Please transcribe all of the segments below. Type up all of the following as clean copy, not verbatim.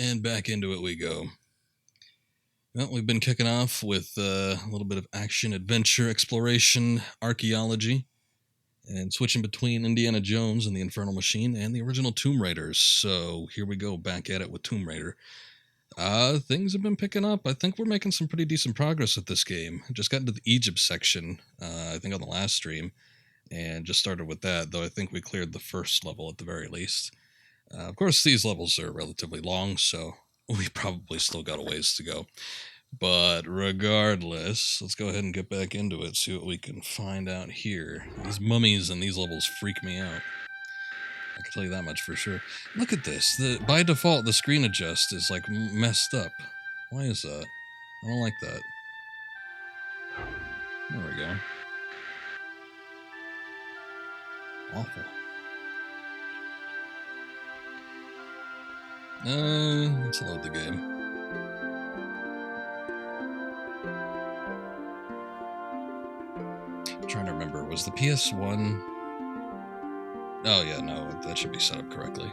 And back into it we go. Well, we've been kicking off with a little bit of action, adventure, exploration, archaeology, and switching between Indiana Jones and the Infernal Machine and the original Tomb Raiders. So here we go, back at it with Tomb Raider. Things have been picking up. I think we're making some pretty decent progress with this game. Just got into the Egypt section, I think on the last stream, and just started with that, though I think we cleared the first level at the very least. Of course, these levels are relatively long, so we probably still got a ways to go. But regardless, let's go ahead and get back into it, see what we can find out here. These mummies in these levels freak me out. I can tell you that much for sure. Look at this. By default, the screen adjust is like messed up. Why is that? I don't like that. There we go. Awful. Let's load the game. I'm trying to remember, was the PS1... Oh yeah, no, that should be set up correctly.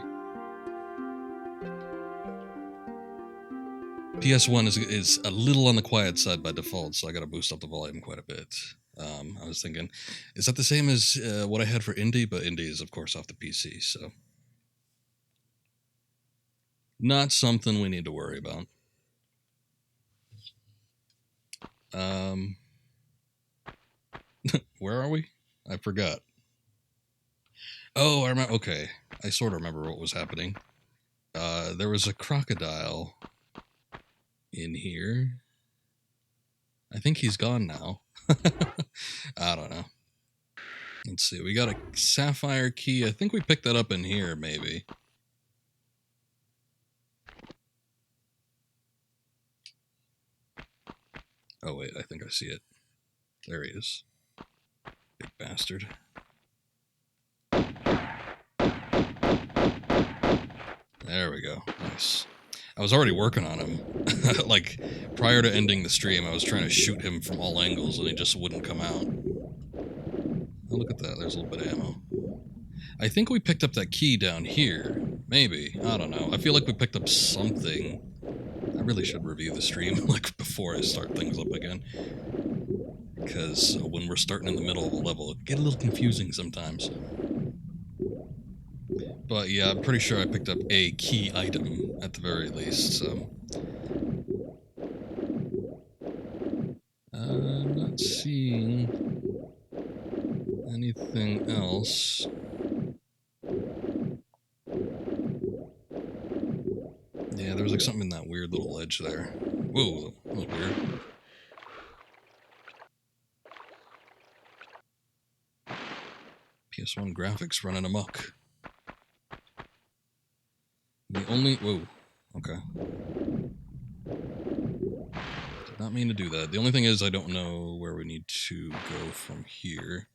PS1 is a little on the quiet side by default, so I gotta boost up the volume quite a bit. I was thinking, is that the same as what I had for Indie? But Indie is, of course, off the PC, so... Not something we need to worry about. Where are we? I forgot. Oh, I remember. Okay, I sort of remember what was happening. There was a crocodile in here. I think he's gone now. I don't know. Let's see. We got a sapphire key. I think we picked that up in here, maybe. Oh, wait. I think I see it. There he is. Big bastard. There we go. Nice. I was already working on him. Like, prior to ending the stream, I was trying to shoot him from all angles, and he just wouldn't come out. Oh, look at that. There's a little bit of ammo. I think we picked up that key down here. Maybe. I don't know. I feel like we picked up something. I really should review the stream like before I start things up again. Because when we're starting in the middle of a level, it can get a little confusing sometimes. But yeah, I'm pretty sure I picked up a key item at the very least, so... I'm not seeing anything else. Yeah, there was like something in that weird little ledge there. Whoa, that was weird. PS1 graphics running amok. The only... Whoa. Okay. Did not mean to do that. The only thing is I don't know where we need to go from here.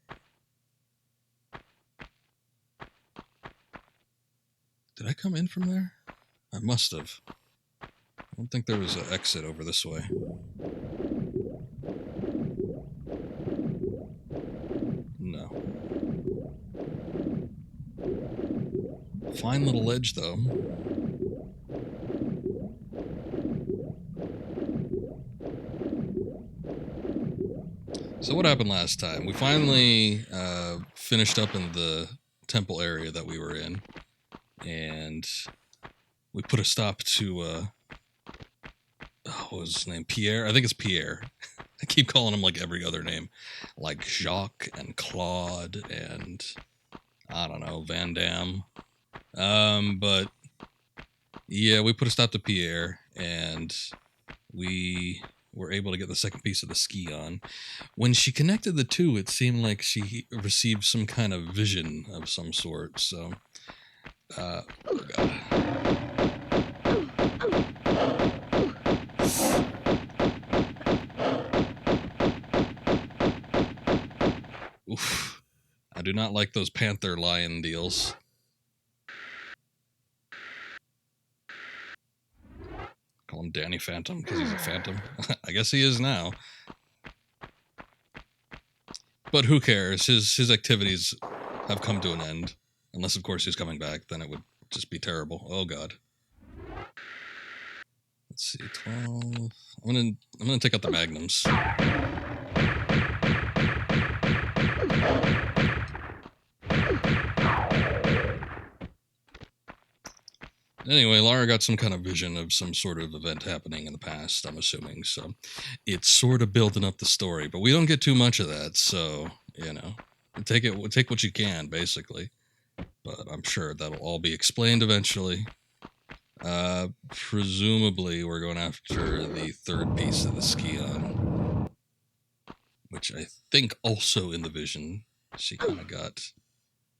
Did I come in from there? I must have. I don't think there was an exit over this way. No. Fine little ledge, though. So what happened last time? We finally finished up in the temple area that we were in, and we put a stop to, what was his name? Pierre? I think it's Pierre. I keep calling him like every other name, like Jacques and Claude and, I don't know, Van Damme. But yeah, we put a stop to Pierre, and we were able to get the second piece of the Scion. When she connected the two, it seemed like she received some kind of vision of some sort, so... oh god. Oof. I do not like those panther lion deals. Call him Danny Phantom because he's a phantom. I guess he is now. But who cares? His activities have come to an end. Unless, of course, he's coming back. Then it would just be terrible. Oh, God. Let's see, 12. I'm gonna take out the magnums. Anyway, Lara got some kind of vision of some sort of event happening in the past, I'm assuming. So it's sort of building up the story, but we don't get too much of that. So, take what you can, basically. But I'm sure that'll all be explained eventually. Presumably, we're going after the third piece of the Scion, which I think also in the vision, she kind of got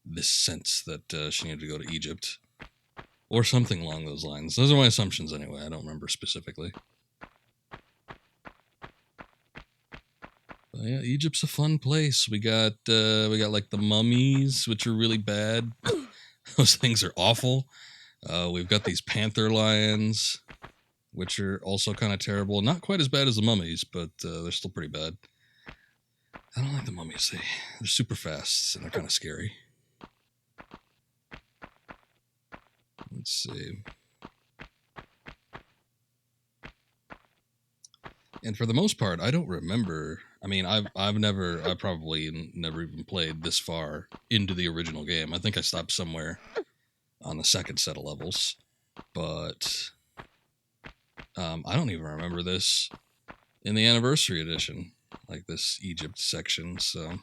this sense that she needed to go to Egypt. Or something along those lines. Those are my assumptions anyway. I don't remember specifically. But yeah, Egypt's a fun place. We got like the mummies, which are really bad. Those things are awful. We've got these panther lions, which are also kind of terrible. Not quite as bad as the mummies, but they're still pretty bad. I don't like the mummies. They're super fast and they're kind of scary. Let's see. And for the most part, I don't remember. I mean, I probably never even played this far into the original game. I think I stopped somewhere on the second set of levels, but I don't even remember this in the anniversary edition, like this Egypt section. So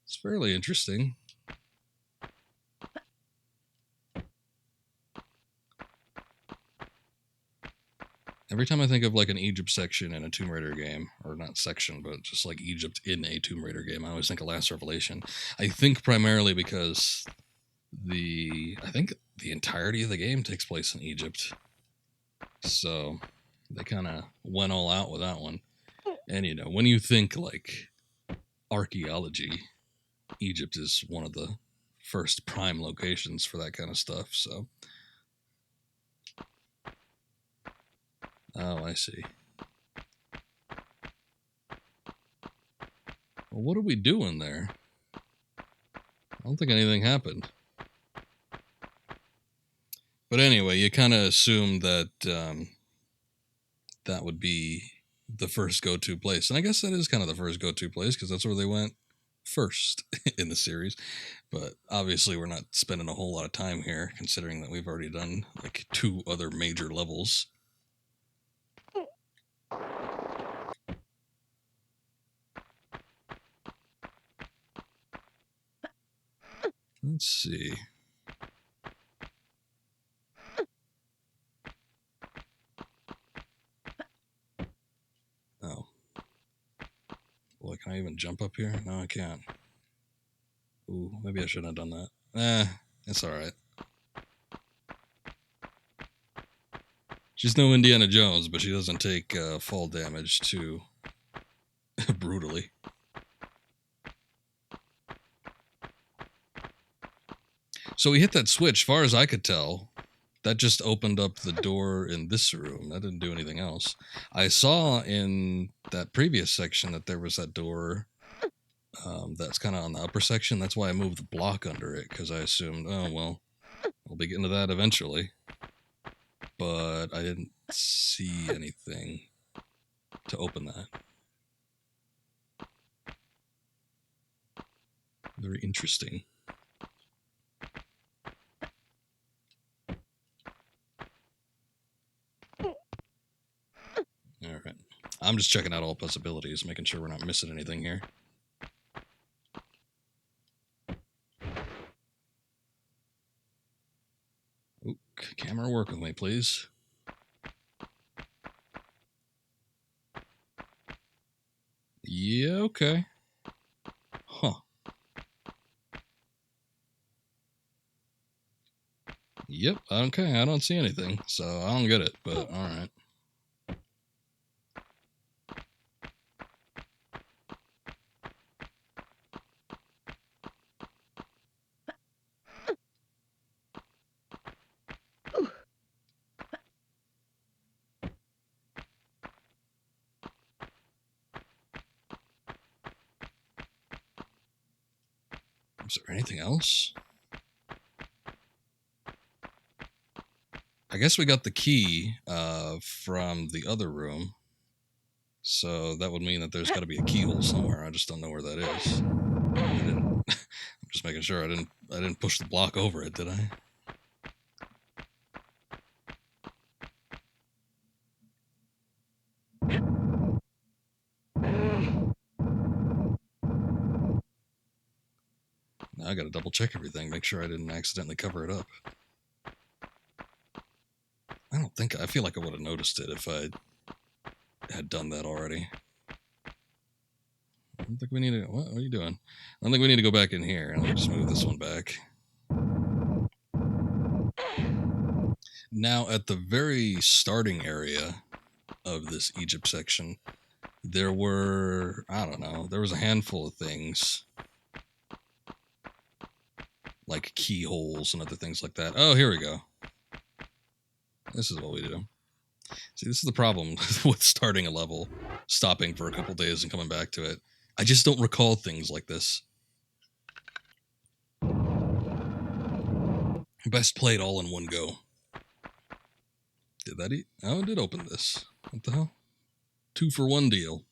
it's fairly interesting. Every time I think of like an Egypt section in a Tomb Raider game, or not section, but just like Egypt in a Tomb Raider game, I always think of Last Revelation. I think primarily because I think the entirety of the game takes place in Egypt. So they kind of went all out with that one. And when you think like archaeology, Egypt is one of the first prime locations for that kind of stuff. So oh, I see. Well, what are we doing there? I don't think anything happened. But anyway, you kind of assume that that would be the first go-to place. And I guess that is kind of the first go-to place because that's where they went first in the series. But obviously we're not spending a whole lot of time here considering that we've already done like 2 other major levels. Let's see. Oh. Boy, can I even jump up here? No, I can't. Ooh, maybe I shouldn't have done that. It's alright. She's no Indiana Jones, but she doesn't take fall damage too brutally. So we hit that switch, far as I could tell. That just opened up the door in this room. That didn't do anything else. I saw in that previous section that there was that door that's kind of on the upper section. That's why I moved the block under it, because I assumed, oh, well, we'll be getting to that eventually. But I didn't see anything to open that. Very interesting. All right. I'm just checking out all possibilities, making sure we're not missing anything here. Ooh, camera, work with me, please. Yeah, okay. Huh. Yep, okay, I don't see anything, so I don't get it, but alright. Is there anything else? I guess we got the key from the other room. So that would mean that there's got to be a keyhole somewhere. I just don't know where that is. I'm just making sure I didn't push the block over it, did I? Now I got to double check everything, make sure I didn't accidentally cover it up. I feel like I would have noticed it if I had done that already. I don't think we need to. What are you doing? I don't think we need to go back in here. Let me just move this one back. Now, at the very starting area of this Egypt section, there were, I don't know, there was a handful of things like keyholes and other things like that. Oh, here we go. This is what we do. See, this is the problem with starting a level, stopping for a couple days and coming back to it. I just don't recall things like this. Best played all in one go. Did that eat? Oh, it did open this. What the hell? 2-for-1 deal.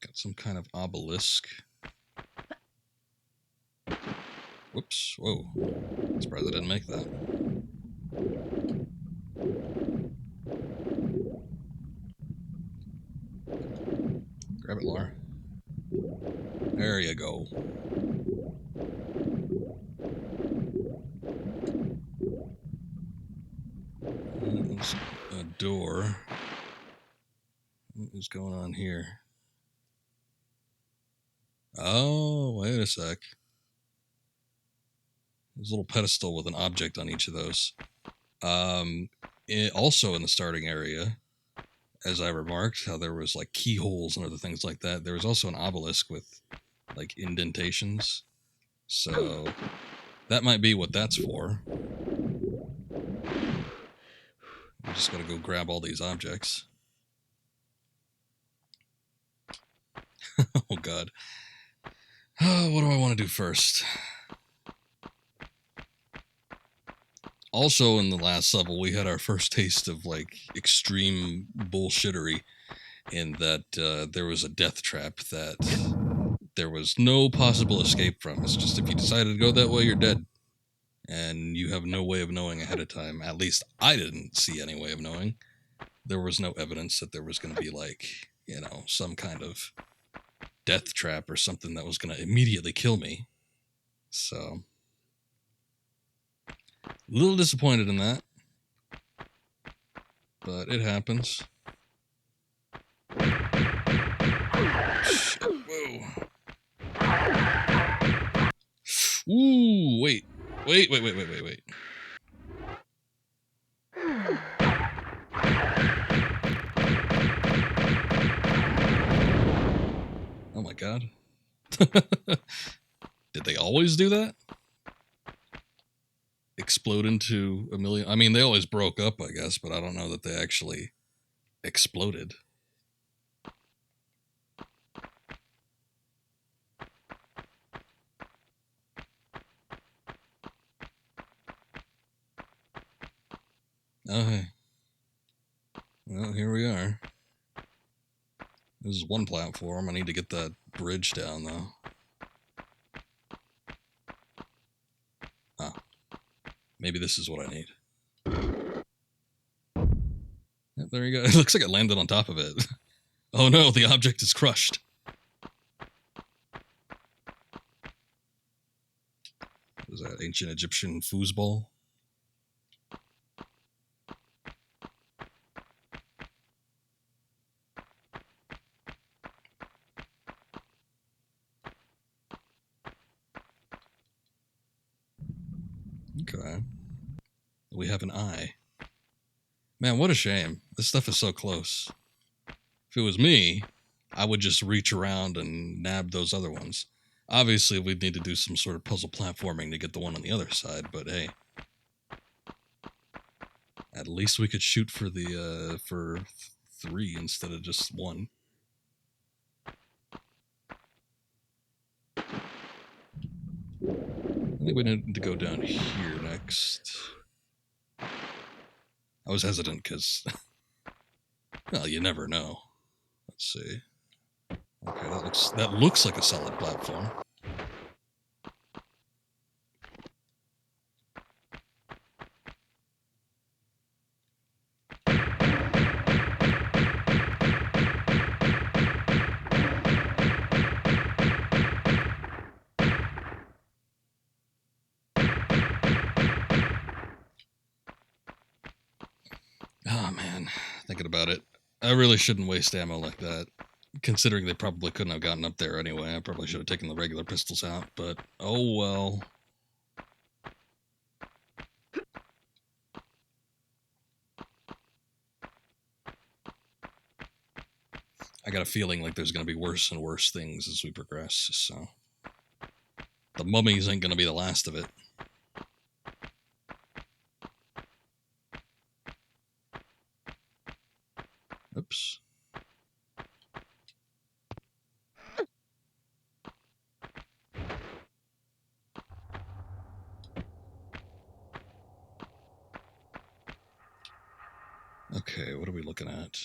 Got some kind of obelisk. Whoops. Whoa. Surprised I didn't make that. Grab it, Lara. There you go. There's a door. What is going on here? Oh, wait a sec. There's a little pedestal with an object on each of those. Also in the starting area, as I remarked, how there was like keyholes and other things like that. There was also an obelisk with like indentations. So that might be what that's for. I'm just gonna go grab all these objects. Oh god. What do I want to do first? Also in the last level, we had our first taste of like extreme bullshittery in that there was a death trap that there was no possible escape from. It's just if you decided to go that way, you're dead. And you have no way of knowing ahead of time. At least I didn't see any way of knowing. There was no evidence that there was going to be like, you know, some kind of death trap or something that was going to immediately kill me. So, a little disappointed in that. But it happens. Shit. Whoa. Ooh, wait. Wait. Oh my god. Did they always do that? Explode into a million? I mean, they always broke up, I guess, but I don't know that they actually exploded. Oh, hey. Well, here we are. This is one platform. I need to get that bridge down, though. Ah. Maybe this is what I need. Yep, there you go. It looks like it landed on top of it. Oh no, the object is crushed. What is that? Ancient Egyptian foosball? Okay. We have an eye. Man, what a shame. This stuff is so close. If it was me, I would just reach around and nab those other ones. Obviously, we'd need to do some sort of puzzle platforming to get the one on the other side, but hey. At least we could shoot for the, for 3 instead of just 1. I think we need to go down here next. I was hesitant because, well, you never know. Let's see. Okay, that looks like a solid platform. Oh man, thinking about it, I really shouldn't waste ammo like that. Considering they probably couldn't have gotten up there anyway, I probably should have taken the regular pistols out, but oh well. I got a feeling like there's going to be worse and worse things as we progress, so. The mummies ain't going to be the last of it. Oops. Okay, what are we looking at?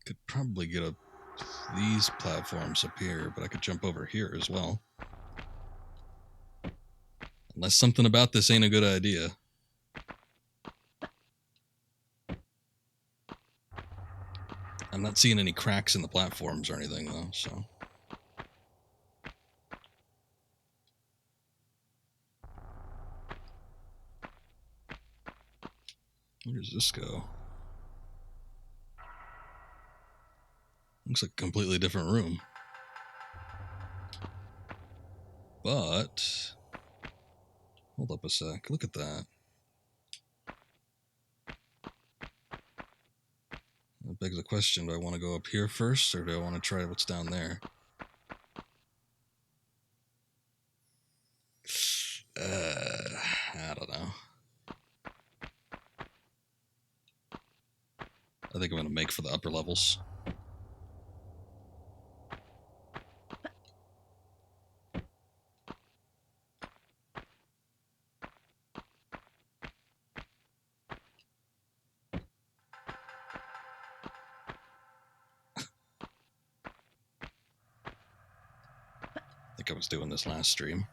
Could probably get up these platforms up here, but I could jump over here as well. Unless something about this ain't a good idea. I'm not seeing any cracks in the platforms or anything, though, so. Where does this go? Looks like a completely different room. But, hold up a sec, look at that. That begs the question, do I want to go up here first, or do I want to try what's down there? I don't know. I think I'm going to make for the upper levels. I think I was doing this last stream.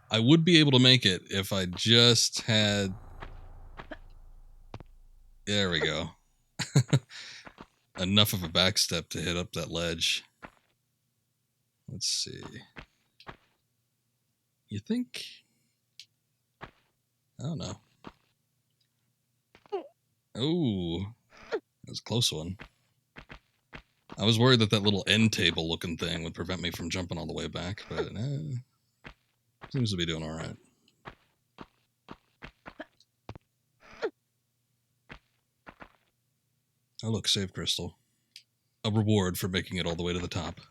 I would be able to make it if I just had... There we go. Enough of a backstep to hit up that ledge. Let's see. You think? I don't know. Oh, that was a close one. I was worried that that little end table looking thing would prevent me from jumping all the way back, but seems to be doing all right. Oh look, save crystal. A reward for making it all the way to the top.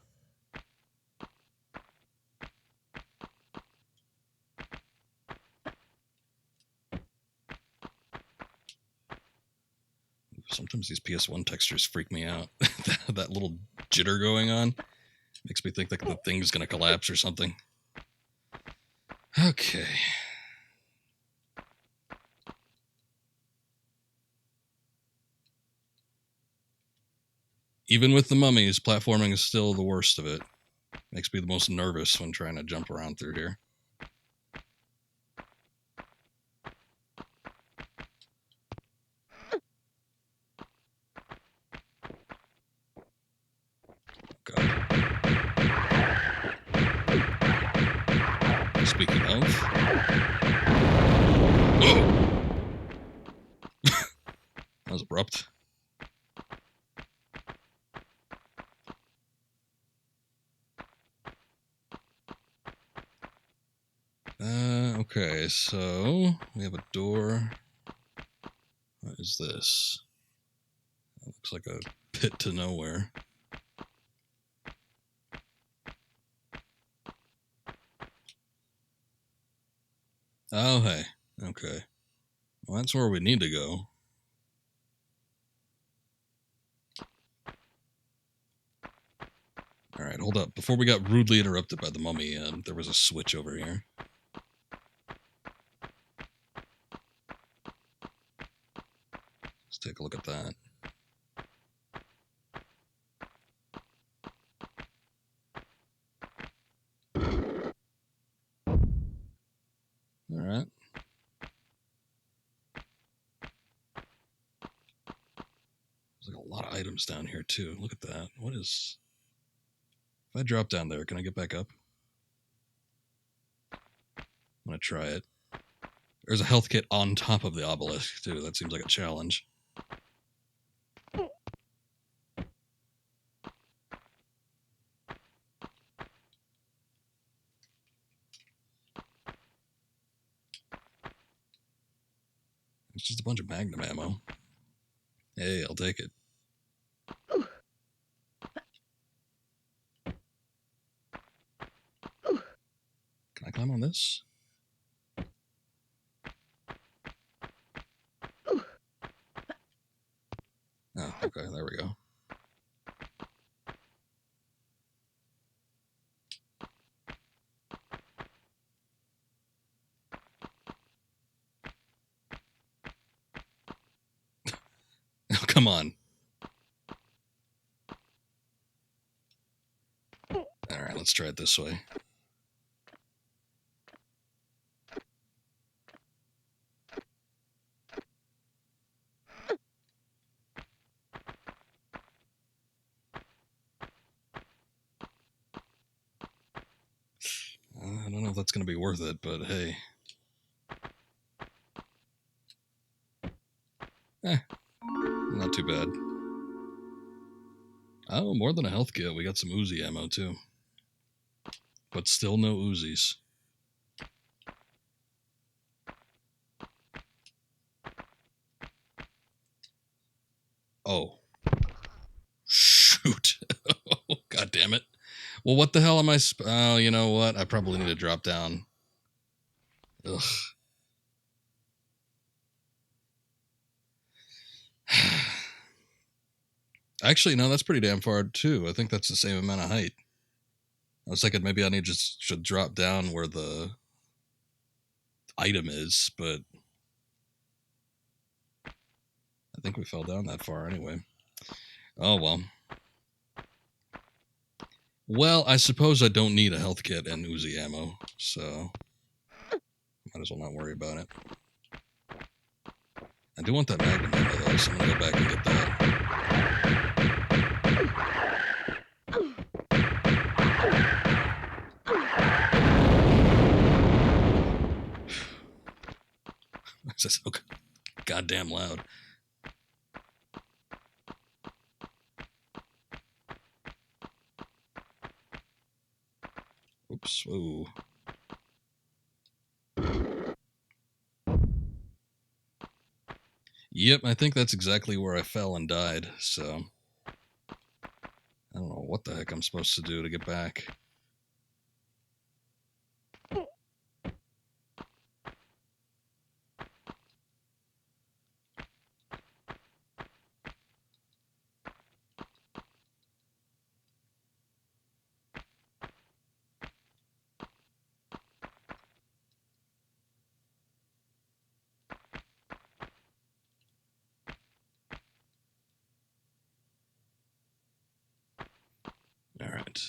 Sometimes these PS1 textures freak me out. That little jitter going on makes me think that the thing's gonna collapse or something. Okay. Even with the mummies, platforming is still the worst of it. Makes me the most nervous when trying to jump around through here. God. Speaking of... Oh! That was abrupt. Okay, so we have a door. What is this? That looks like a pit to nowhere. Oh, hey. Okay. Well, that's where we need to go. All right, hold up. Before we got rudely interrupted by the mummy, there was a switch over here. Let's take a look at that. All right. There's like a lot of items down here, too. Look at that. What is... If I drop down there, can I get back up? I'm going to try it. There's a health kit on top of the obelisk, too. That seems like a challenge. It's just a bunch of magnum ammo. Hey, I'll take it. Can I climb on this? Oh, okay, there we go. Oh, come on. Alright, let's try it this way. I don't know if that's going to be worth it, but hey. Not too bad. Oh, more than a health kit. We got some Uzi ammo, too. But still no Uzis. Oh. Shoot. God damn it. Well, what the hell am I... Oh, you know what? I probably need to drop down. Ugh. Actually, no, that's pretty damn far, too. I think that's the same amount of height. I was thinking maybe I need just should drop down where the item is, but I think we fell down that far anyway. Oh, well. Well, I suppose I don't need a health kit and Uzi ammo, so might as well not worry about it. I do want that magnum ammo, though, so I'm going to go back and get that. This is so goddamn loud. Oops. Whoa. Yep, I think that's exactly where I fell and died, so I don't know what the heck I'm supposed to do to get back. Alright.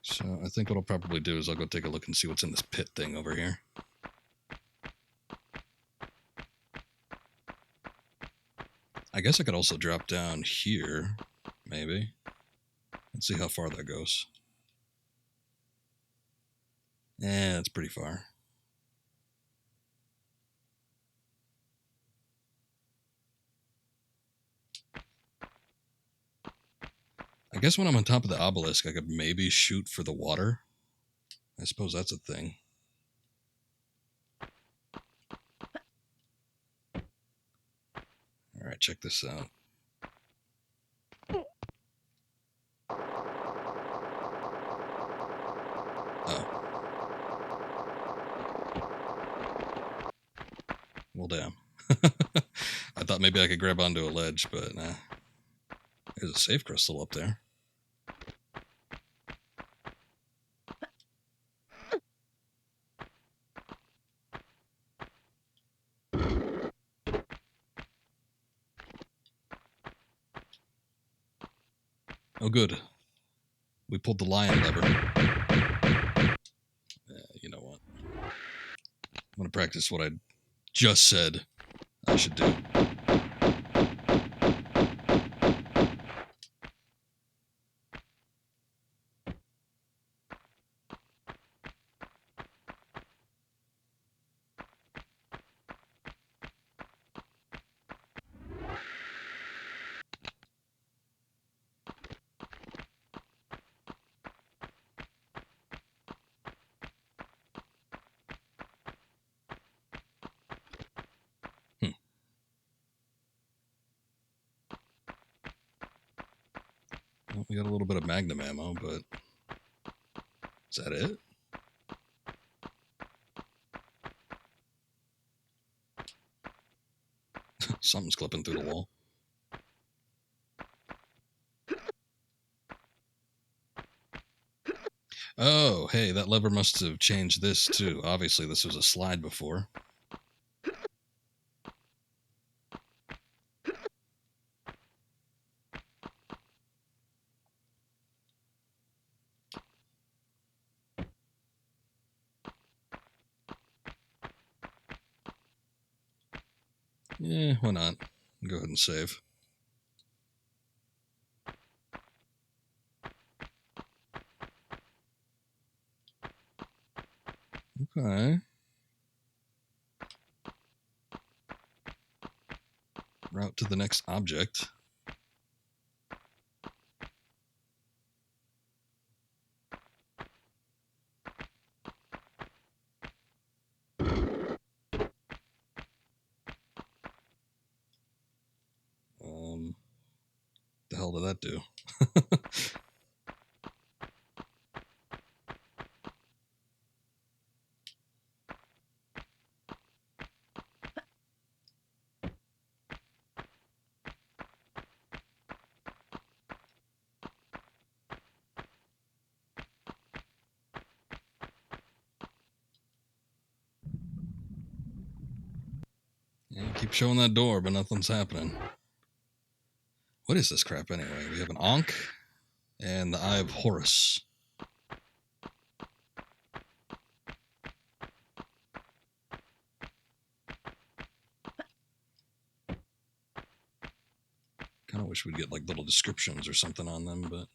So I think what I'll probably do is I'll go take a look and see what's in this pit thing over here. I guess I could also drop down here, maybe. Let's see how far that goes. That's pretty far. I guess when I'm on top of the obelisk, I could maybe shoot for the water. I suppose that's a thing. Alright, check this out. Well, damn. I thought maybe I could grab onto a ledge, but nah. There's a safe crystal up there. Oh, good. We pulled the lion lever. You know what? I'm going to practice what I just said I should do. Well, we got a little bit of magnum ammo, but is that it? Something's clipping through the wall. Oh, hey, that lever must have changed this too. Obviously, this was a slide before. Yeah, why not? Go ahead and save. Okay. Route to the next object. The hell did that do? Yeah, keep showing that door, but nothing's happening. What is this crap anyway? We have an Ankh and the Eye of Horus. Kind of wish we'd get like little descriptions or something on them, but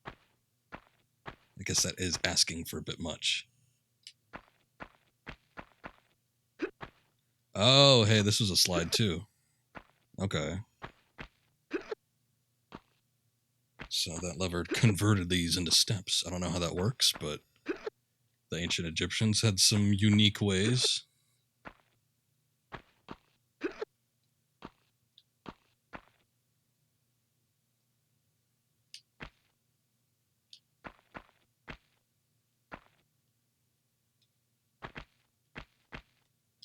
I guess that is asking for a bit much. Oh, hey, this was a slide too. Okay. So that lever converted these into steps. I don't know how that works, but the ancient Egyptians had some unique ways.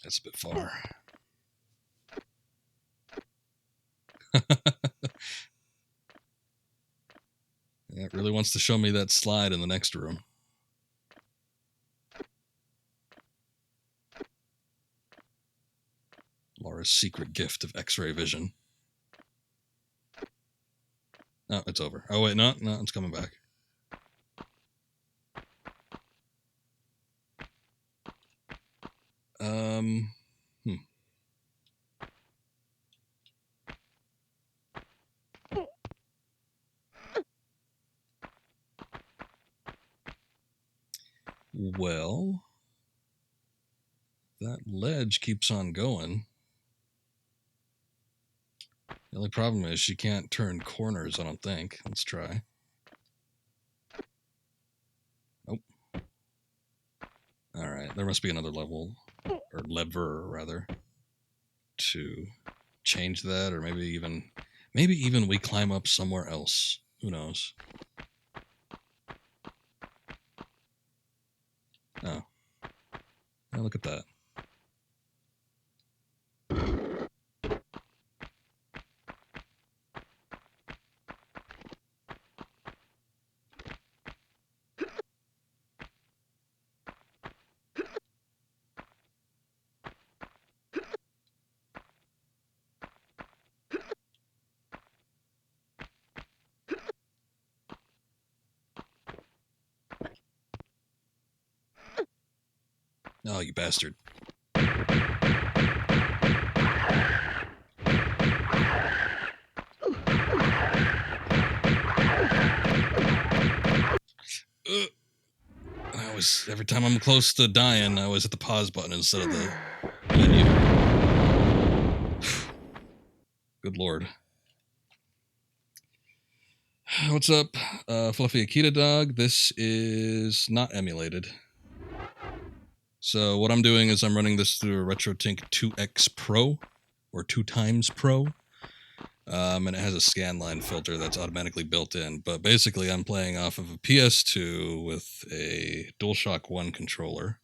That's a bit far. Yeah, it really wants to show me that slide in the next room. Lara's secret gift of X-ray vision. Oh, it's over. Oh, wait, no, it's coming back. Well, that ledge keeps on going. The only problem is she can't turn corners, I don't think. Let's try. Nope. All right, there must be another level, or lever, rather, to change that, or maybe even we climb up somewhere else. Who knows? Oh, look at that. Oh, you bastard. Every time I'm close to dying, I always hit the pause button instead of the menu. Good lord. What's up, Fluffy Akita Dog? This is not emulated. So what I'm doing is I'm running this through a RetroTink 2X Pro, or 2 times Pro. And it has a scanline filter that's automatically built in. But basically, I'm playing off of a PS2 with a DualShock 1 controller.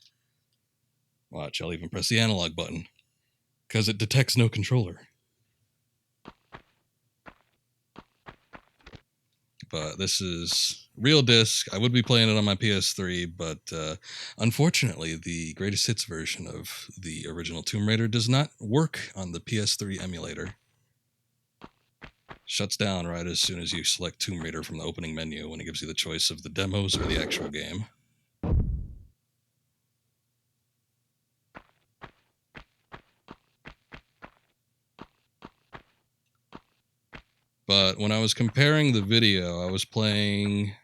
Watch, I'll even press the analog button, because it detects no controller. But this is real disc. I would be playing it on my PS3, but unfortunately, the greatest hits version of the original Tomb Raider does not work on the PS3 emulator. Shuts down right as soon as you select Tomb Raider from the opening menu when it gives you the choice of the demos or the actual game. But when I was comparing the video, I was playing...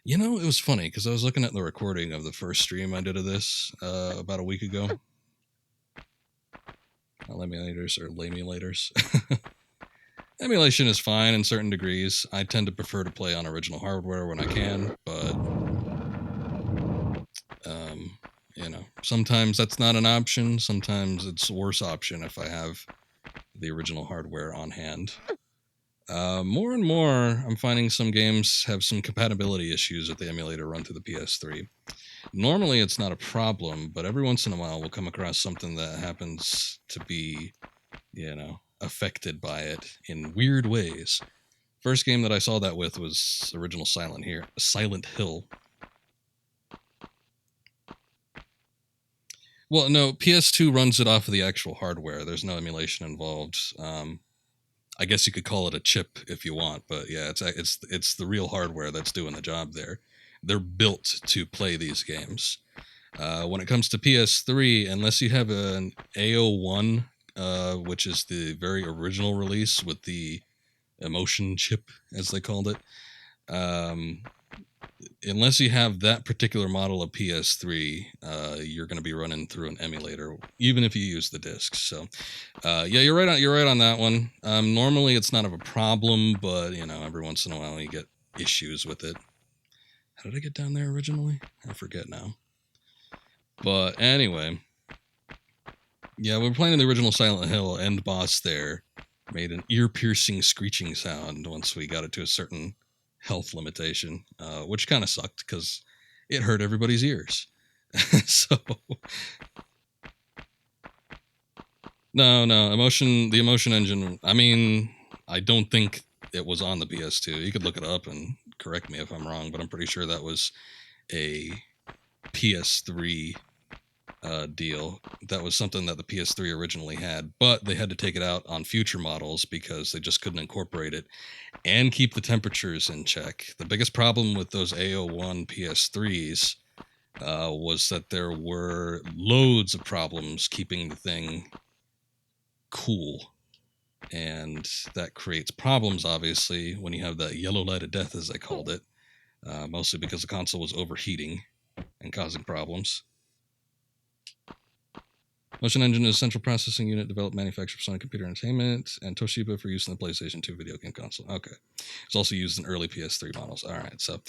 You know, it was funny, because I was looking at the recording of the first stream I did of this about a week ago. Emulators or lamulators. Emulation is fine in certain degrees. I tend to prefer to play on original hardware when I can, but... you know, sometimes that's not an option. Sometimes it's a worse option if I have the original hardware on hand. More and more, I'm finding some games have some compatibility issues with the emulator run through the PS3. Normally, it's not a problem, but every once in a while, we'll come across something that happens to be, you know, affected by it in weird ways. First game that I saw that with was original Silent Hill. Well, no, PS2 runs it off of the actual hardware. There's no emulation involved. I guess you could call it a chip if you want, but yeah, it's the real hardware that's doing the job there. They're built to play these games. When it comes to PS3, unless you have an AO1, which is the very original release with the emotion chip, as they called it, unless you have that particular model of PS3, you're going to be running through an emulator, even if you use the discs. So, yeah, you're right on that one. Normally, it's not of a problem, but you know, every once in a while, you get issues with it. How did I get down there originally? I forget now. But anyway, yeah, we were playing the original Silent Hill. End boss there made an ear-piercing screeching sound once we got it to a certain health limitation, which kind of sucked because it hurt everybody's ears. So no, the emotion engine, I mean, I don't think it was on the PS2. You could look it up and correct me if I'm wrong, but I'm pretty sure that was a PS3 deal. That was something that the PS3 originally had, but they had to take it out on future models because they just couldn't incorporate it and keep the temperatures in check. The biggest problem with those AO1 PS3s was that there were loads of problems keeping the thing cool. And that creates problems, obviously, when you have that yellow light of death, as they called it, mostly because the console was overheating and causing problems. Motion Engine is a central processing unit developed, manufactured for Sony Computer Entertainment and Toshiba for use in the PlayStation 2 video game console. Okay. It's also used in early PS3 models. All right. So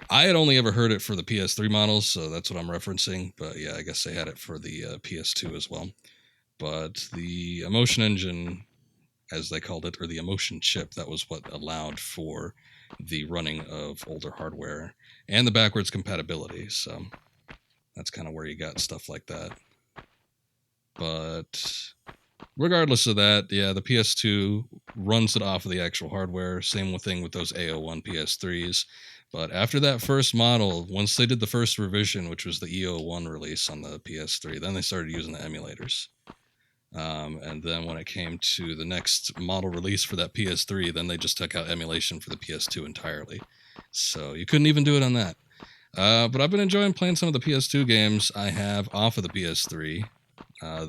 I had only ever heard it for the PS3 models, so that's what I'm referencing. But yeah, I guess they had it for the PS2 as well. But the Emotion Engine, as they called it, or the Emotion chip, that was what allowed for the running of older hardware and the backwards compatibility. So that's kind of where you got stuff like that. But regardless of that, yeah, the PS2 runs it off of the actual hardware. Same thing with those AO1 PS3s. But after that first model, once they did the first revision, which was the EO1 release on the PS3, then they started using the emulators. And then when it came to the next model release for that PS3, then they just took out emulation for the PS2 entirely. So you couldn't even do it on that. But I've been enjoying playing some of the PS2 games I have off of the PS3.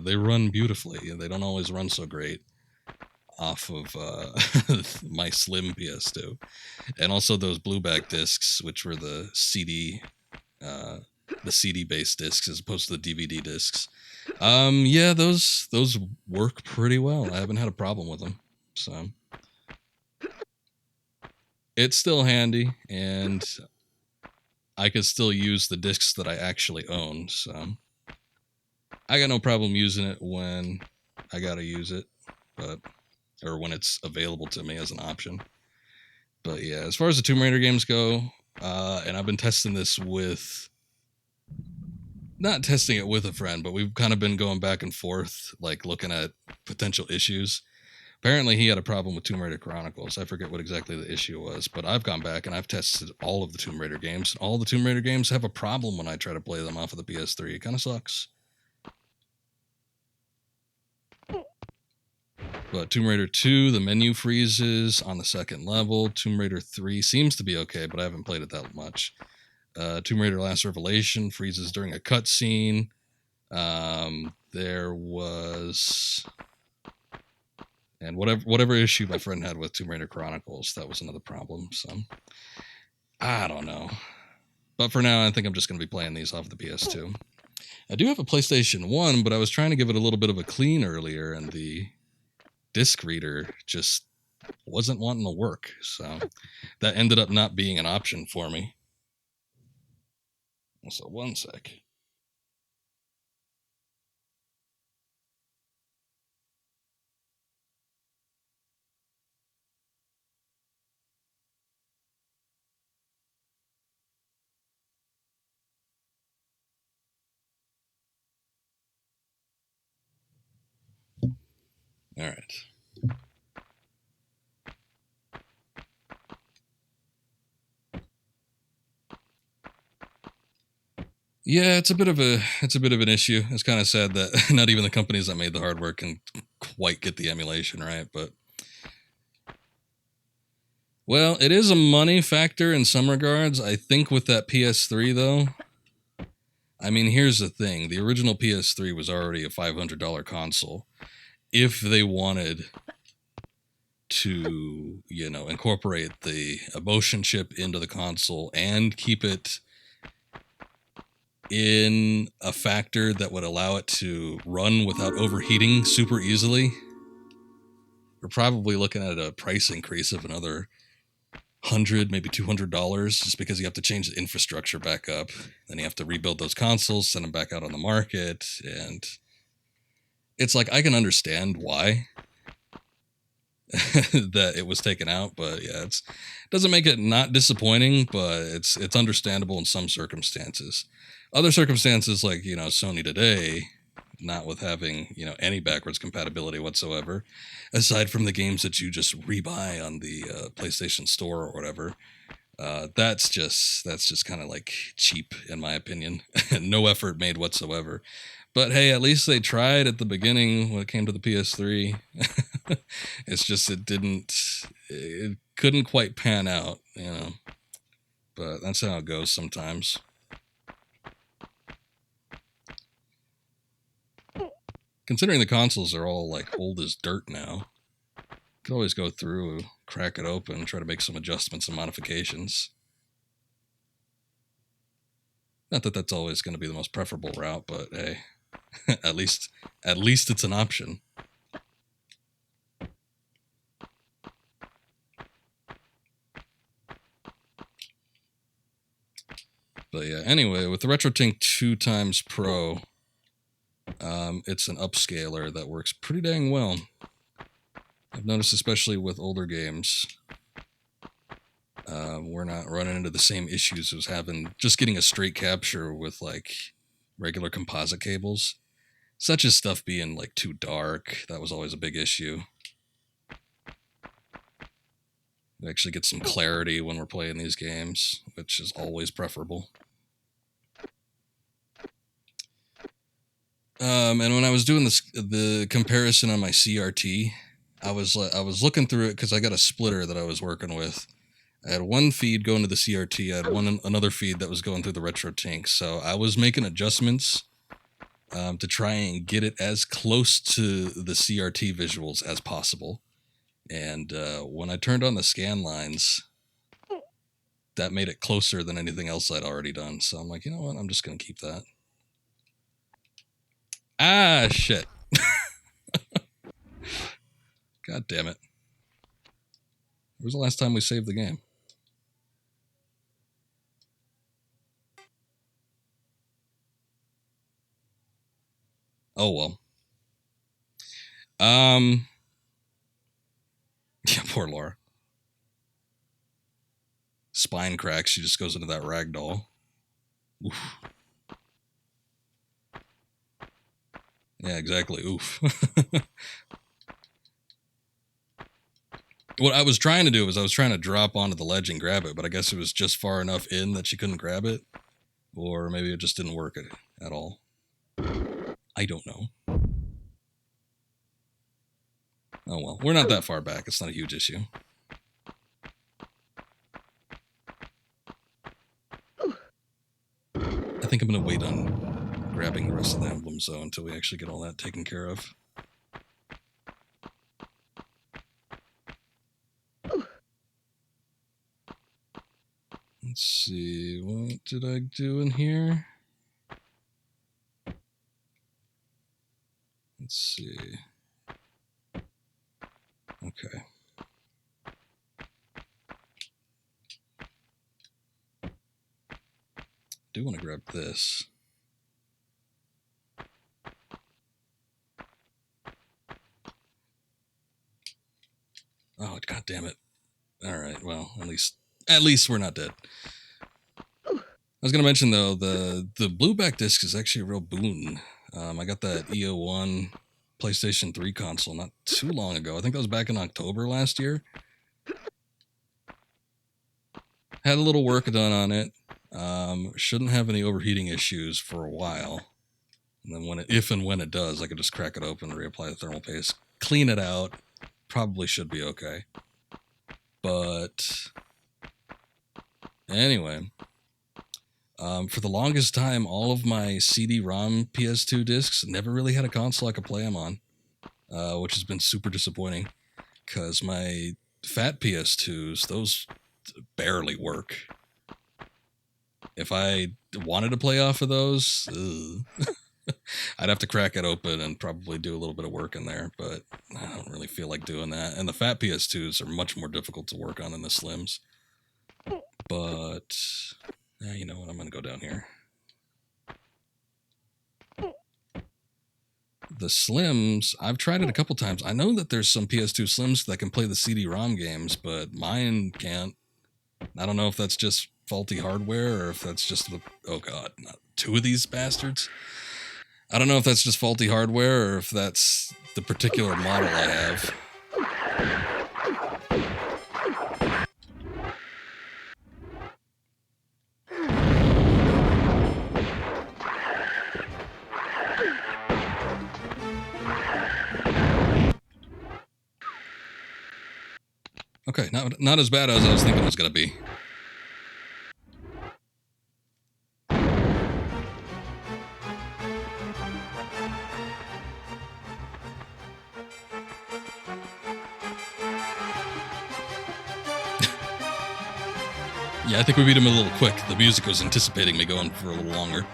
They run beautifully. They don't always run so great off of my slim PS2, and also those blueback discs, which were the CD based discs as opposed to the DVD discs. Yeah, those work pretty well. I haven't had a problem with them, so it's still handy, and I could still use the discs that I actually own. So I got no problem using it when I gotta use it, or when it's available to me as an option. But yeah, as far as the Tomb Raider games go, and I've been testing this with, not testing it with a friend, but we've kind of been going back and forth, like looking at potential issues. Apparently, he had a problem with Tomb Raider Chronicles. I forget what exactly the issue was, but I've gone back and I've tested all of the Tomb Raider games. All the Tomb Raider games have a problem when I try to play them off of the PS3. It kind of sucks. But Tomb Raider 2, the menu freezes on the second level. Tomb Raider 3 seems to be okay, but I haven't played it that much. Tomb Raider Last Revelation freezes during a cutscene. There was... And whatever issue my friend had with Tomb Raider Chronicles, that was another problem. So, I don't know. But for now, I think I'm just going to be playing these off the PS2. I do have a PlayStation 1, but I was trying to give it a little bit of a clean earlier, and the disc reader just wasn't wanting to work. So, that ended up not being an option for me. So, one sec. All right. Yeah, it's a bit of an issue. It's kind of sad that not even the companies that made the hardware can quite get the emulation right, but well, it is a money factor in some regards. I think with that PS3 though, I mean, here's the thing. The original PS3 was already a $500 console. If they wanted to, incorporate the emotion chip into the console and keep it in a factor that would allow it to run without overheating super easily, we're probably looking at a price increase of another $100, maybe $200, just because you have to change the infrastructure back up. Then you have to rebuild those consoles, send them back out on the market, and it's like I can understand why that it was taken out, but yeah, it doesn't make it not disappointing, but it's understandable in some circumstances. Other circumstances, like Sony today, not with having any backwards compatibility whatsoever, aside from the games that you just rebuy on the PlayStation Store or whatever. That's just kind of like cheap in my opinion. No effort made whatsoever. But hey, at least they tried at the beginning when it came to the PS3. It's just it couldn't quite pan out, But that's how it goes sometimes. Considering the consoles are all like old as dirt now, you could always go through, crack it open, try to make some adjustments and modifications. Not that that's always going to be the most preferable route, but hey, at least it's an option. But yeah, anyway, with the RetroTink 2 times Pro, it's an upscaler that works pretty dang well. I've noticed, especially with older games, we're not running into the same issues as having just getting a straight capture with like regular composite cables, such as stuff being like too dark. That was always a big issue. We actually get some clarity when we're playing these games, which is always preferable. And when I was doing the comparison on my CRT, I was looking through it because I got a splitter that I was working with. I had one feed going to the CRT. I had another feed that was going through the retro tank. So I was making adjustments to try and get it as close to the CRT visuals as possible. And when I turned on the scan lines, that made it closer than anything else I'd already done. So I'm like, you know what? I'm just going to keep that. Ah, shit. God damn it. When was the last time we saved the game? Oh, well. Yeah, poor Lara. Spine cracks. She just goes into that ragdoll. Oof. Yeah, exactly. Oof. What I was trying to do was I was trying to drop onto the ledge and grab it, but I guess it was just far enough in that she couldn't grab it. Or maybe it just didn't work at all. I don't know. Oh well, we're not that far back. It's not a huge issue. I think I'm going to wait on grabbing the rest of the emblems, though, until we actually get all that taken care of. Let's see, what did I do in here? Let's see. Okay. I do want to grab this. Oh, god damn it. Alright, well, at least we're not dead. I was going to mention, though, the blueback disc is actually a real boon. I got that EO1 PlayStation 3 console not too long ago. I think that was back in October last year. Had a little work done on it. Shouldn't have any overheating issues for a while. And then if and when it does, I could just crack it open, reapply the thermal paste, clean it out. Probably should be okay. But anyway, for the longest time, all of my CD-ROM PS2 discs never really had a console I could play them on, which has been super disappointing because my fat PS2s, those barely work. If I wanted to play off of those, I'd have to crack it open and probably do a little bit of work in there, but I don't really feel like doing that. And the fat PS2s are much more difficult to work on than the slims. But, you know what, I'm going to go down here. The slims, I've tried it a couple times. I know that there's some PS2 slims that can play the CD-ROM games, but mine can't. I don't know if that's just faulty hardware or if that's just, oh god, not two of these bastards. I don't know if that's just faulty hardware or if that's the particular model I have. Okay, not as bad as I was thinking it was going to be. Yeah, I think we beat him a little quick. The music was anticipating me going for a little longer.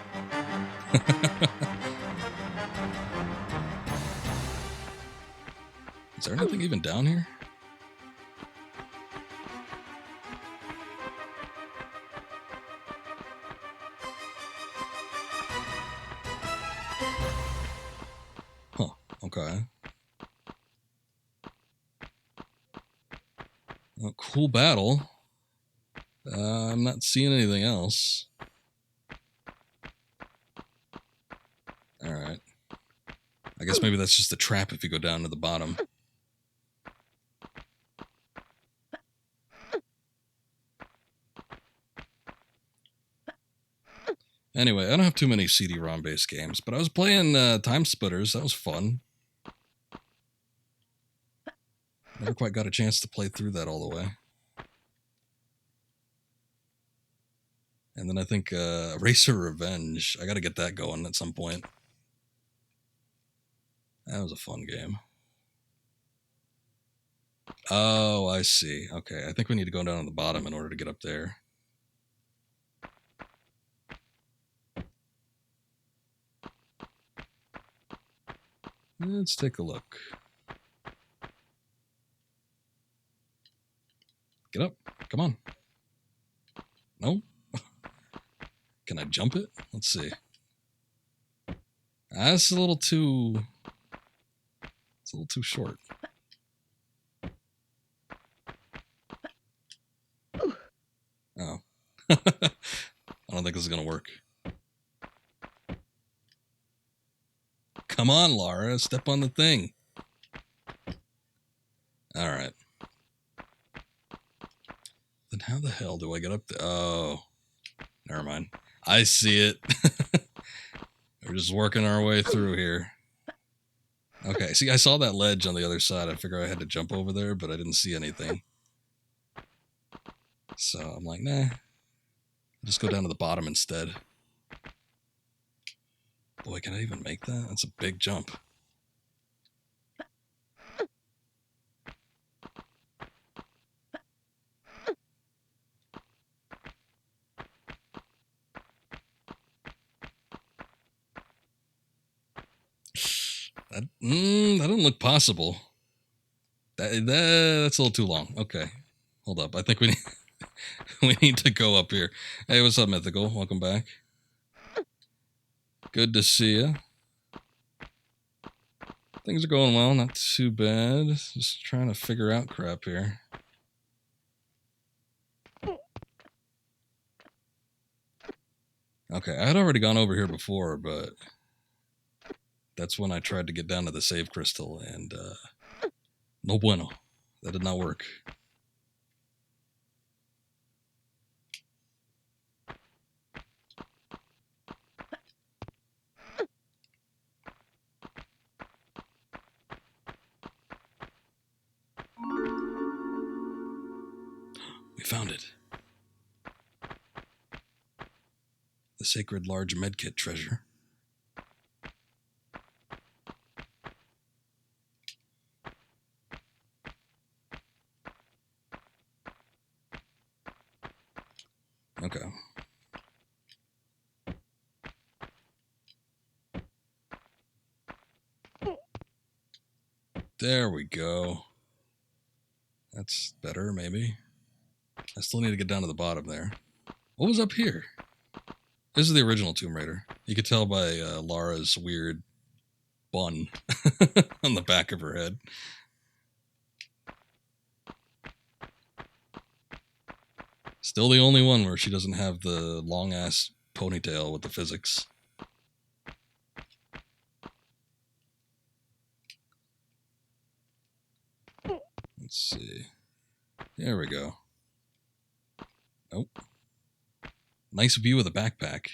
Is there anything even down here? Huh, okay. Well, cool battle. I'm not seeing anything else. Alright. I guess maybe that's just a trap if you go down to the bottom. Anyway, I don't have too many CD-ROM based games, but I was playing Time Splitters. That was fun. Never quite got a chance to play through that all the way. And then I think Racer Revenge. I got to get that going at some point. That was a fun game. Oh, I see. Okay, I think we need to go down on the bottom in order to get up there. Let's take a look. Get up. Come on. No? Can I jump it? Let's see. That's a little too... It's a little too short. Oh. I don't think this is going to work. Come on, Lara. Step on the thing. All right. Then how the hell do I get up there? Oh. Never mind. I see it. We're just working our way through here. Okay. See, I saw that ledge on the other side. I figured I had to jump over there, but I didn't see anything. So I'm like, nah. I'll just go down to the bottom instead. Boy, can I even make that? That's a big jump. That doesn't look possible. That's a little too long. Okay. Hold up. I think we need, we need to go up here. Hey, what's up, Mythical? Welcome back. Good to see you. Things are going well. Not too bad. Just trying to figure out crap here. Okay, I had already gone over here before, but that's when I tried to get down to the save crystal, and no bueno. That did not work. We found it. The sacred large medkit treasure. Okay. There we go. That's better, maybe. I still need to get down to the bottom there. What was up here? This is the original Tomb Raider. You could tell by Lara's weird bun on the back of her head. Still the only one where she doesn't have the long-ass ponytail with the physics. Let's see. There we go. Nope. Nice view of the backpack.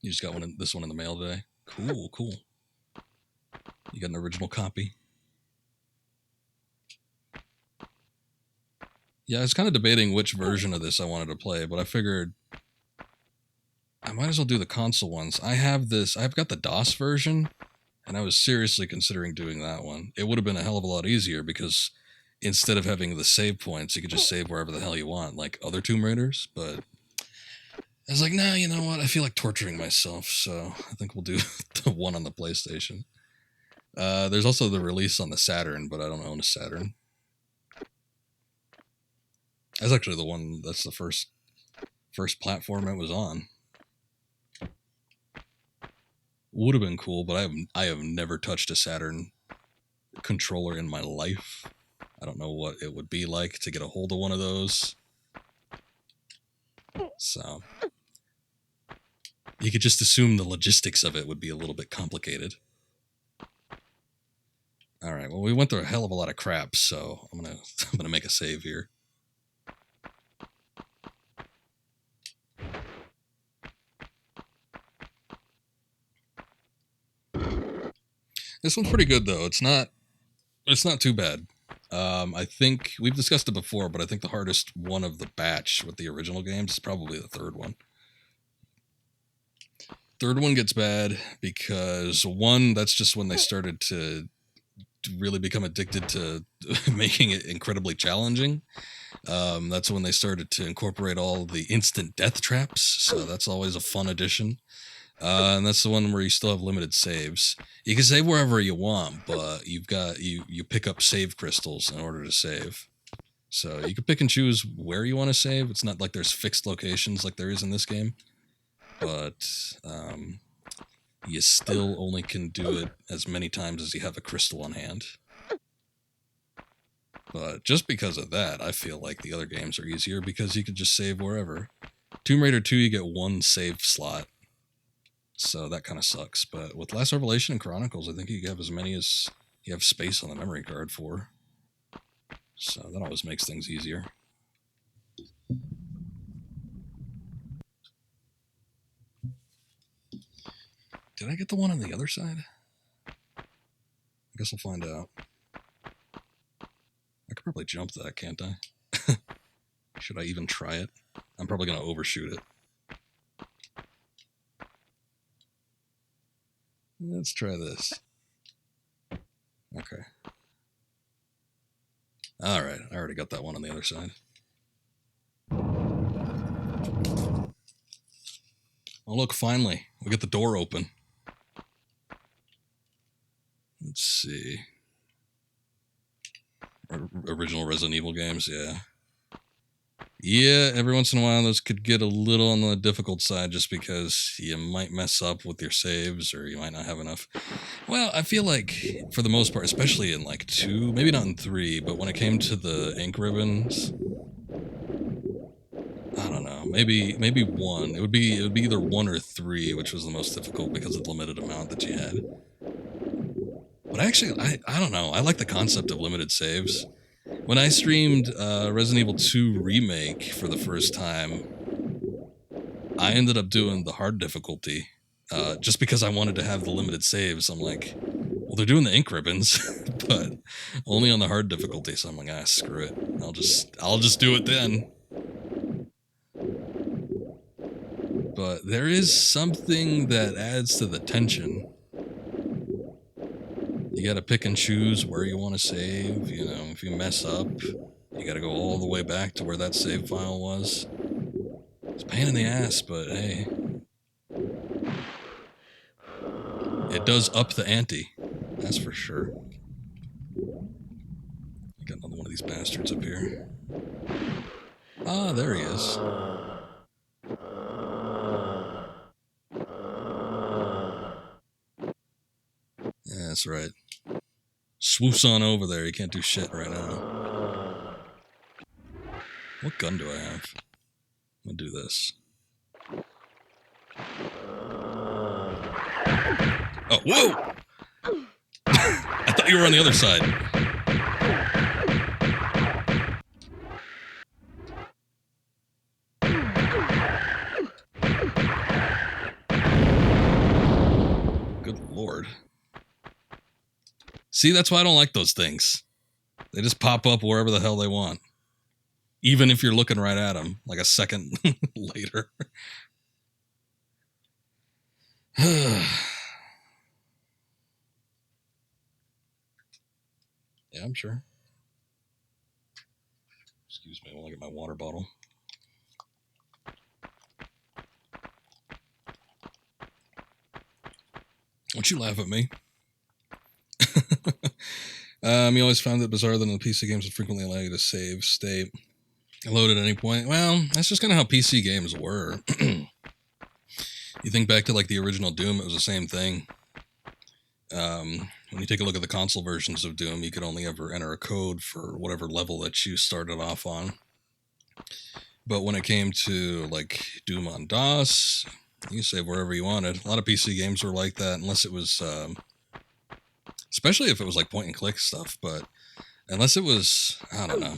You just got this one in the mail today. Cool, cool. You got an original copy. Yeah, I was kind of debating which version of this I wanted to play, but I figured I might as well do the console ones. I've got the DOS version, and I was seriously considering doing that one. It would have been a hell of a lot easier because instead of having the save points, you could just save wherever the hell you want, like other Tomb Raiders, but I was like, nah, you know what? I feel like torturing myself, so I think we'll do the one on the PlayStation. There's also the release on the Saturn, but I don't own a Saturn. That's actually the one, that's the first platform it was on. Would have been cool, but I have never touched a Saturn controller in my life. I don't know what it would be like to get a hold of one of those. So you could just assume the logistics of it would be a little bit complicated. All right, well, we went through a hell of a lot of crap, so I'm gonna make a save here. This one's pretty good though. It's not too bad. I think we've discussed it before, but I think the hardest one of the batch with the original games is probably the third one. Third one gets bad because one, that's just when they started to really become addicted to making it incredibly challenging. That's when they started to incorporate all the instant death traps, so that's always a fun addition. And that's the one where you still have limited saves. You can save wherever you want, but you pick up save crystals in order to save. So you can pick and choose where you want to save. It's not like there's fixed locations like there is in this game, but you still only can do it as many times as you have a crystal on hand. But just because of that, I feel like the other games are easier because you can just save wherever. Tomb Raider 2, you get one save slot. So that kind of sucks. But with Last Revelation and Chronicles, I think you have as many as you have space on the memory card for. So that always makes things easier. Did I get the one on the other side? I guess we'll find out. I could probably jump that, can't I? Should I even try it? I'm probably going to overshoot it. Let's try this. Okay. Alright, I already got that one on the other side. Oh look, finally, we get the door open. Let's see. Original Resident Evil games, yeah. Yeah, every once in a while those could get a little on the difficult side just because you might mess up with your saves or you might not have enough. Well, I feel like for the most part, especially in like 2, maybe not in 3, but when it came to the ink ribbons, I don't know, maybe 1. It would be either 1 or 3, which was the most difficult because of the limited amount that you had. But actually, I don't know, I like the concept of limited saves. When I streamed Resident Evil 2 Remake for the first time, I ended up doing the hard difficulty just because I wanted to have the limited saves. I'm like, well, they're doing the ink ribbons, but only on the hard difficulty. So I'm like, screw it. I'll just do it then. But there is something that adds to the tension. You gotta pick and choose where you want to save. You know, if you mess up, you gotta go all the way back to where that save file was. It's a pain in the ass, but hey. It does up the ante. That's for sure. Got another one of these bastards up here. Ah, there he is. Yeah, that's right. Swoops on over there. You can't do shit right now. What gun do I have? I'm gonna do this. Oh, whoa! I thought you were on the other side. Good lord. See, that's why I don't like those things. They just pop up wherever the hell they want. Even if you're looking right at them, like a second later. Yeah, I'm sure. Excuse me while I get my water bottle. Don't you laugh at me. You always found it bizarre that in the PC games would frequently allow you to save state and load at any point. Well, that's just kind of how PC games were. You think back to like the original Doom, it was the same thing. When you take a look at the console versions of Doom, you could only ever enter a code for whatever level that you started off on. But when it came to like Doom on DOS, you could save wherever you wanted. A lot of PC games were like that, unless it was, especially if it was like point and click stuff. But unless it was, I don't know,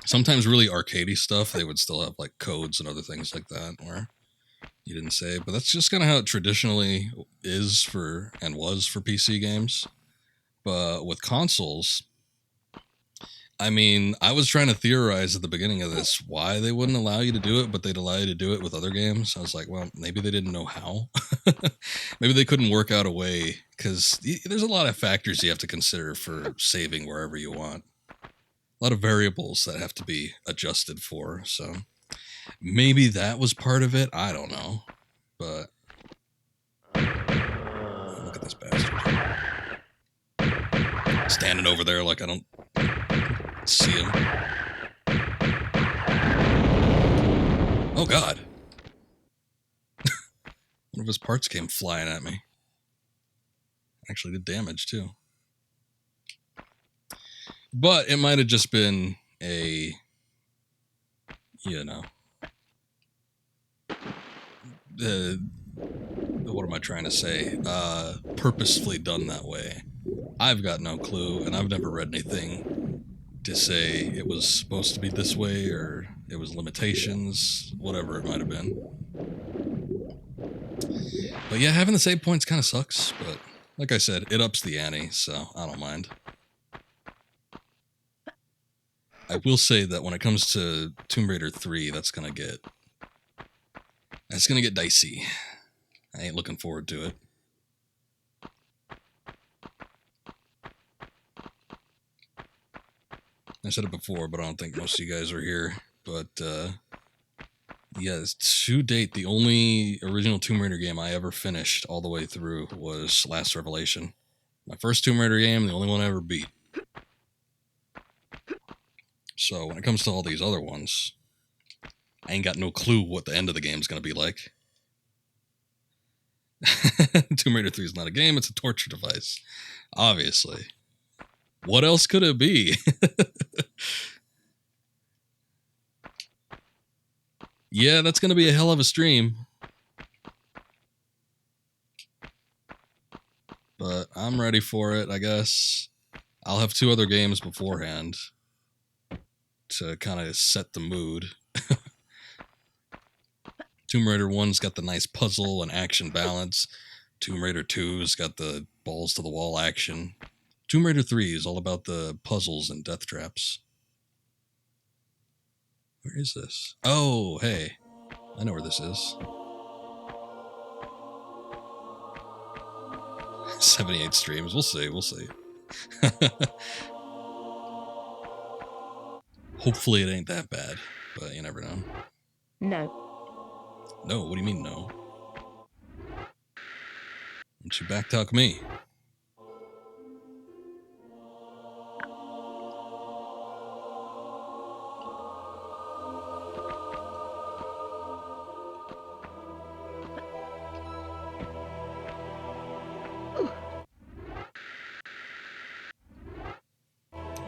sometimes really arcadey stuff, they would still have like codes and other things like that where you didn't save. But that's just kind of how it traditionally is for and was for PC games. But with consoles, I mean, I was trying to theorize at the beginning of this why they wouldn't allow you to do it, but they'd allow you to do it with other games. I was like, well, maybe they didn't know how. Maybe they couldn't work out a way, because there's a lot of factors you have to consider for saving wherever you want. A lot of variables that have to be adjusted for. So maybe that was part of it. I don't know. But look at this bastard. Standing over there like I don't see him. Oh, God. One of his parts came flying at me. Actually did damage, too. But it might have just been a, you know, what am I trying to say? Purposefully done that way. I've got no clue, and I've never read anything to say it was supposed to be this way, or it was limitations, whatever it might have been. But yeah, having the save points kind of sucks, but like I said, it ups the ante, so I don't mind. I will say that when it comes to Tomb Raider 3, that's gonna get dicey. I ain't looking forward to it. I said it before, but I don't think most of you guys are here. But yeah, to date, the only original Tomb Raider game I ever finished all the way through was Last Revelation. My first Tomb Raider game, the only one I ever beat. So when it comes to all these other ones, I ain't got no clue what the end of the game is going to be like. Tomb Raider 3 is not a game, it's a torture device. Obviously. What else could it be? Yeah, that's going to be a hell of a stream. But I'm ready for it, I guess. I'll have 2 other games beforehand to kind of set the mood. Tomb Raider 1's got the nice puzzle and action balance. Tomb Raider 2's got the balls to the wall action. Tomb Raider 3 is all about the puzzles and death traps. Where is this? Oh, hey. I know where this is. 78 streams. We'll see. Hopefully it ain't that bad, but you never know. No, what do you mean no? Don't you backtalk me?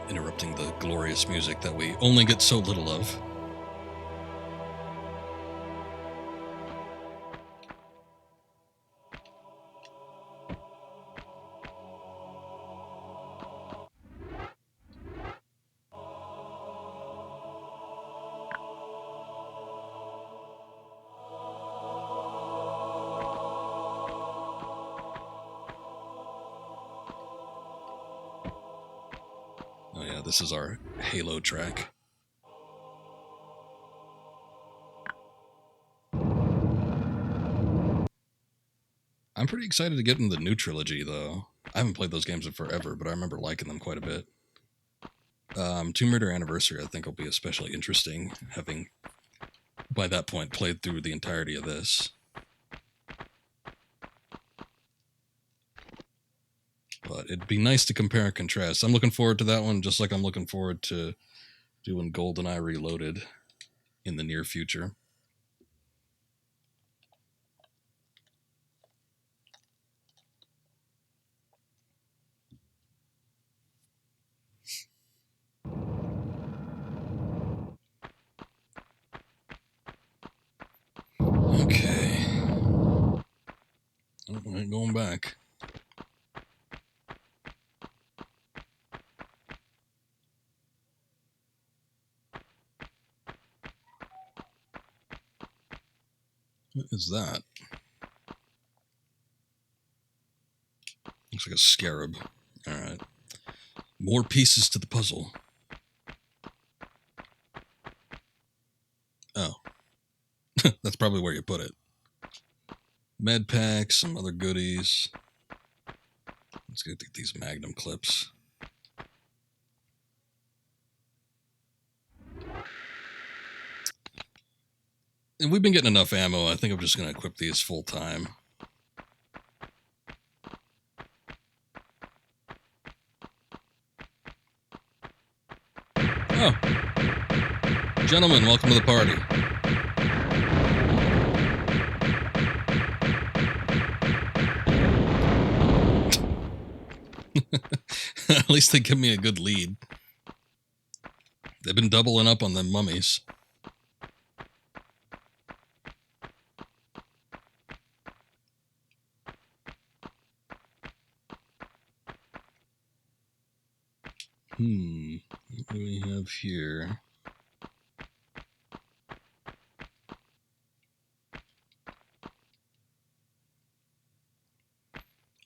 Interrupting the glorious music that we only get so little of. Oh yeah, this is our Halo track. I'm pretty excited to get into the new trilogy, though. I haven't played those games in forever, but I remember liking them quite a bit. Tomb Raider Anniversary, I think, will be especially interesting, having, by that point, played through the entirety of this. But it'd be nice to compare and contrast. I'm looking forward to that one, just like I'm looking forward to doing GoldenEye Reloaded in the near future. Okay. Oh, I ain't going back. What is that? Looks like a scarab. Alright. More pieces to the puzzle. Oh. That's probably where you put it. Med packs, some other goodies. Let's get these Magnum clips. And we've been getting enough ammo. I think I'm just going to equip these full time. Oh. Gentlemen, welcome to the party. At least they give me a good lead. They've been doubling up on them mummies. What do we have here?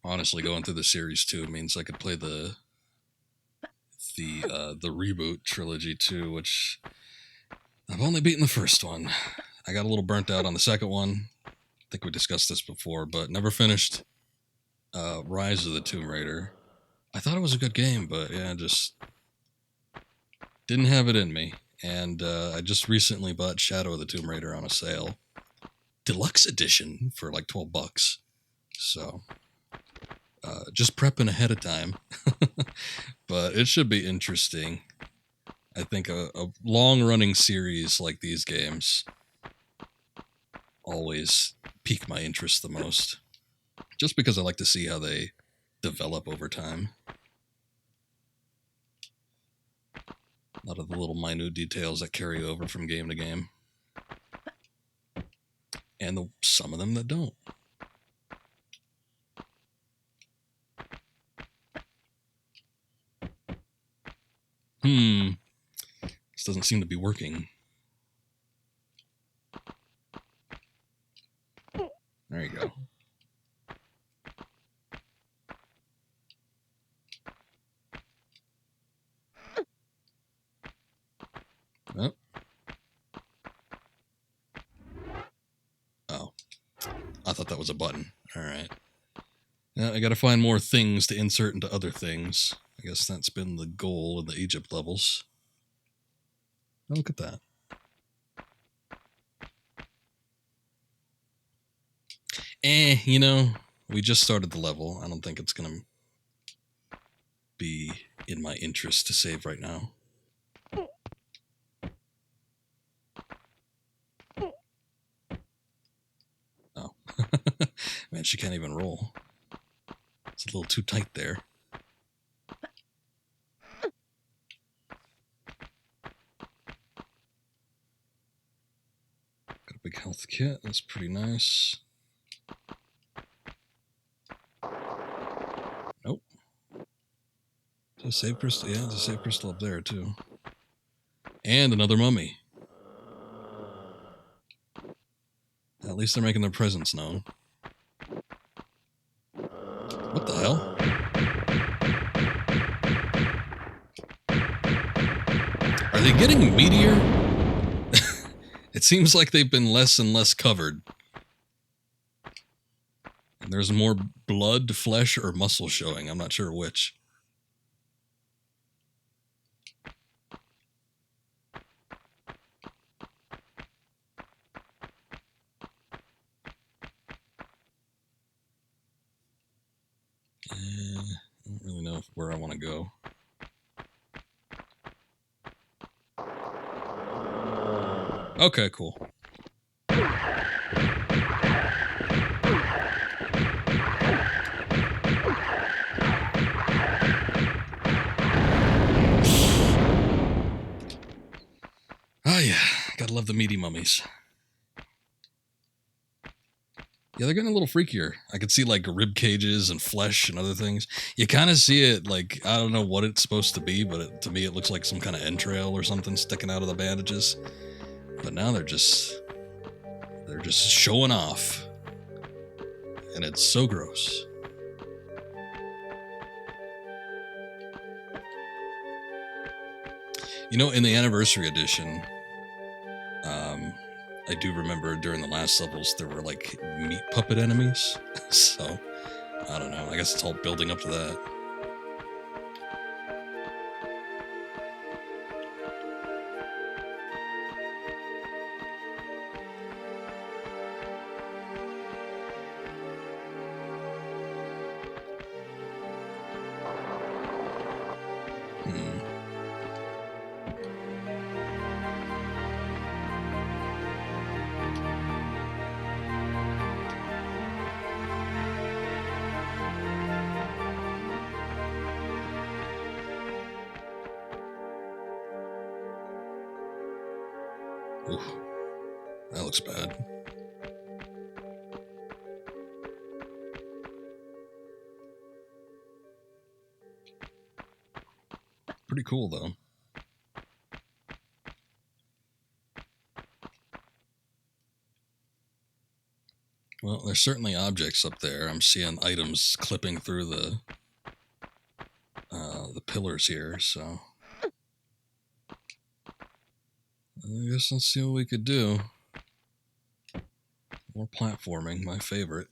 Honestly, going through the series too means I could play the reboot trilogy too, which I've only beaten the first one. I got a little burnt out on the second one. I think we discussed this before, but never finished Rise of the Tomb Raider. I thought it was a good game, but yeah, just didn't have it in me. And I just recently bought Shadow of the Tomb Raider on a sale. Deluxe edition for like $12. So just prepping ahead of time. But it should be interesting. I think a long-running series like these games always pique my interest the most. Just because I like to see how they develop over time. A lot of the little minute details that carry over from game to game. And some of them that don't. This doesn't seem to be working. There you go. Oh. I thought that was a button. Alright. Now I gotta find more things to insert into other things. I guess that's been the goal in the Egypt levels. Oh, look at that. You know, we just started the level. I don't think it's gonna be in my interest to save right now. Oh. Man, she can't even roll. It's a little too tight there. Got a big health kit. That's pretty nice. Nope. Is there a save crystal? Yeah, there's a save crystal up there, too. And another mummy. At least they're making their presence known. What the hell? Are they getting meatier? It seems like they've been less and less covered. And there's more blood, flesh, or muscle showing. I'm not sure which. I don't really know where I want to go. Okay, cool. Oh yeah, gotta love the meaty mummies. Yeah, they're getting a little freakier. I could see like rib cages and flesh and other things. You kind of see it like, I don't know what it's supposed to be, but to me it looks like some kind of entrail or something sticking out of the bandages. But now they're just showing off. And it's so gross. You know, in the anniversary edition, I do remember during the last levels there were like meat puppet enemies. So I don't know. I guess it's all building up to that. Ooh, that looks bad. Pretty cool, though. Well, there's certainly objects up there. I'm seeing items clipping through the pillars here, so I guess let's see what we could do. More platforming, my favorite.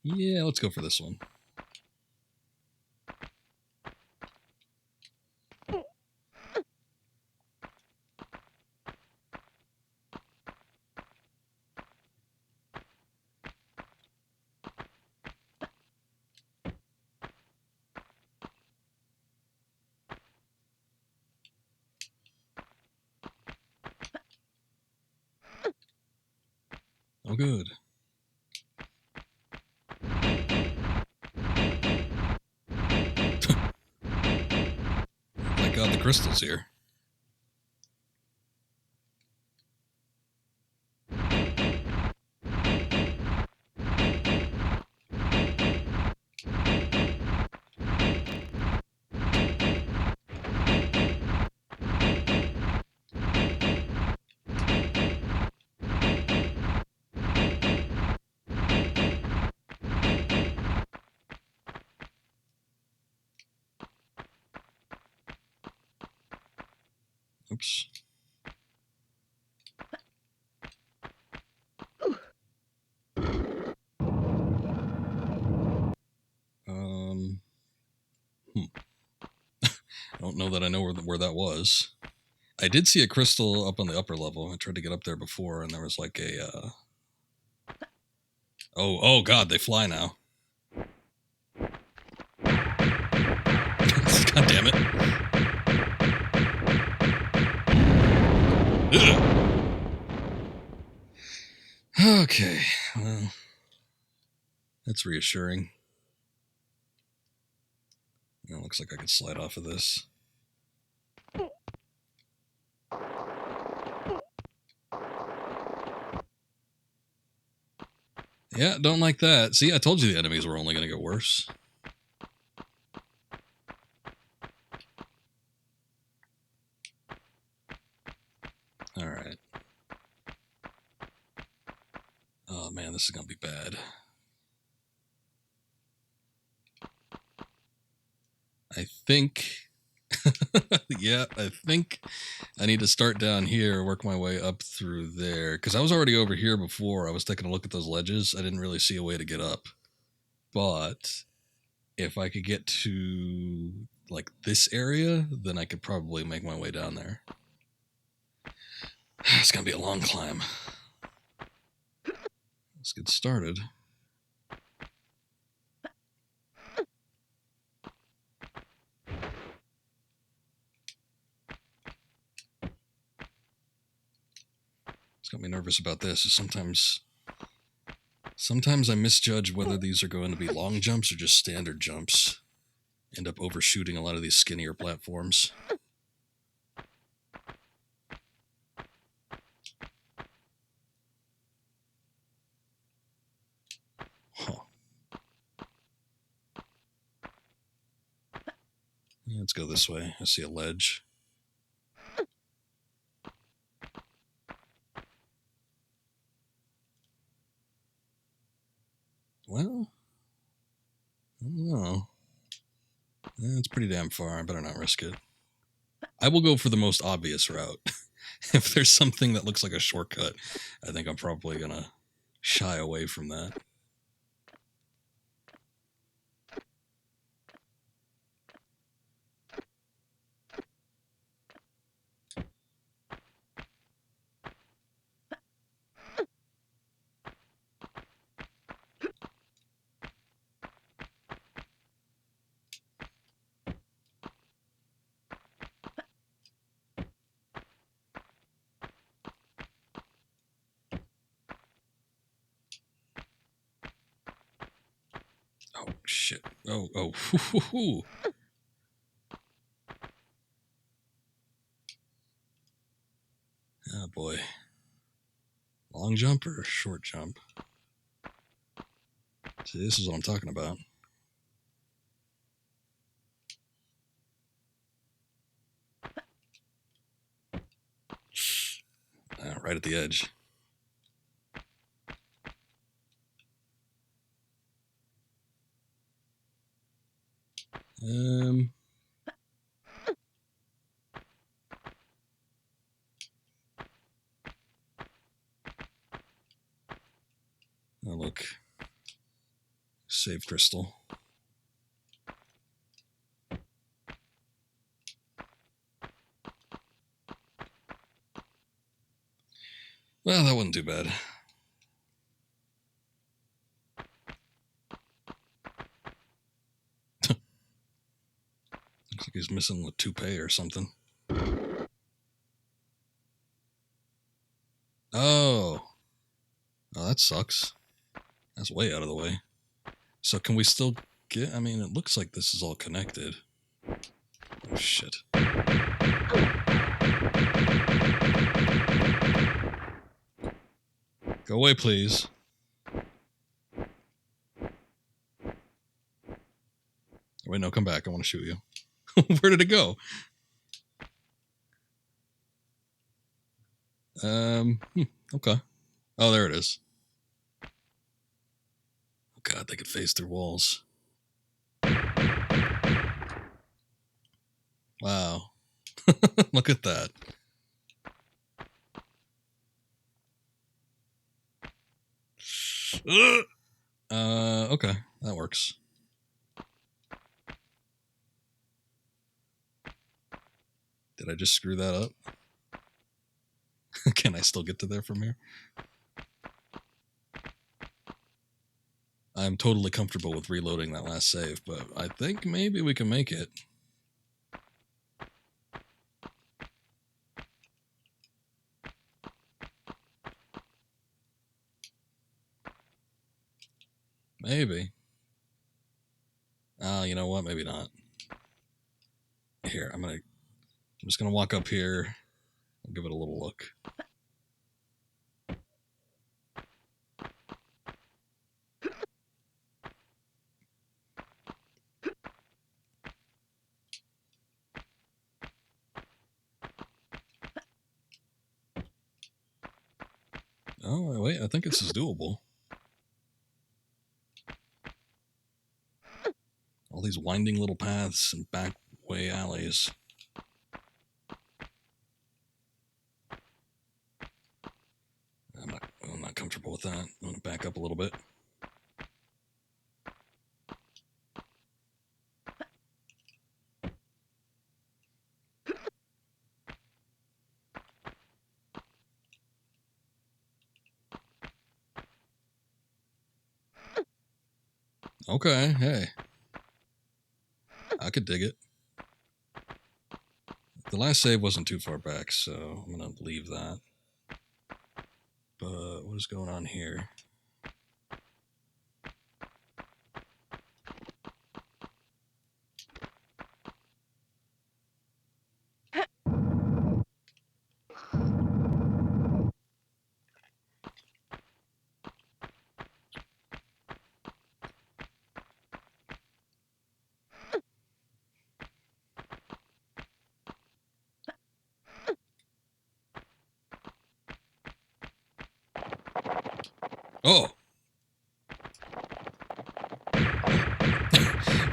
Yeah, let's go for this one. Oh, good. Thank God the crystal's here. Oops. I don't know that I know where that was. I did see a crystal up on the upper level. I tried to get up there before, and there was like a... Oh God, they fly now. God damn it. Ugh. Okay, well, that's reassuring. It looks like I could slide off of this. Yeah, don't like that. See, I told you the enemies were only going to get worse. All right. Oh man, this is going to be bad. I think... yeah, I think I need to start down here, work my way up through there. Because I was already over here before. I was taking a look at those ledges. I didn't really see a way to get up. But if I could get to like this area, then I could probably make my way down there. It's going to be a long climb. Let's get started. What's got me nervous about this is sometimes I misjudge whether these are going to be long jumps or just standard jumps. End up overshooting a lot of these skinnier platforms. Huh. Let's go this way. I see a ledge. Well, I don't know. It's pretty damn far. I better not risk it. I will go for the most obvious route. If there's something that looks like a shortcut, I think I'm probably going to shy away from that. Oh, shit. Oh. Oh, boy. Long jump or short jump? See, this is what I'm talking about. Right at the edge. Oh, look. Save crystal. Well, that wasn't too bad. Looks like he's missing a toupee or something. Oh, that sucks. That's way out of the way. So can we still get... I mean, it looks like this is all connected. Oh, shit. Go away, please. Wait, no, come back. I want to shoot you. Where did it go? Okay. Oh, there it is. Oh, God, they could phase through walls. Wow. Look at that. Okay. That works. Did I just screw that up? Can I still get to there from here? I'm totally comfortable with reloading that last save, but I think maybe we can make it. Maybe. You know what? Maybe not. Here, I'm just gonna walk up here. I'll give it a little look. Oh, wait, I think this is doable. All these winding little paths and back way alleys. I'm not comfortable with that. I'm going to back up a little bit. Okay, hey. I could dig it. The last save wasn't too far back, so I'm going to leave that. But what is going on here? Oh!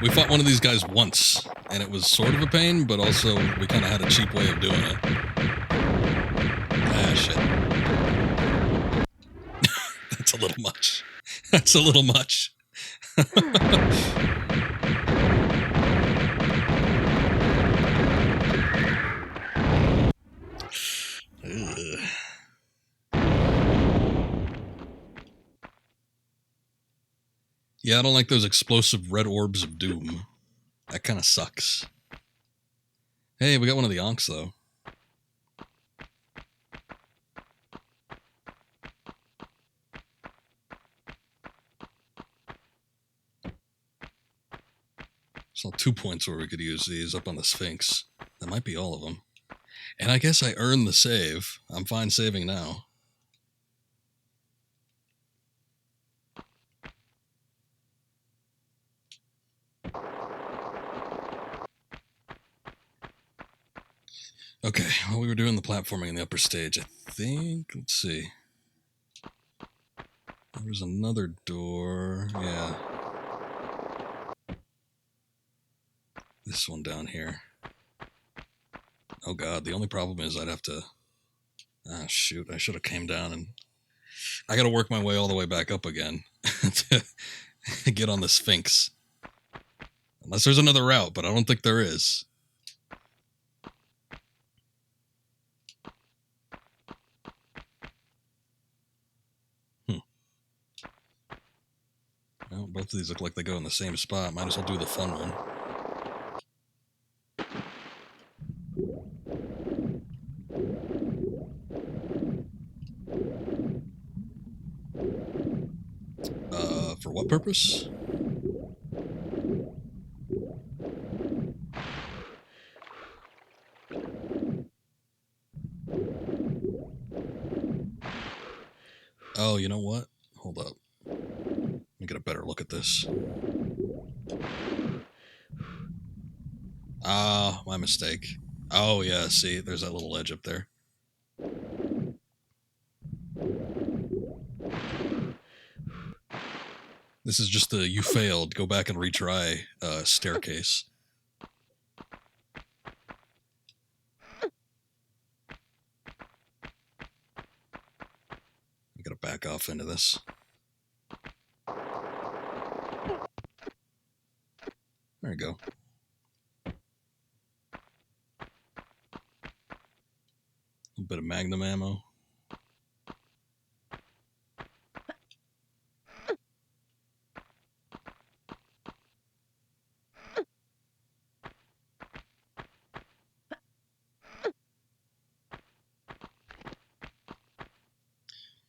We fought one of these guys once, and it was sort of a pain, but also we kind of had a cheap way of doing it. Ah, shit. That's a little much. That's a little much. Yeah, I don't like those explosive red orbs of doom. That kind of sucks. Hey, we got one of the Onks, though. Saw 2 points where we could use these up on the Sphinx. That might be all of them. And I guess I earned the save. I'm fine saving now. Okay, well, we were doing the platforming in the upper stage. I think, let's see. There was another door. Yeah. This one down here. Oh god, the only problem is I'd have to... Ah, shoot, I should have came down and... I gotta work my way all the way back up again to get on the Sphinx. Unless there's another route, but I don't think there is. Well, both of these look like they go in the same spot. Might as well do the fun one. For what purpose? Oh, you know what? Hold up. Let me get a better look at this. Ah, my mistake. Oh, yeah, see, there's that little ledge up there. This is just the you failed, go back and retry staircase. I gotta back off into this. There you go. A bit of magnum ammo.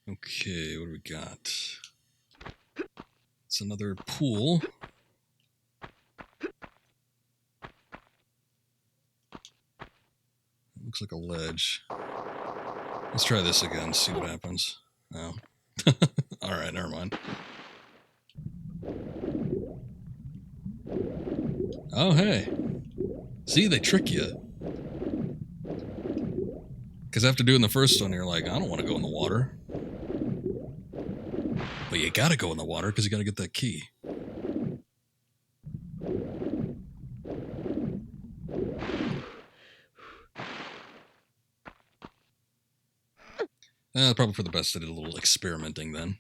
Okay, what do we got? It's another pool. Looks like a ledge. Let's try this again, see what happens. Oh. Alright, never mind. Oh, hey. See, they trick you. Because after doing the first one, you're like, I don't want to go in the water. But you gotta go in the water because you gotta get that key. Probably for the best I did a little experimenting then.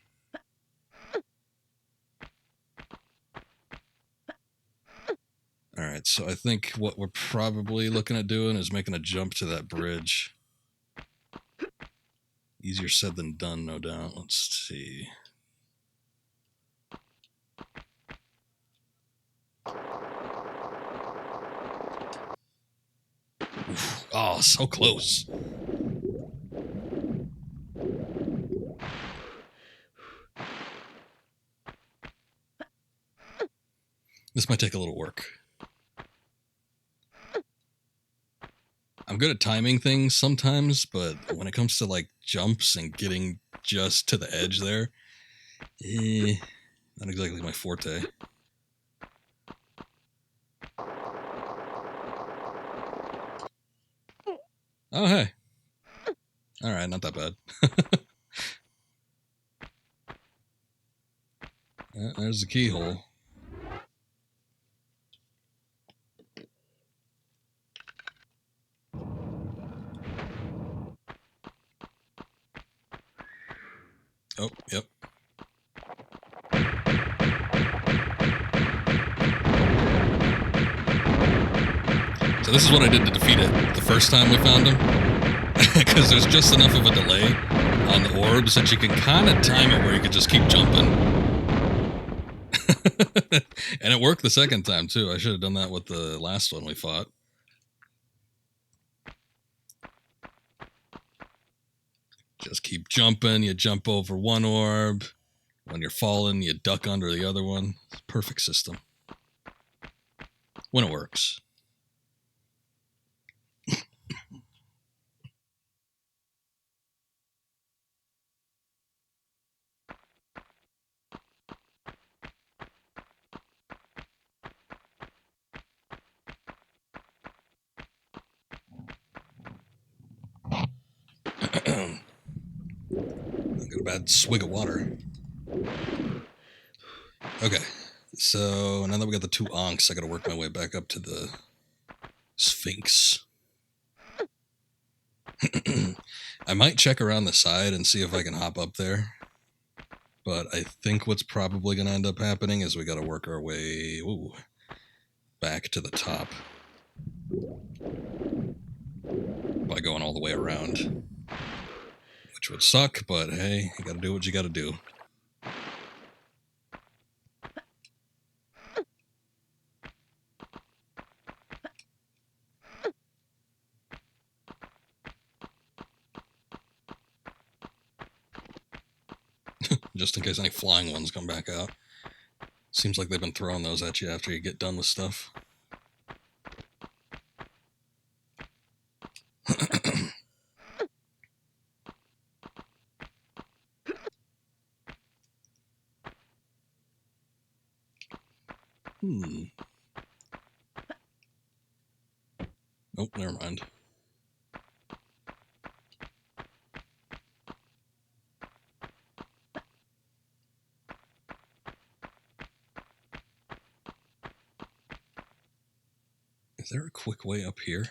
Alright, so I think what we're probably looking at doing is making a jump to that bridge. Easier said than done, no doubt. Let's see. Oof. Oh, so close. This might take a little work. I'm good at timing things sometimes, but when it comes to like jumps and getting just to the edge there, not exactly my forte. Oh, hey. Alright, not that bad. There's the keyhole. Oh, yep. So this is what I did to defeat it the first time we found him. Because there's just enough of a delay on the orbs that you can kind of time it where you could just keep jumping. And it worked the second time, too. I should have done that with the last one we fought. Just keep jumping. You jump over one orb. When you're falling, you duck under the other one. It's a perfect system. When it works. I got a bad swig of water. Okay, so now that we got the 2 onks, I gotta work my way back up to the Sphinx. I might check around the side and see if I can hop up there. But I think what's probably going to end up happening is we got to work our way back to the top by going all the way around. Which would suck, but hey, you got to do what you got to do. Just in case any flying ones come back out. Seems like they've been throwing those at you after you get done with stuff. Oh, never mind. Is there a quick way up here?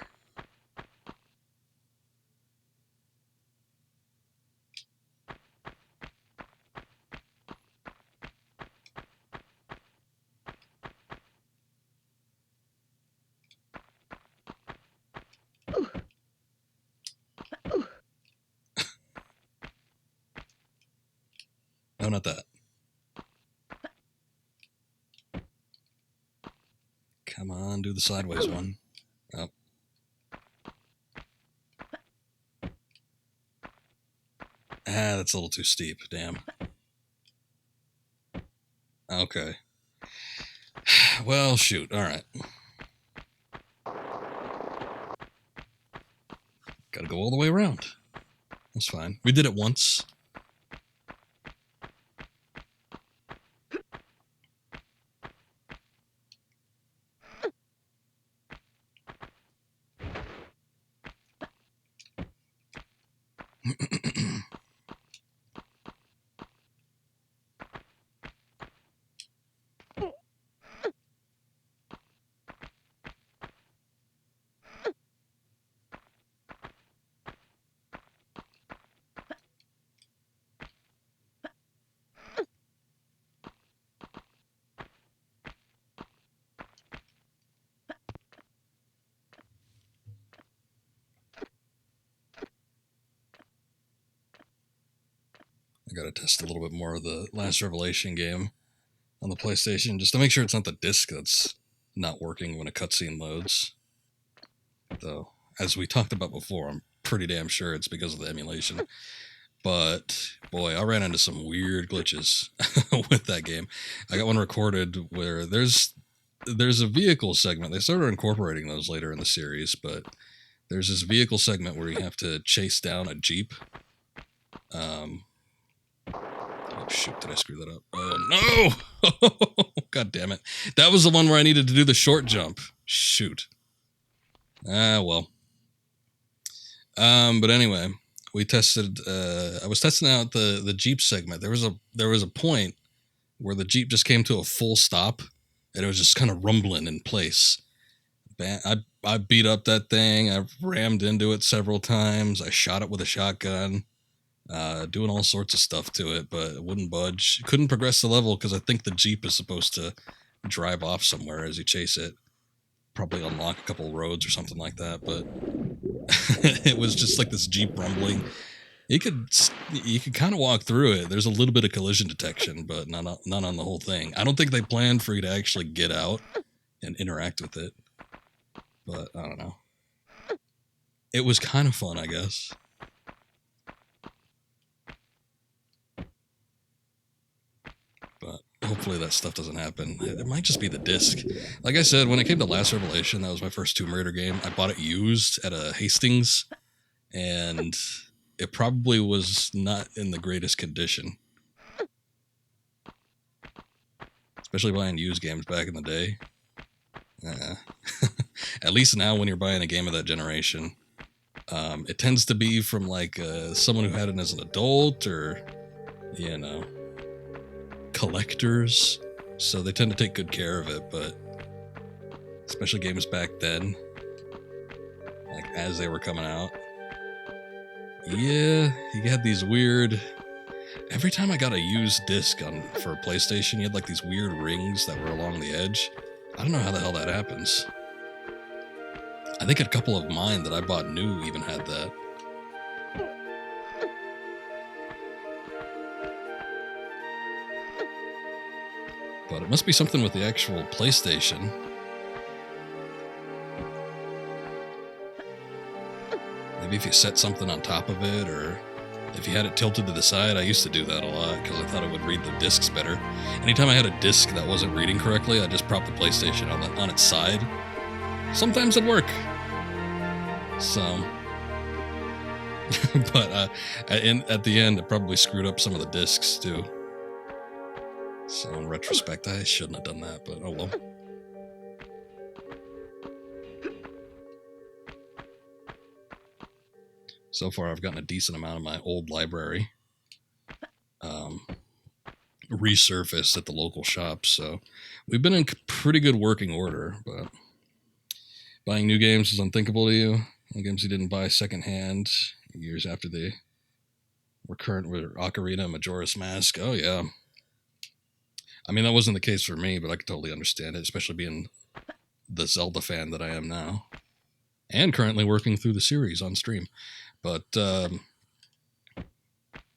No, not that. Come on, do the sideways one. Oh. Ah, that's a little too steep. Damn. Okay. Well, shoot. All right. Gotta go all the way around. That's fine. We did it once. I gotta test a little bit more of the Last Revelation game on the PlayStation just to make sure it's not the disc that's not working when a cutscene loads. Though, as we talked about before, I'm pretty damn sure it's because of the emulation. But boy, I ran into some weird glitches with that game. I got one recorded where there's a vehicle segment. They started incorporating those later in the series, but there's this vehicle segment where you have to chase down a Jeep. Oh shoot, did I screw that up? Oh no! God damn it. That was the one where I needed to do the short jump. Shoot. Ah, well. But anyway, we tested I was testing out the Jeep segment. There was a point where the Jeep just came to a full stop and it was just kind of rumbling in place. I beat up that thing. I rammed into it several times. I shot it with a shotgun. doing all sorts of stuff to it, but it wouldn't budge. Couldn't progress the level because I think the Jeep is supposed to drive off somewhere as you chase it. Probably unlock a couple roads or something like that, but it was just like this Jeep rumbling. You could kind of walk through it. There's a little bit of collision detection, but not on the whole thing. I don't think they planned for you to actually get out and interact with it, but I don't know. It was kind of fun, I guess. But hopefully that stuff doesn't happen. It might just be the disc. Like I said, when it came to Last Revelation, that was my first Tomb Raider game. I bought it used at a Hastings, and it probably was not in the greatest condition. Especially buying used games back in the day. At least now when you're buying a game of that generation, it tends to be from like someone who had it as an adult or, you know, collectors. So they tend to take good care of it, but especially games back then, like as they were coming out. Yeah, you had these weird... Every time I got a used disc for a PlayStation, you had like these weird rings that were along the edge. I don't know how the hell that happens. I think a couple of mine that I bought new even had that. But it must be something with the actual PlayStation. Maybe if you set something on top of it, or if you had it tilted to the side. I used to do that a lot because I thought it would read the discs better. Anytime I had a disc that wasn't reading correctly, I just propped the PlayStation on its side. Sometimes it'd work. So, but at the end, it probably screwed up some of the discs too. So in retrospect, I shouldn't have done that, but oh well. So far, I've gotten a decent amount of my old library resurfaced at the local shops, so we've been in pretty good working order, but buying new games is unthinkable to you. Games you didn't buy secondhand years after they were current with Ocarina, Majora's Mask. Oh, yeah. I mean, that wasn't the case for me, but I could totally understand it, especially being the Zelda fan that I am now. And currently working through the series on stream. But,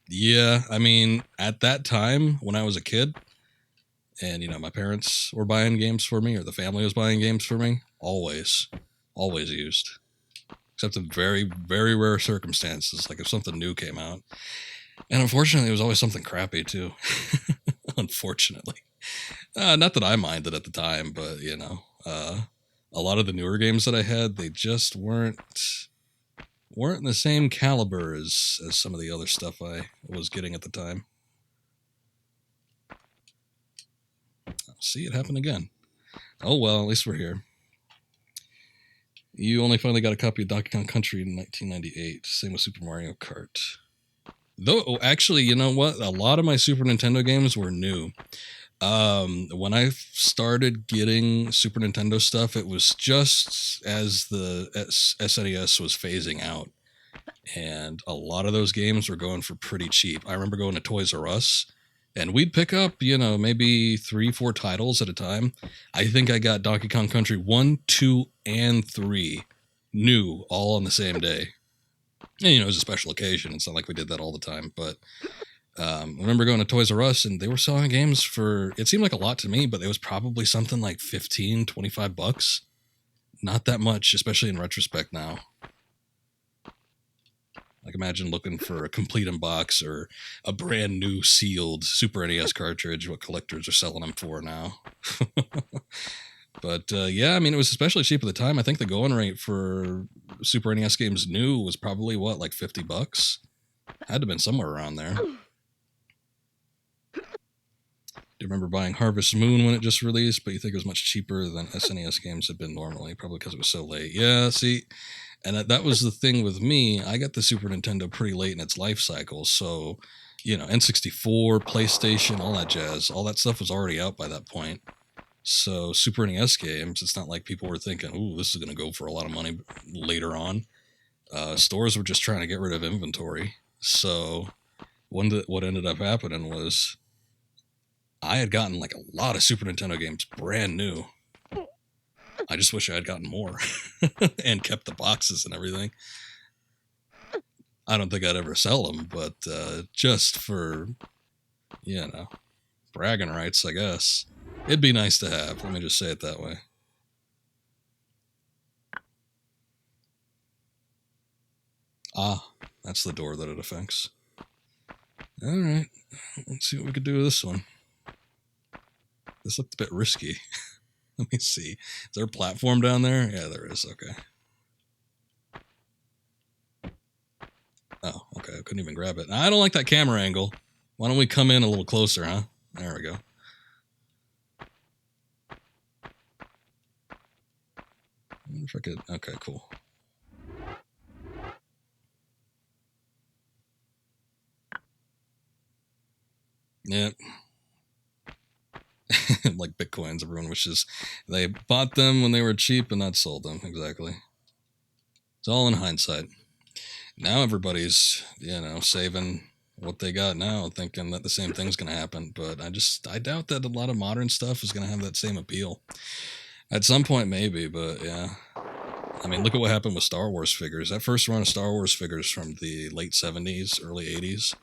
yeah, I mean, at that time, when I was a kid, and, you know, my parents were buying games for me, or the family was buying games for me, always used. Except in very, very rare circumstances, like if something new came out. And unfortunately, it was always something crappy, too. Unfortunately. Not that I minded at the time, but, you know, a lot of the newer games that I had, they just weren't in the same caliber as some of the other stuff I was getting at the time. See, it happened again. Oh, well, at least we're here. You only finally got a copy of Donkey Kong Country in 1998. Same with Super Mario Kart. Though, actually, you know what? A lot of my Super Nintendo games were new. When I started getting Super Nintendo stuff, it was just as the SNES was phasing out. And a lot of those games were going for pretty cheap. I remember going to Toys R Us, and we'd pick up, you know, maybe 3-4 titles at a time. I think I got Donkey Kong Country 1, 2, and 3 new all on the same day. And, you know, it was a special occasion. It's not like we did that all the time. But I remember going to Toys R Us, and they were selling games for, it seemed like a lot to me, but it was probably something like $15, $25. Not that much, especially in retrospect now. Like, imagine looking for a complete in box or a brand new sealed Super NES cartridge, what collectors are selling them for now. But yeah, I mean, it was especially cheap at the time. I think the going rate for Super NES games new was probably, what, like $50? Had to have been somewhere around there. Do you remember buying Harvest Moon when it just released, but you think it was much cheaper than SNES games had been normally, probably because it was so late? Yeah, see... And that was the thing with me. I got the Super Nintendo pretty late in its life cycle. So, you know, N64, PlayStation, all that jazz, all that stuff was already out by that point. So Super NES games, it's not like people were thinking, ooh, this is going to go for a lot of money later on. Stores were just trying to get rid of inventory. So what ended up happening was I had gotten like a lot of Super Nintendo games brand new. I just wish I had gotten more and kept the boxes and everything. I don't think I'd ever sell them, but just for, bragging rights, I guess. It'd be nice to have. Let me just say it that way. Ah, that's the door that it affects. All right, let's see what we could do with this one. This looked a bit risky. Let me see. Is there a platform down there? Yeah, there is. Okay. Oh, okay. I couldn't even grab it. I don't like that camera angle. Why don't we come in a little closer, huh? There we go. I wonder if I could. Okay, cool. Yep. Like Bitcoins, everyone wishes they bought them when they were cheap and not sold them. Exactly. It's all in hindsight. Now everybody's, saving what they got now, thinking that the same thing's going to happen. But I doubt that a lot of modern stuff is going to have that same appeal. At some point, maybe, but yeah. I mean, look at what happened with Star Wars figures. That first run of Star Wars figures from the late 70s, early 80s,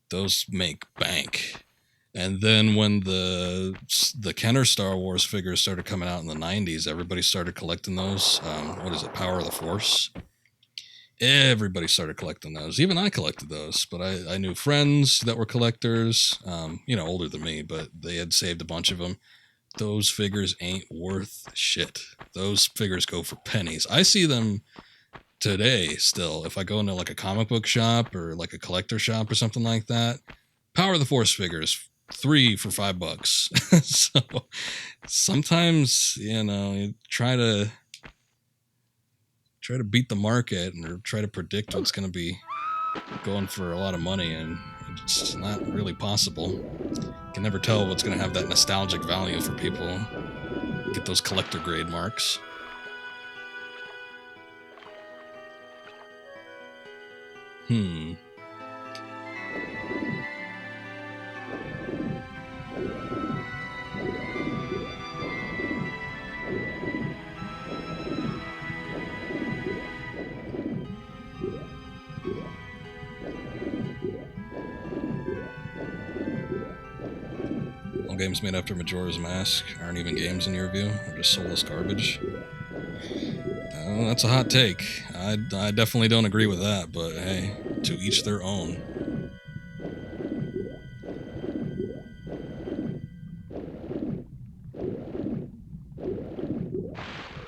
those make bank. And then when the Kenner Star Wars figures started coming out in the 90s, everybody started collecting those. What is it, Power of the Force? Everybody started collecting those. Even I collected those, but I knew friends that were collectors, older than me, but they had saved a bunch of them. Those figures ain't worth shit. Those figures go for pennies. I see them today still. If I go into like a comic book shop or like a collector shop or something like that, Power of the Force figures, 3 for $5. So sometimes, you try to beat the market or try to predict what's going to be going for a lot of money, and it's not really possible. You can never tell what's going to have that nostalgic value for people. Get those collector grade marks. All games made after Majora's Mask aren't even games in your view. They're just soulless garbage. That's a hot take. I definitely don't agree with that, but hey, to each their own.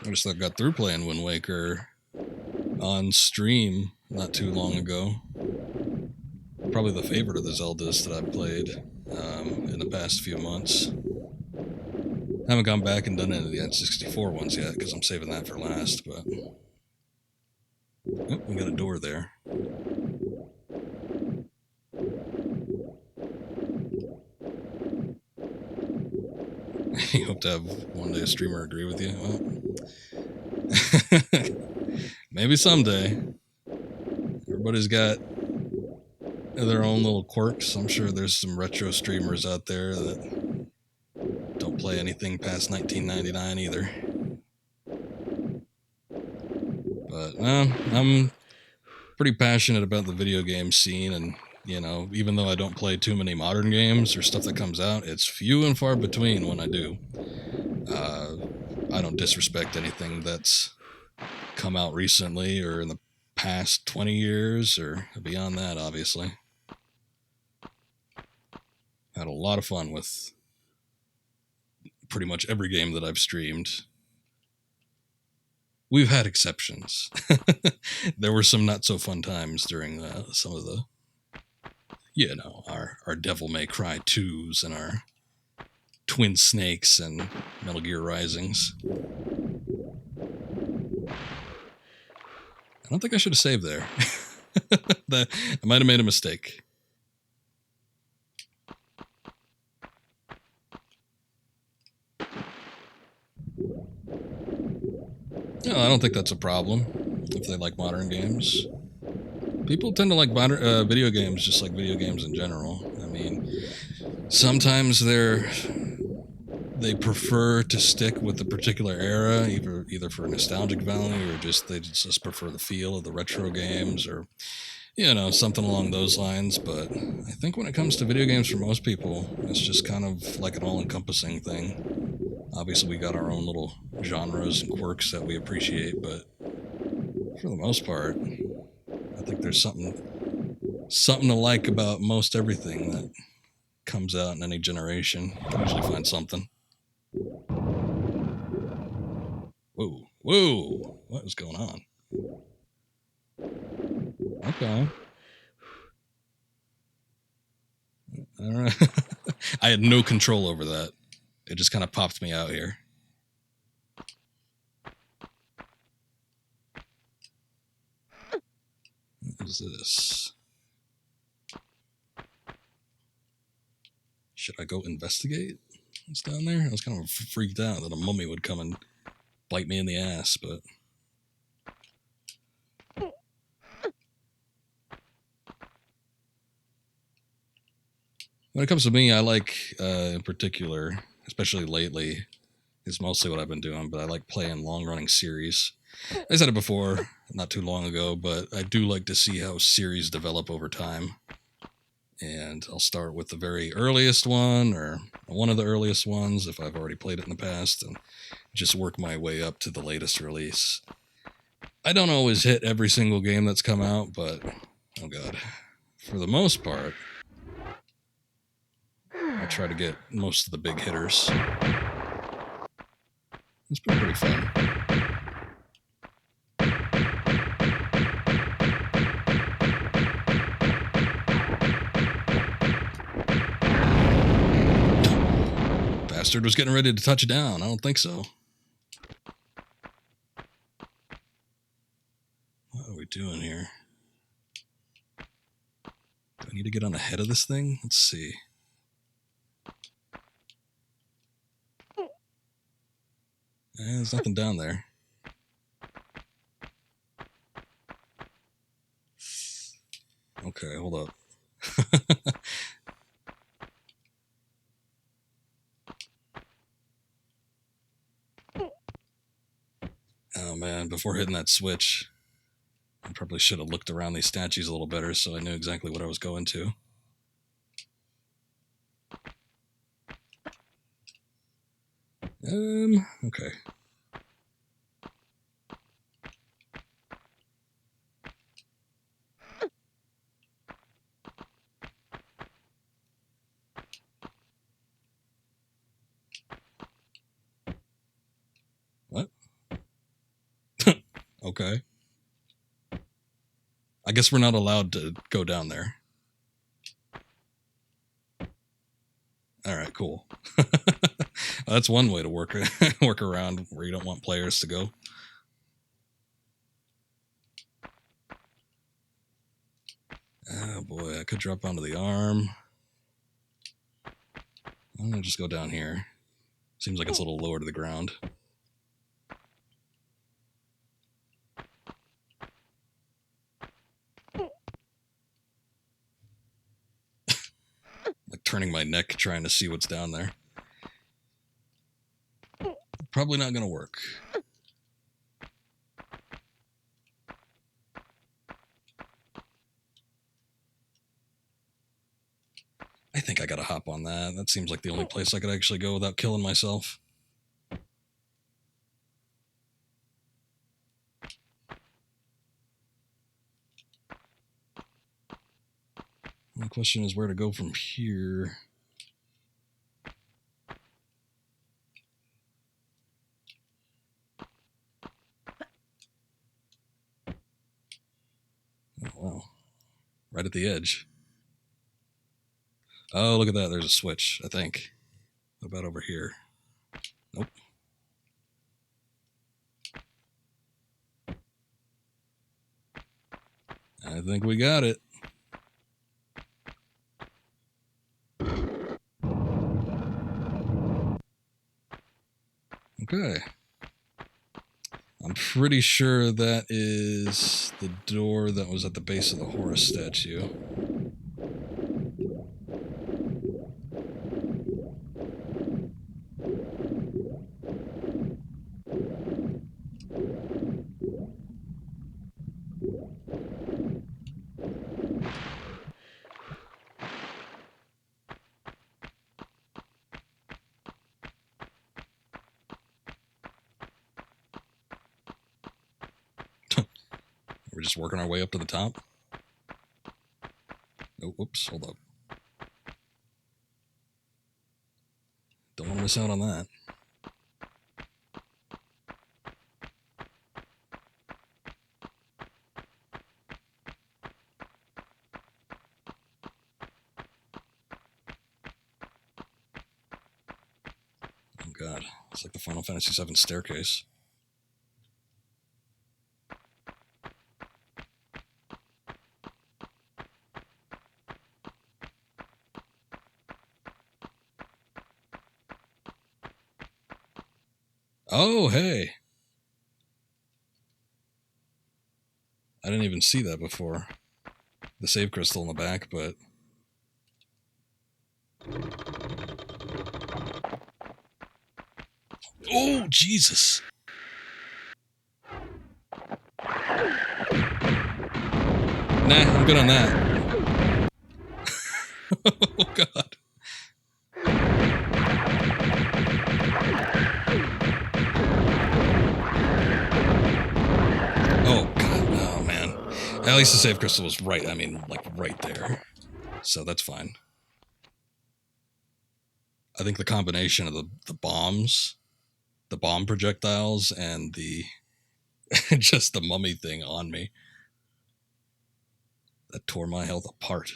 I just got through playing Wind Waker on stream not too long ago. Probably the favorite of the Zeldas that I've played in the past few months. Haven't gone back and done any of the N64 ones yet because I'm saving that for last, but... Oh, we got a door there. You hope to have one day a streamer agree with you? Well, maybe someday. Everybody's got their own little quirks. I'm sure there's some retro streamers out there that don't play anything past 1999 either. But I'm pretty passionate about the video game scene, and even though I don't play too many modern games or stuff that comes out, it's few and far between when I do. I don't disrespect anything that's come out recently or in the past 20 years or beyond that, obviously. Had a lot of fun with pretty much every game that I've streamed. We've had exceptions. There were some not so fun times during some of the, our Devil May Cry 2s and our Twin Snakes and Metal Gear Risings. I don't think I should have saved there. I might have made a mistake. No, I don't think that's a problem if they like modern games. People tend to like video games just like video games in general. I mean, sometimes they prefer to stick with the particular era, either for nostalgic value or they just prefer the feel of the retro games, or something along those lines. But I think when it comes to video games, for most people, it's just kind of like an all-encompassing thing. Obviously, we got our own little genres and quirks that we appreciate, but for the most part, I think there's something to like about most everything that comes out in any generation. You can usually find something. Whoa, what is going on? Okay. All right. I had no control over that. It just kind of popped me out here. What is this? Should I go investigate what's down there? I was kind of freaked out that a mummy would come and bite me in the ass, but... When it comes to me, I like, in particular, especially lately, is mostly what I've been doing, but I like playing long-running series. I said it before, not too long ago, but I do like to see how series develop over time. And I'll start with the very earliest one, or one of the earliest ones, if I've already played it in the past, and just work my way up to the latest release. I don't always hit every single game that's come out, but, oh god, for the most part, I try to get most of the big hitters. It's been pretty fun. Bastard was getting ready to touch down. I don't think so. What are we doing here? Do I need to get on the head of this thing? Let's see. There's nothing down there. Okay, hold up. Oh man, before hitting that switch, I probably should have looked around these statues a little better so I knew exactly what I was going to. Okay. What? Okay. I guess we're not allowed to go down there. Alright, cool. That's one way to work around where you don't want players to go. Oh boy, I could drop onto the arm. I'm gonna just go down here. Seems like it's a little lower to the ground. Like turning my neck trying to see what's down there. Probably not gonna work. I think I gotta hop on that. That seems like the only place I could actually go without killing myself. The question is where to go from here. Oh, wow. Right at the edge. Oh, look at that. There's a switch, I think. What about over here? Nope. I think we got it. Okay. I'm pretty sure that is the door that was at the base of the Horus statue. We're just working our way up to the top. Oh, whoops, hold up. Don't want to miss out on that. Oh god, it's like the Final Fantasy VII staircase. Oh, hey! I didn't even see that before. The save crystal in the back, but... Oh, Jesus! Nah, I'm good on that. Oh, God. Oh, God, no, man. At least the save crystal was right, I mean, like, right there. So that's fine. I think the combination of the bombs, the bomb projectiles, and the... just the mummy thing on me, that tore my health apart.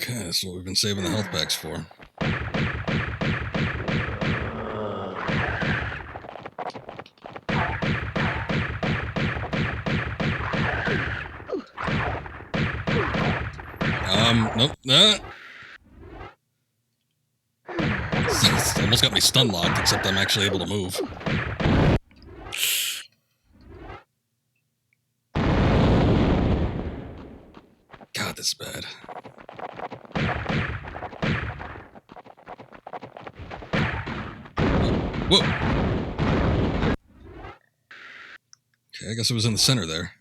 Okay, that's what we've been saving the health packs for. Nope. It's almost got me stun locked, except I'm actually able to move. God, this is bad. Whoa. Okay, I guess it was in the center there.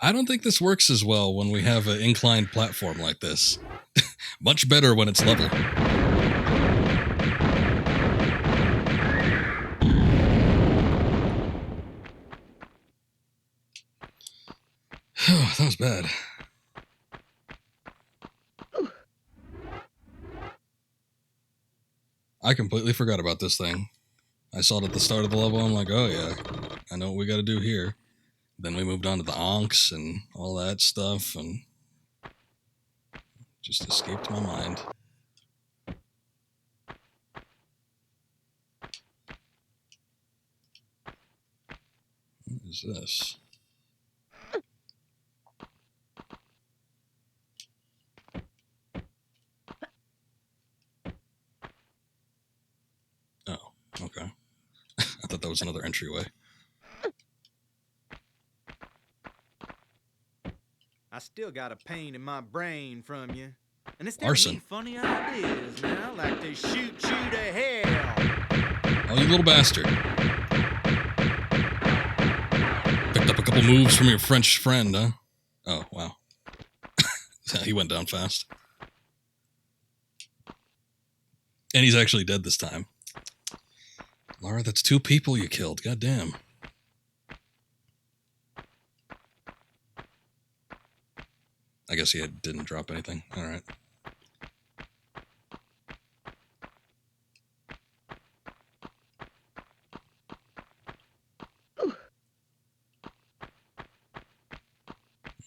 I don't think this works as well when we have an inclined platform like this. Much better when it's level. That was bad. I completely forgot about this thing. I saw it at the start of the level. I'm like, oh yeah, I know what we got to do here. Then we moved on to the onks and all that stuff, and just escaped my mind. What is this? Oh, okay. I thought that was another entryway. I still got a pain in my brain from you. And it's Arson. me funny ideas now, like to shoot you to hell. Oh, you little bastard. Picked up a couple moves from your French friend, huh? Oh, wow. He went down fast. And he's actually dead this time. Lara, that's 2 people you killed. God damn. I guess he didn't drop anything. All right.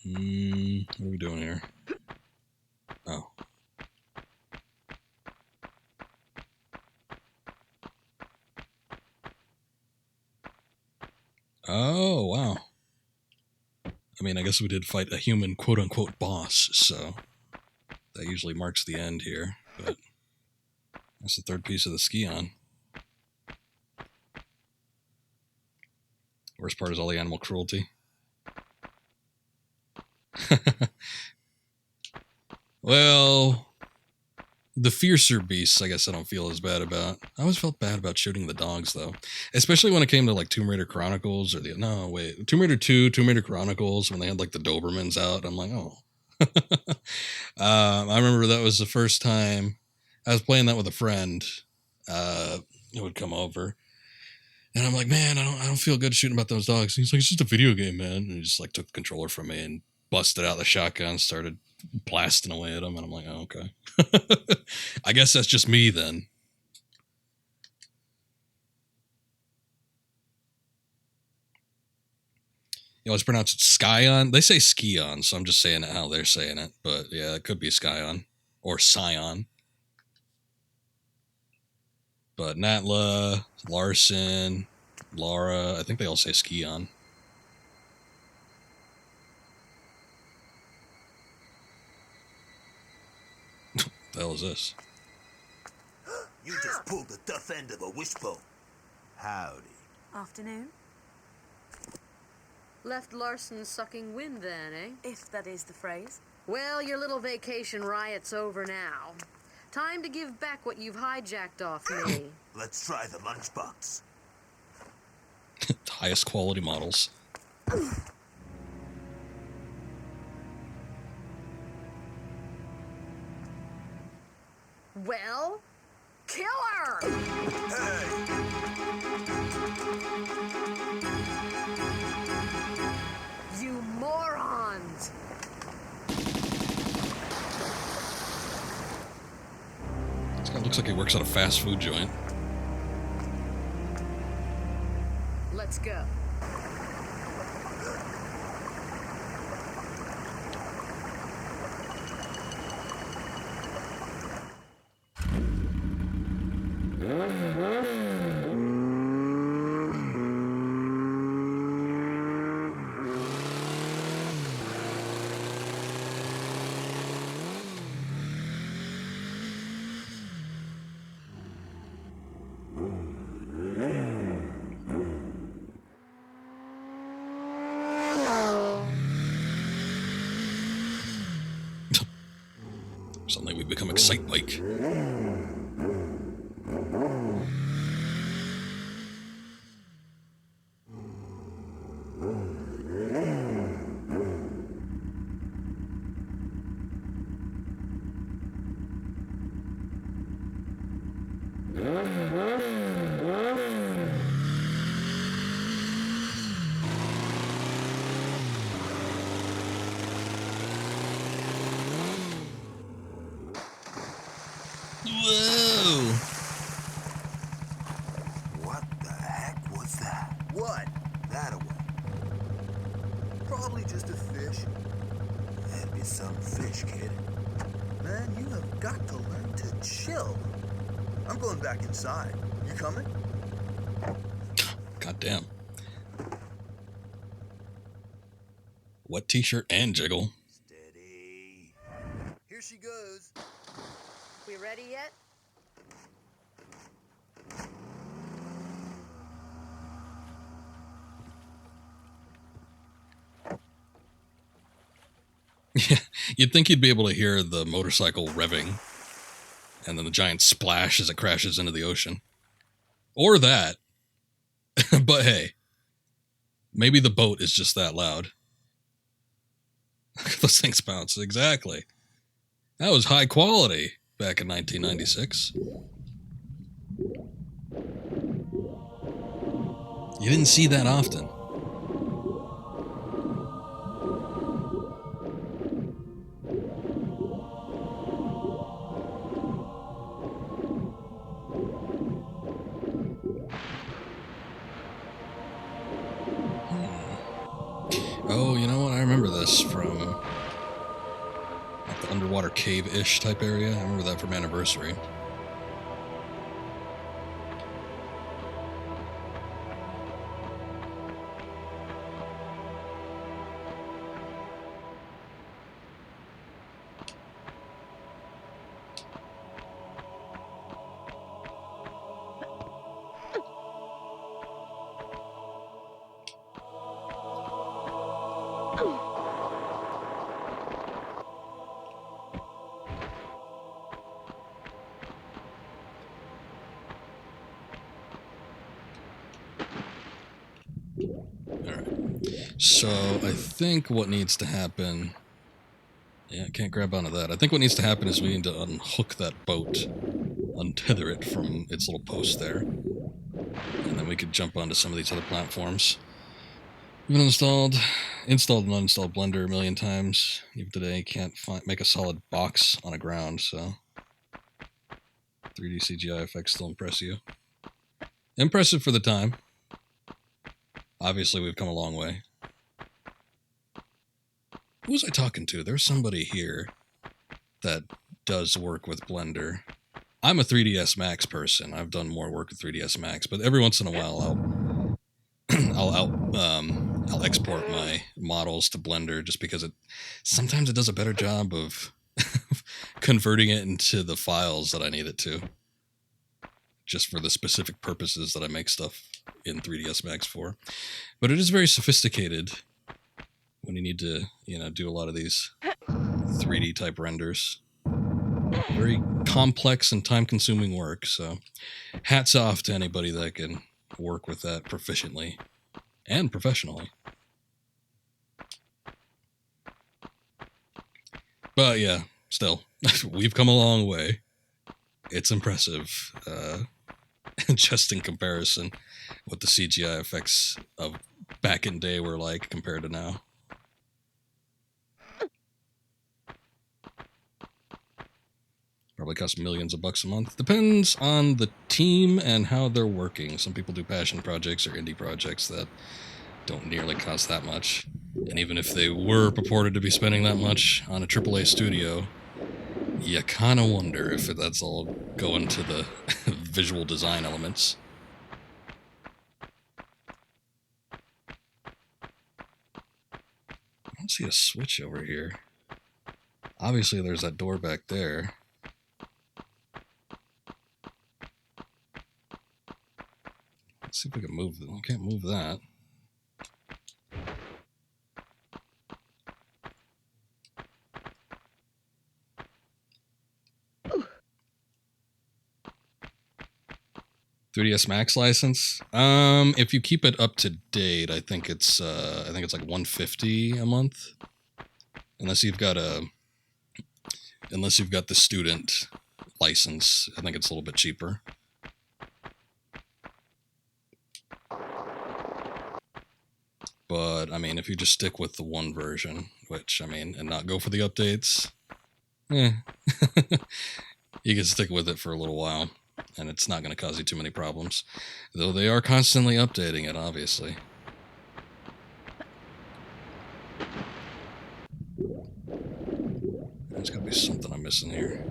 What are we doing here? Oh. Oh, wow. I mean, I guess we did fight a human quote-unquote boss, so that usually marks the end here, but that's the third piece of the Scion. Worst part is all the animal cruelty. Well, the fiercer beasts, I guess I don't feel as bad about. I always felt bad about shooting the dogs, though. Especially when it came to, like, Tomb Raider Chronicles, or Tomb Raider 2, Tomb Raider Chronicles, when they had, like, the Dobermans out. I'm like, oh. I remember that was the first time I was playing that with a friend. It would come over. And I'm like, man, I don't feel good shooting about those dogs. And he's like, it's just a video game, man. And he just, like, took the controller from me and busted out the shotgun, started blasting away at him. And I'm like, oh, okay. I guess that's just me then. You know, it's pronounced Scion. They say Scion, so I'm just saying it how they're saying it. But yeah, it could be Scion or Scion. But Natla, Larson, Lara, I think they all say Scion. What the hell is this? You just pulled the tough end of a wishbone. Howdy. Afternoon, Left Larson sucking wind then, eh? if that is the phrase. Well, your little vacation riot's over now. Time to give back what you've hijacked off me. Let's try the lunchbox. Highest quality models. Well, kill her! Hey! You morons! This guy looks like he works at a fast food joint. Let's go. Suddenly we become Excite Bike. Whoa! What the heck was that? What? That away. Probably just a fish. That'd be some fish, kid. Man, you have got to learn to chill. I'm going back inside. You coming? God damn. Wet t-shirt and jiggle. Steady. Here she goes. We ready yet? Yeah, you'd think you'd be able to hear the motorcycle revving and then the giant splash as it crashes into the ocean. Or that. But hey, maybe the boat is just that loud. Those things bounce. Exactly. That was high quality back in 1996. You didn't see that often. Oh, you know what? I remember this from like the underwater cave-ish type area. I remember that from Anniversary. So I think what needs to happen... Yeah, I can't grab onto that. I think what needs to happen is we need to unhook that boat, untether it from its little post there, and then we could jump onto some of these other platforms. Even installed and uninstalled Blender a million times. Even today, can't make a solid box on a ground, so 3D CGI effects still impress you. Impressive for the time. Obviously, we've come a long way. Who was I talking to? There's somebody here that does work with Blender. I'm a 3ds Max person. I've done more work with 3ds Max, but every once in a while I'll export my models to Blender just because sometimes it does a better job of converting it into the files that I need it to, just for the specific purposes that I make stuff in 3ds Max for. But it is very sophisticated when you need to, do a lot of these 3D type renders. Very complex and time-consuming work, so hats off to anybody that can work with that proficiently and professionally. But yeah, still, we've come a long way. It's impressive, just in comparison what the CGI effects of back in day were like compared to now. Probably costs millions of bucks a month. Depends on the team and how they're working. Some people do passion projects or indie projects that don't nearly cost that much. And even if they were purported to be spending that much on a AAA studio, you kind of wonder if that's all going to the visual design elements. I don't see a switch over here. Obviously, there's that door back there. Let's see if we can move it. We can't move that. $3ds Max license. If you keep it up to date, I think it's like $150 a month. Unless you've got the student license, I think it's a little bit cheaper. But I mean, if you just stick with the one version, and not go for the updates, you can stick with it for a little while. And it's not going to cause you too many problems. Though they are constantly updating it, obviously. There's got to be something I'm missing here.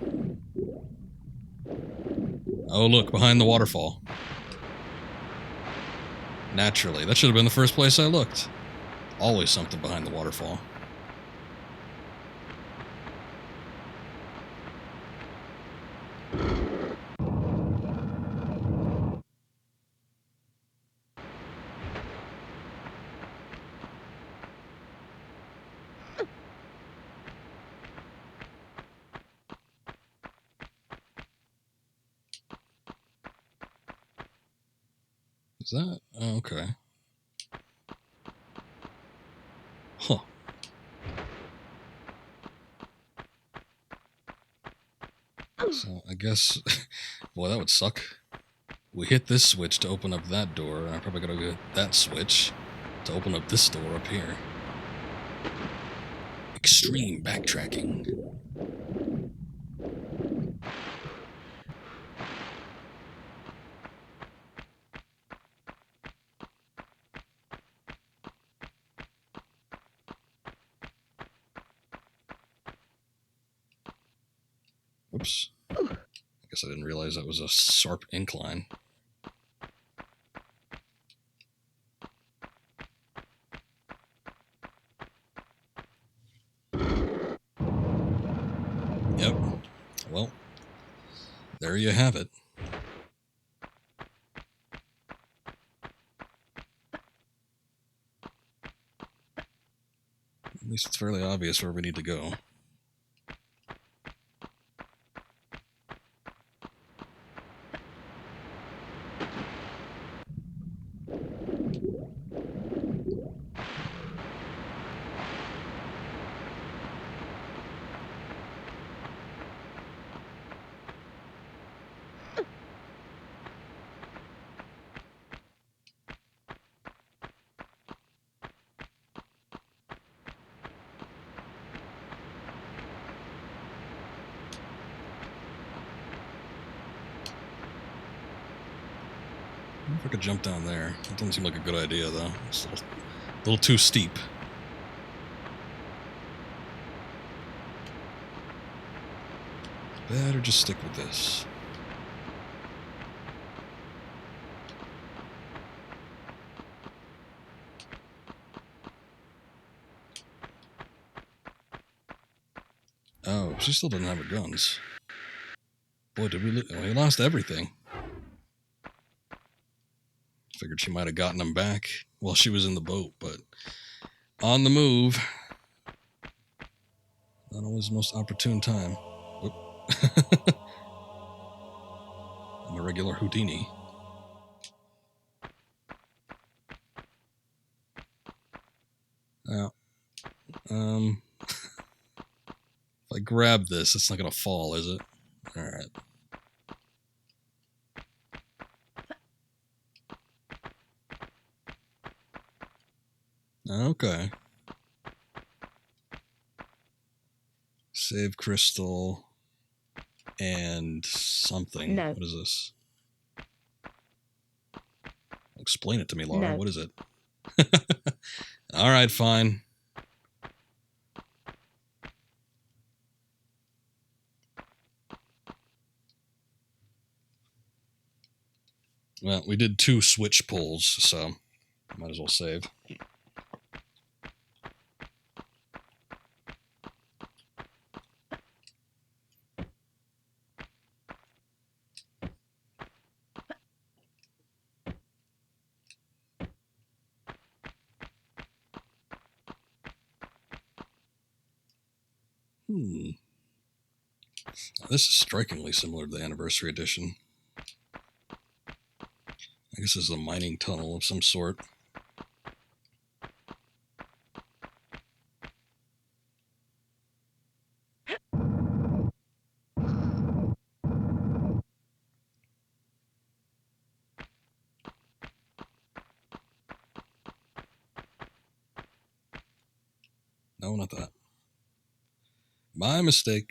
Oh, look, behind the waterfall. Naturally. That should have been the first place I looked. Always something behind the waterfall. Is that? Oh, okay. Huh. So, I guess... Boy, that would suck. We hit this switch to open up that door, and I probably gotta go hit that switch to open up this door up here. Extreme backtracking. Oops. I guess I didn't realize that was a sharp incline. Yep. Well, there you have it. At least it's fairly obvious where we need to go. I wonder if I could jump down there. That doesn't seem like a good idea, though. It's a little too steep. Better just stick with this. Oh, she still doesn't have her guns. Boy, did we we lost everything. Figured she might have gotten them back while she was in the boat, but on the move. Not always the most opportune time. I'm a regular Houdini. Now, if I grab this, it's not going to fall, is it? All right. Okay. Save crystal and something. No. What is this? Explain it to me, Lara. No. What is it? All right, fine. Well, we did 2 switch pulls, so might as well save. Now, this is strikingly similar to the Anniversary Edition. I guess this is a mining tunnel of some sort. No, not that. My mistake.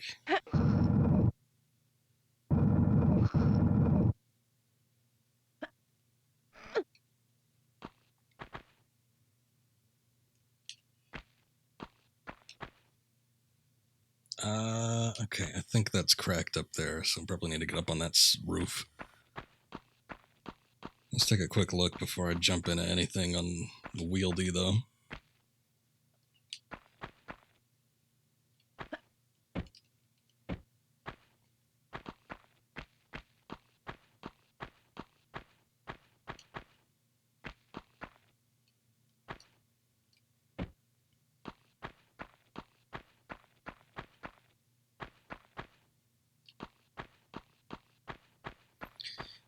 Okay, I think that's cracked up there, so I probably need to get up on that roof. Let's take a quick look before I jump into anything unwieldy, though.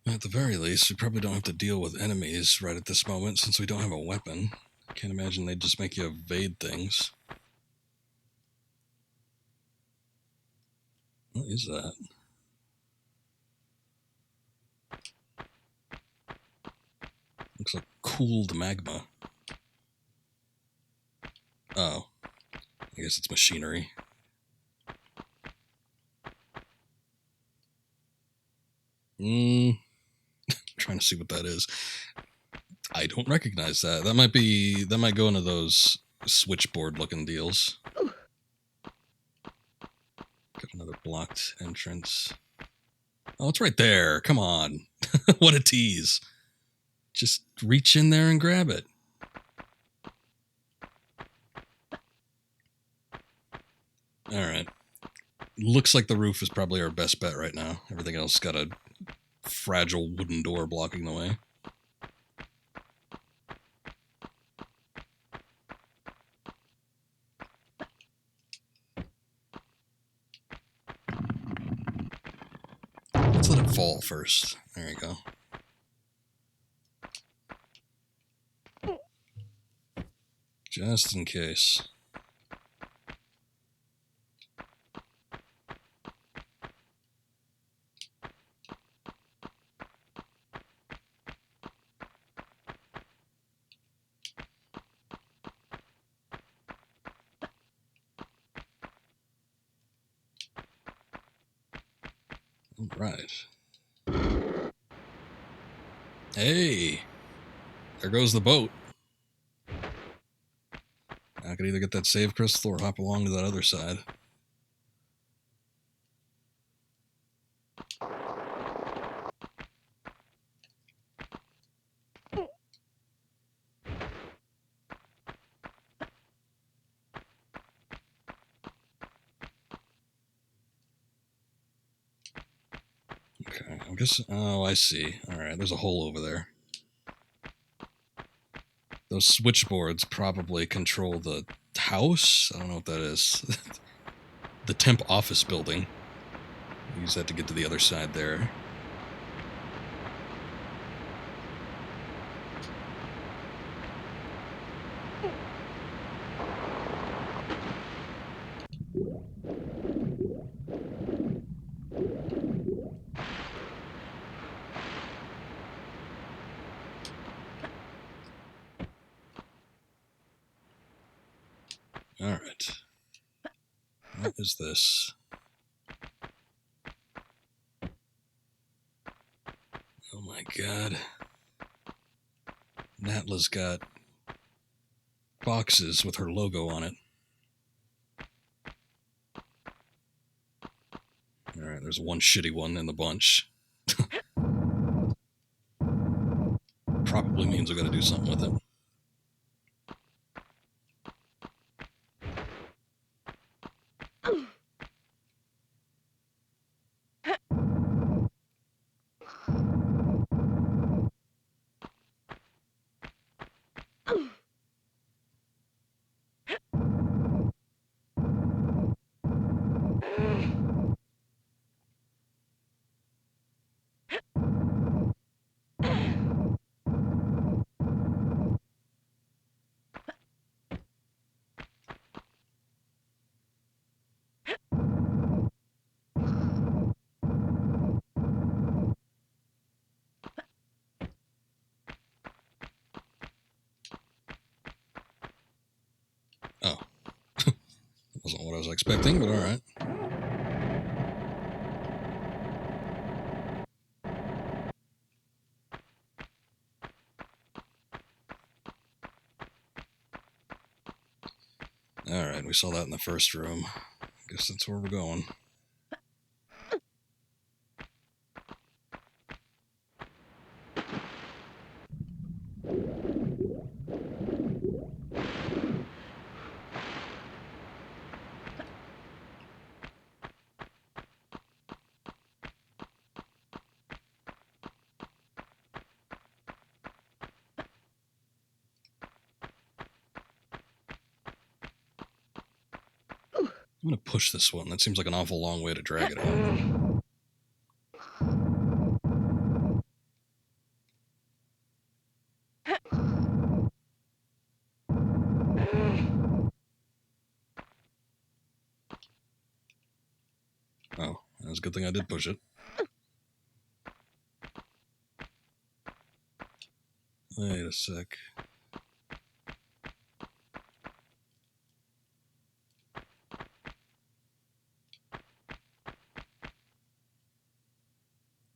At the very least, we probably don't have to deal with enemies right at this moment since we don't have a weapon. Can't imagine they'd just make you evade things. What is that? Looks like cooled magma. Oh. I guess it's machinery. Trying to see what that is. I don't recognize that. That might go into those switchboard looking deals. Got another blocked entrance. Oh, it's right there. Come on. What a tease. Just reach in there and grab it. All right. Looks like the roof is probably our best bet right now. Everything else got a fragile wooden door blocking the way. Let's let it fall first. There you go. Just in case. All right. Hey, there goes the boat. I could either get that save crystal or hop along to that other side. Okay, I'm just... Oh, I see. All right, there's a hole over there. Those switchboards probably control the house? I don't know what that is. The temp office building. Use that to get to the other side there. All right. What is this? Oh my god. Natla's got boxes with her logo on it. Alright, there's one shitty one in the bunch. Probably means we gotta do something with it. Oh. Wasn't what I was expecting, but alright. Alright, we saw that in the first room. Guess that's where we're going. I'm gonna push this one. That seems like an awful long way to drag it out. Oh, that's a good thing I did push it. Wait a sec.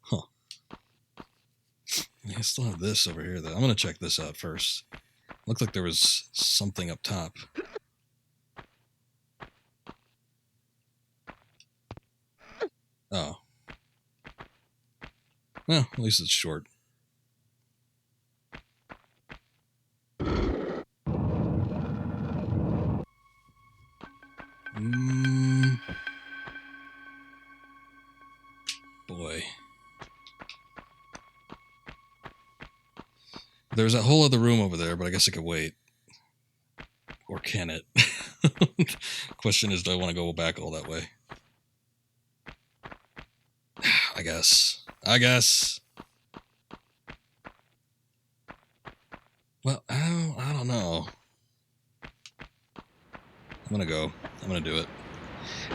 Huh. I still have this over here, though. I'm gonna check this out first. Looked like there was something up top. Oh. Well, at least it's short. Boy. There's a whole other room over there, but I guess I could wait. Or can it? Question is, do I want to go back all that way? I guess. Well, I don't know. I'm gonna go. I'm gonna do it.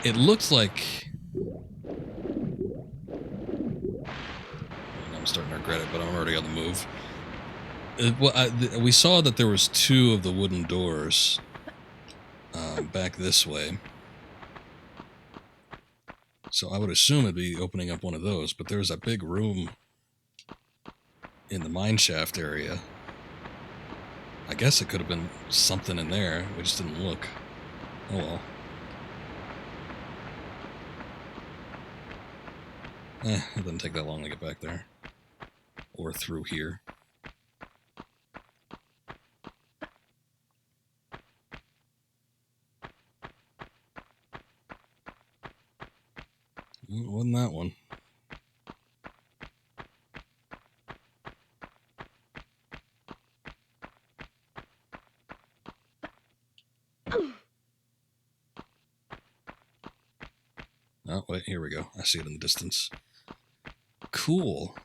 It looks like... I'm starting to regret it, but I'm already on the move. We saw that there was 2 of the wooden doors back this way. So I would assume it'd be opening up one of those, but there's a big room in the mine shaft area. I guess it could have been something in there. We just didn't look. Oh well. It didn't take that long to get back there. Or through here. It wasn't that one. Oh, wait, here we go. I see it in the distance. Cool.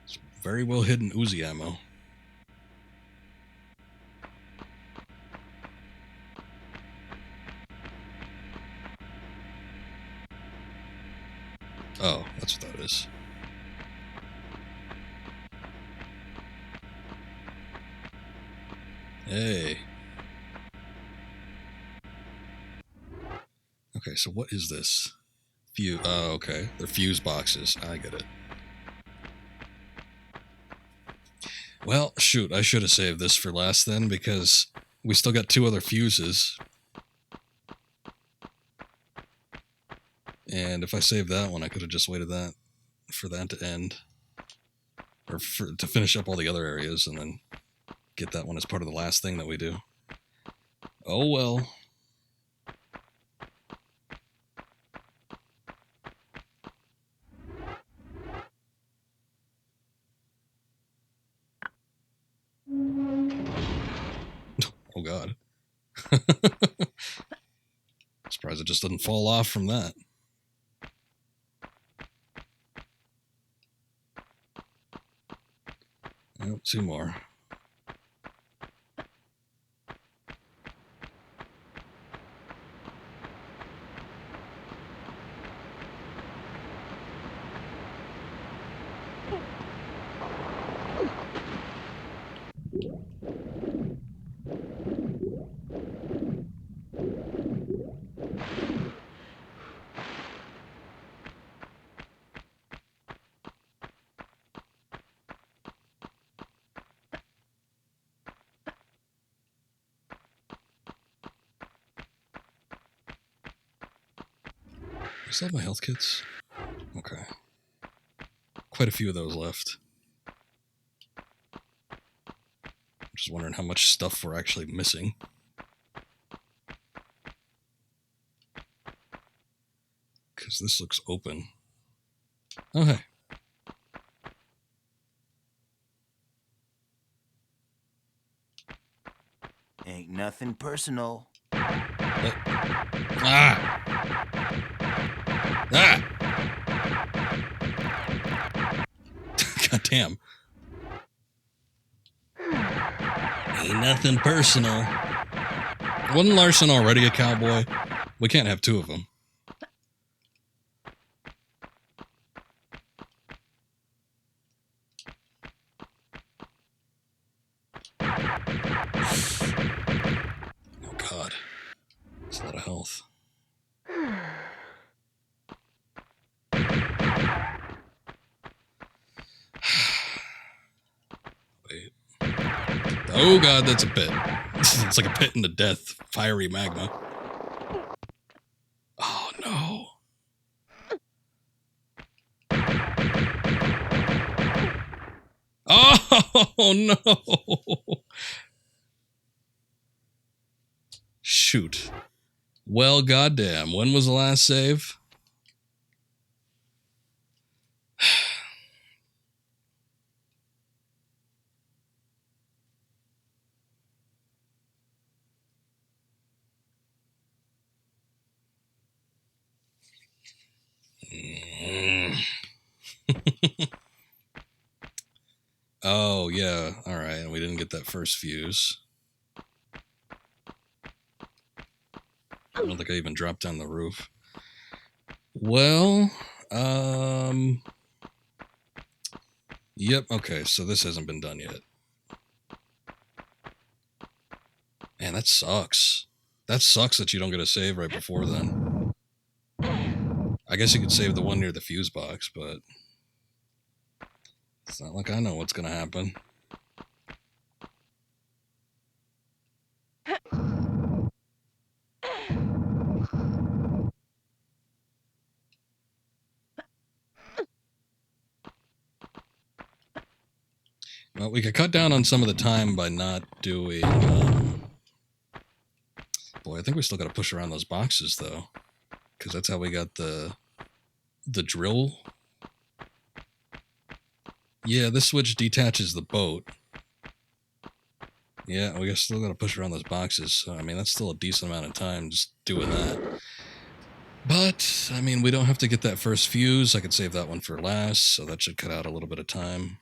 It's very well hidden Uzi ammo. Oh, that's what that is. Hey. Okay, so what is this? Oh, okay. They're fuse boxes. I get it. Well, shoot. I should have saved this for last then, because we still got 2 other fuses. And if I saved that one, I could have just waited for that to end. Or to finish up all the other areas and then get that one as part of the last thing that we do. Oh well. Oh god. Surprised it just doesn't fall off from that. Oh, 2 more. I still have my health kits? Okay. Quite a few of those left. I'm just wondering how much stuff we're actually missing. Because this looks open. Oh, hey. Ain't nothing personal. Ah! God damn. Ain't nothing personal. Wasn't Larson already a cowboy? We can't have 2 of them. Oh god. That's a lot of health. Oh god, that's a pit. It's like a pit into death. Fiery magma. Oh no. Oh no. Shoot. Well, goddamn. When was the last save? Oh, yeah. All right. We didn't get that first fuse. I don't think I even dropped down the roof. Well, yep. Okay, so this hasn't been done yet. Man, that sucks. That sucks that you don't get a save right before then. I guess you could save the one near the fuse box, but it's not like I know what's going to happen. Well, we could cut down on some of the time by not doing... Boy, I think we still got to push around those boxes, though. Because that's how we got the drill. Yeah, this switch detaches the boat. Yeah, we still got to push around those boxes. So, I mean, that's still a decent amount of time just doing that. But, I mean, we don't have to get that first fuse. I could save that one for last, so that should cut out a little bit of time.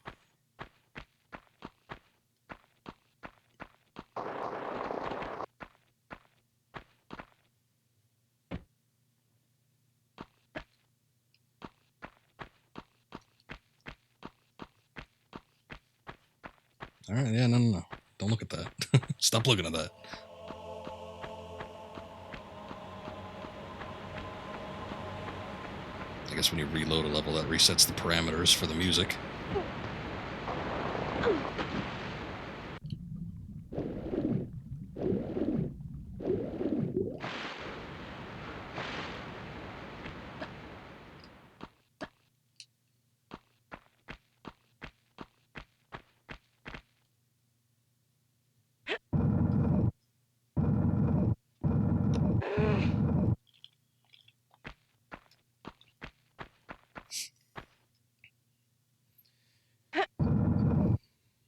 All right, yeah, no. Don't look at that. Stop looking at that. I guess when you reload a level, that resets the parameters for the music.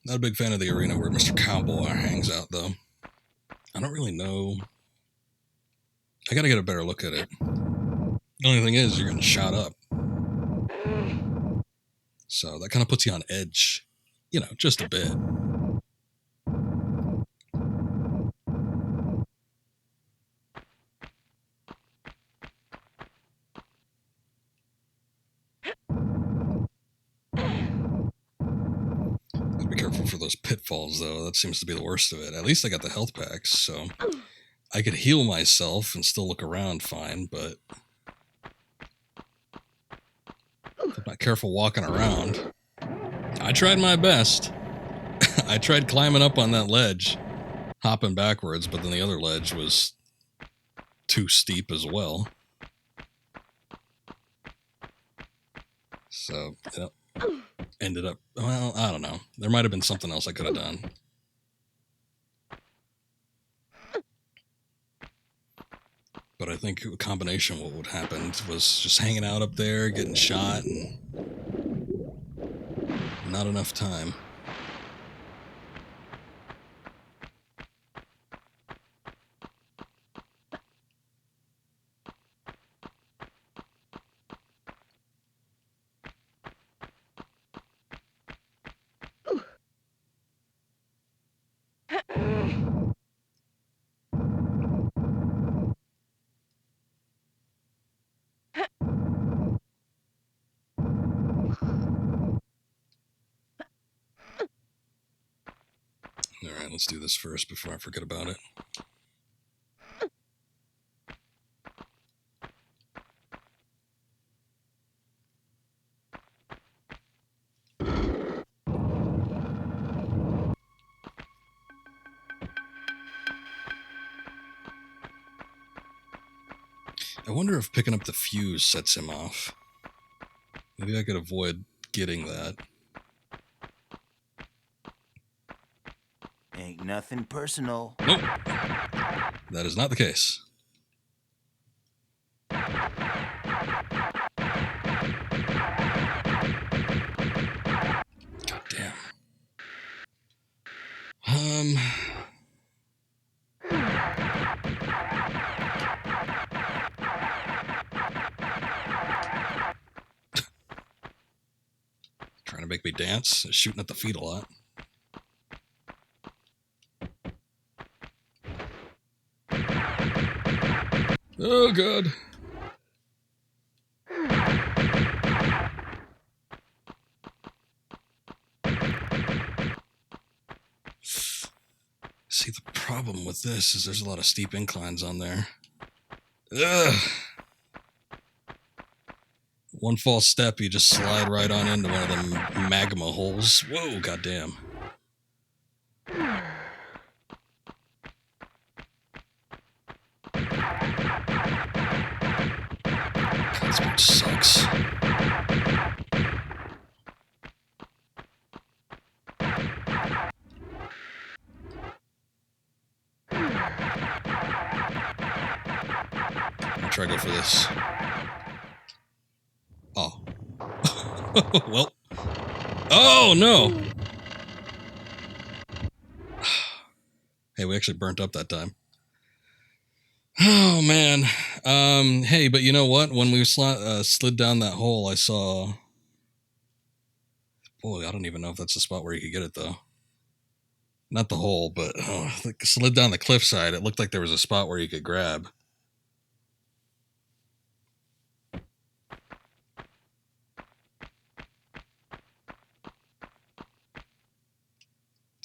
Not a big fan of the arena where Mr. Cowboy hangs out, though. I don't really know. I gotta get a better look at it. The only thing is, you're getting shot up. So that kind of puts you on edge. You know, just a bit. Gotta be careful for those pitfalls, though. That seems to be the worst of it. At least I got the health packs, so I could heal myself and still look around fine, but if I'm not careful walking around. I tried my best. I tried climbing up on that ledge, hopping backwards, but then the other ledge was too steep as well. So, ended up, well, I don't know. There might have been something else I could have done. But I think a combination of what would happen was just hanging out up there, getting shot, and not enough time. Alright, let's do this first before I forget about it. I wonder if picking up the fuse sets him off. Maybe I could avoid getting that. Ain't nothing personal. Nope. That is not the case. God damn. Trying to make me dance, shooting at the feet a lot. Oh, God. See, the problem with this is there's a lot of steep inclines on there. Ugh. One false step, you just slide right on into one of them magma holes. Whoa, goddamn. God, this bitch sucks. I'm gonna try to go for this. Oh. Well. Oh, no. Hey, we actually burnt up that time. Oh, man. Hey, but you know what? When we slid down that hole, I saw... Boy, I don't even know if that's the spot where you could get it, though. Not the hole, but slid down the cliffside. It looked like there was a spot where you could grab.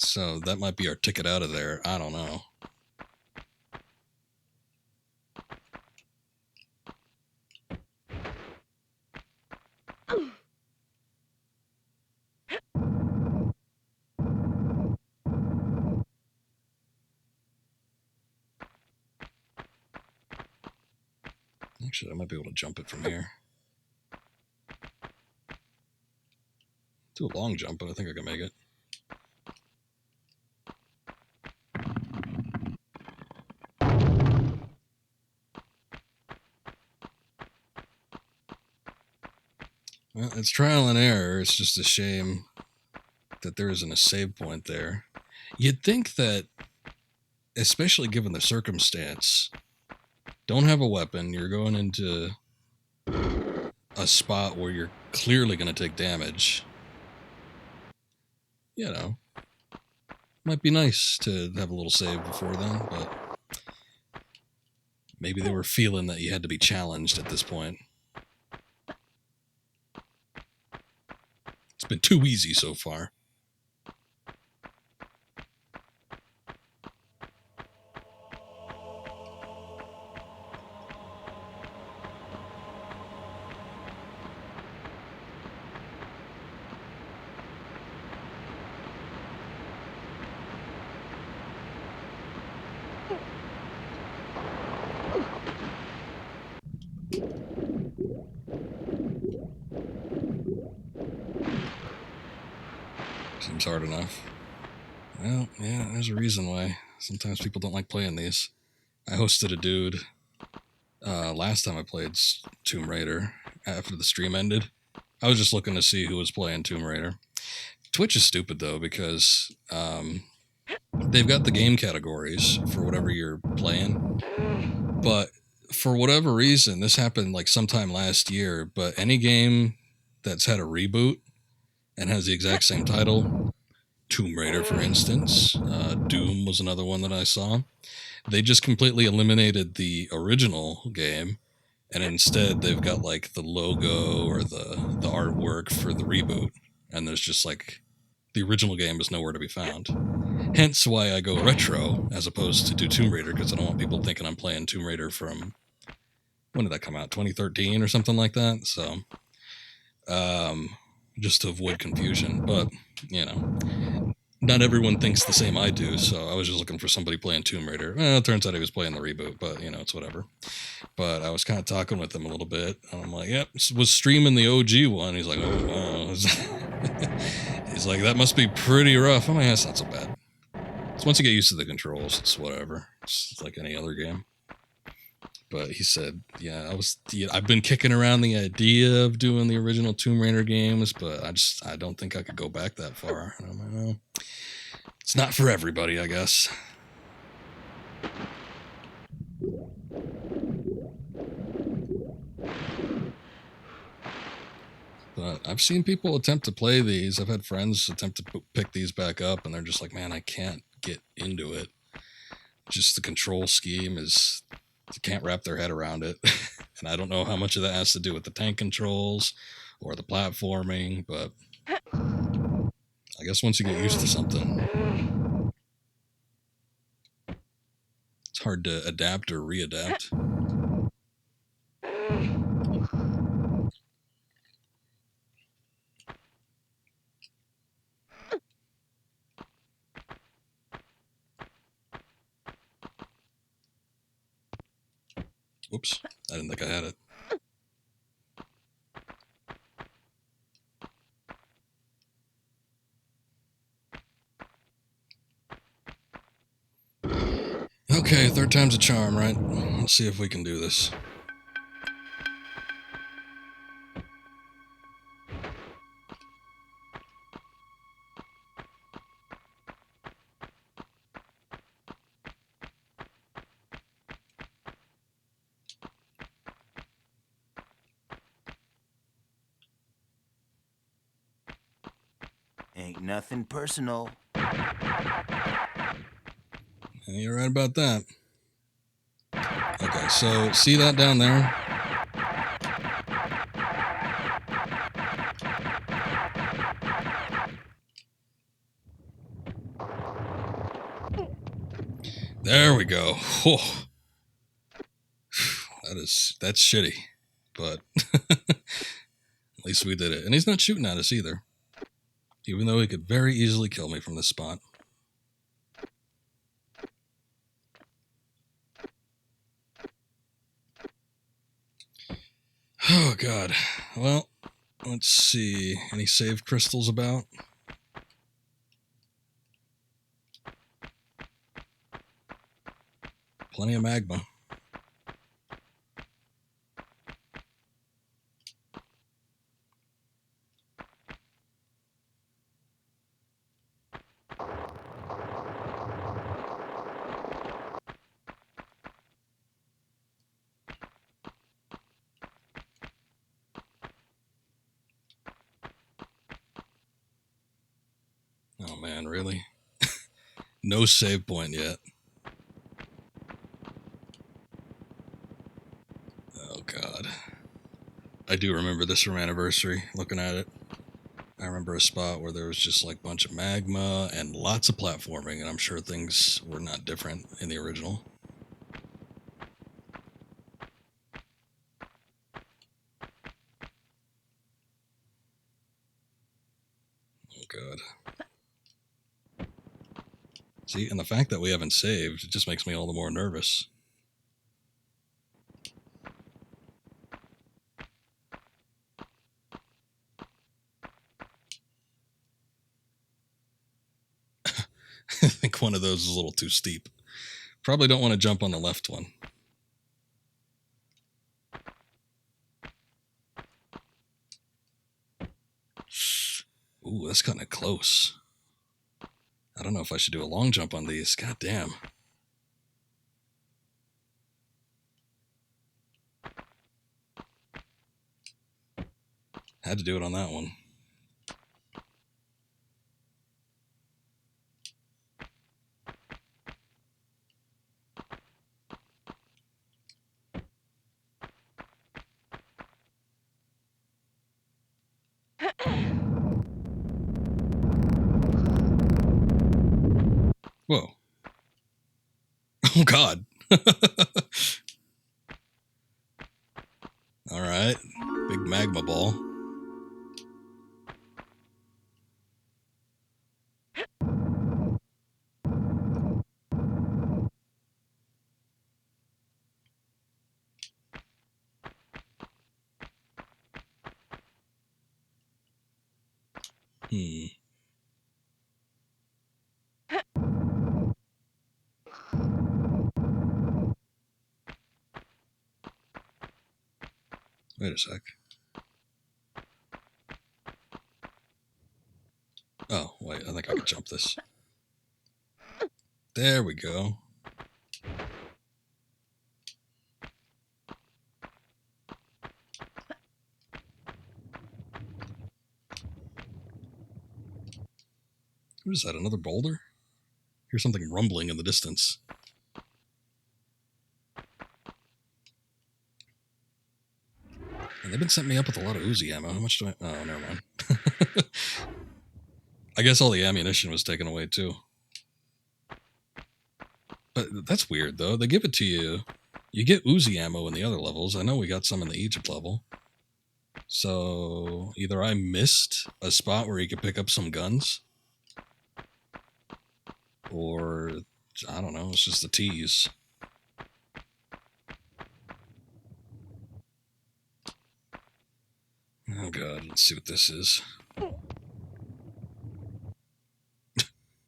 So that might be our ticket out of there. I don't know. Actually, I might be able to jump it from here. Do a long jump, but I think I can make it. Well, it's trial and error. It's just a shame that there isn't a save point there. You'd think that, especially given the circumstance, don't have a weapon, you're going into a spot where you're clearly going to take damage. You know, might be nice to have a little save before then, but maybe they were feeling that you had to be challenged at this point. It's been too easy so far. Seems hard enough. Well, yeah, there's a reason why sometimes people don't like playing these. I hosted a dude last time I played Tomb Raider after the stream ended. I was just looking to see who was playing Tomb Raider. Twitch is stupid, though, because they've got the game categories for whatever you're playing. But for whatever reason, this happened like sometime last year, but any game that's had a reboot and has the exact same title, Tomb Raider, for instance, Doom was another one that I saw, they just completely eliminated the original game, and instead they've got like the logo or the artwork for the reboot, and there's just like the original game is nowhere to be found. Hence why I go retro as opposed to do Tomb Raider, because I don't want people thinking I'm playing Tomb Raider from, when did that come out, 2013 or something like that. So just to avoid confusion. But you know, not everyone thinks the same I do, so I was just looking for somebody playing Tomb Raider. Well, it turns out he was playing the reboot, but you know, it's whatever. But I was kind of talking with him a little bit. And I'm like, yep, was streaming the OG one. He's like, oh, wow. He's like, that must be pretty rough. I'm like, that's not so bad. So once you get used to the controls, it's whatever. It's like any other game. But he said, yeah, I've been kicking around the idea of doing the original Tomb Raider games, but I don't think I could go back that far. And I'm like, well, it's not for everybody, I guess. But I've seen people attempt to play these. I've had friends attempt to pick these back up, and they're just like, man, I can't get into it. Just the control scheme is, you can't wrap their head around it. And I don't know how much of that has to do with the tank controls or the platforming, but I guess once you get used to something, it's hard to adapt or readapt. Whoops, I didn't think I had it. Okay, third time's a charm, right? Let's see if we can do this. Ain't nothing personal. You're right about that. Okay, so see that down there? There we go. Oh. That's shitty, but at least we did it. And he's not shooting at us either, even though he could very easily kill me from this spot. Oh god. Well, let's see. Any save crystals about? Plenty of magma. Oh man, really? No save point yet. Oh god. I do remember this from Anniversary, looking at it. I remember a spot where there was just like a bunch of magma and lots of platforming, and I'm sure things were not different in the original. Oh god. See, and the fact that we haven't saved, it just makes me all the more nervous. I think one of those is a little too steep. Probably don't want to jump on the left one. Ooh, that's kind of close. I don't know if I should do a long jump on these. God damn. Had to do it on that one. Whoa. Oh, God. All right. Big magma ball. Hmm. Wait a sec. Oh, wait, I think I can jump this. There we go. What is that, another boulder? Here's something rumbling in the distance. And they've been setting me up with a lot of Uzi ammo. How much do I... Oh, never mind. I guess all the ammunition was taken away, too. But that's weird, though. They give it to you. You get Uzi ammo in the other levels. I know we got some in the Egypt level. So either I missed a spot where you could pick up some guns, or I don't know, it's just a tease. Oh god, let's see what this is.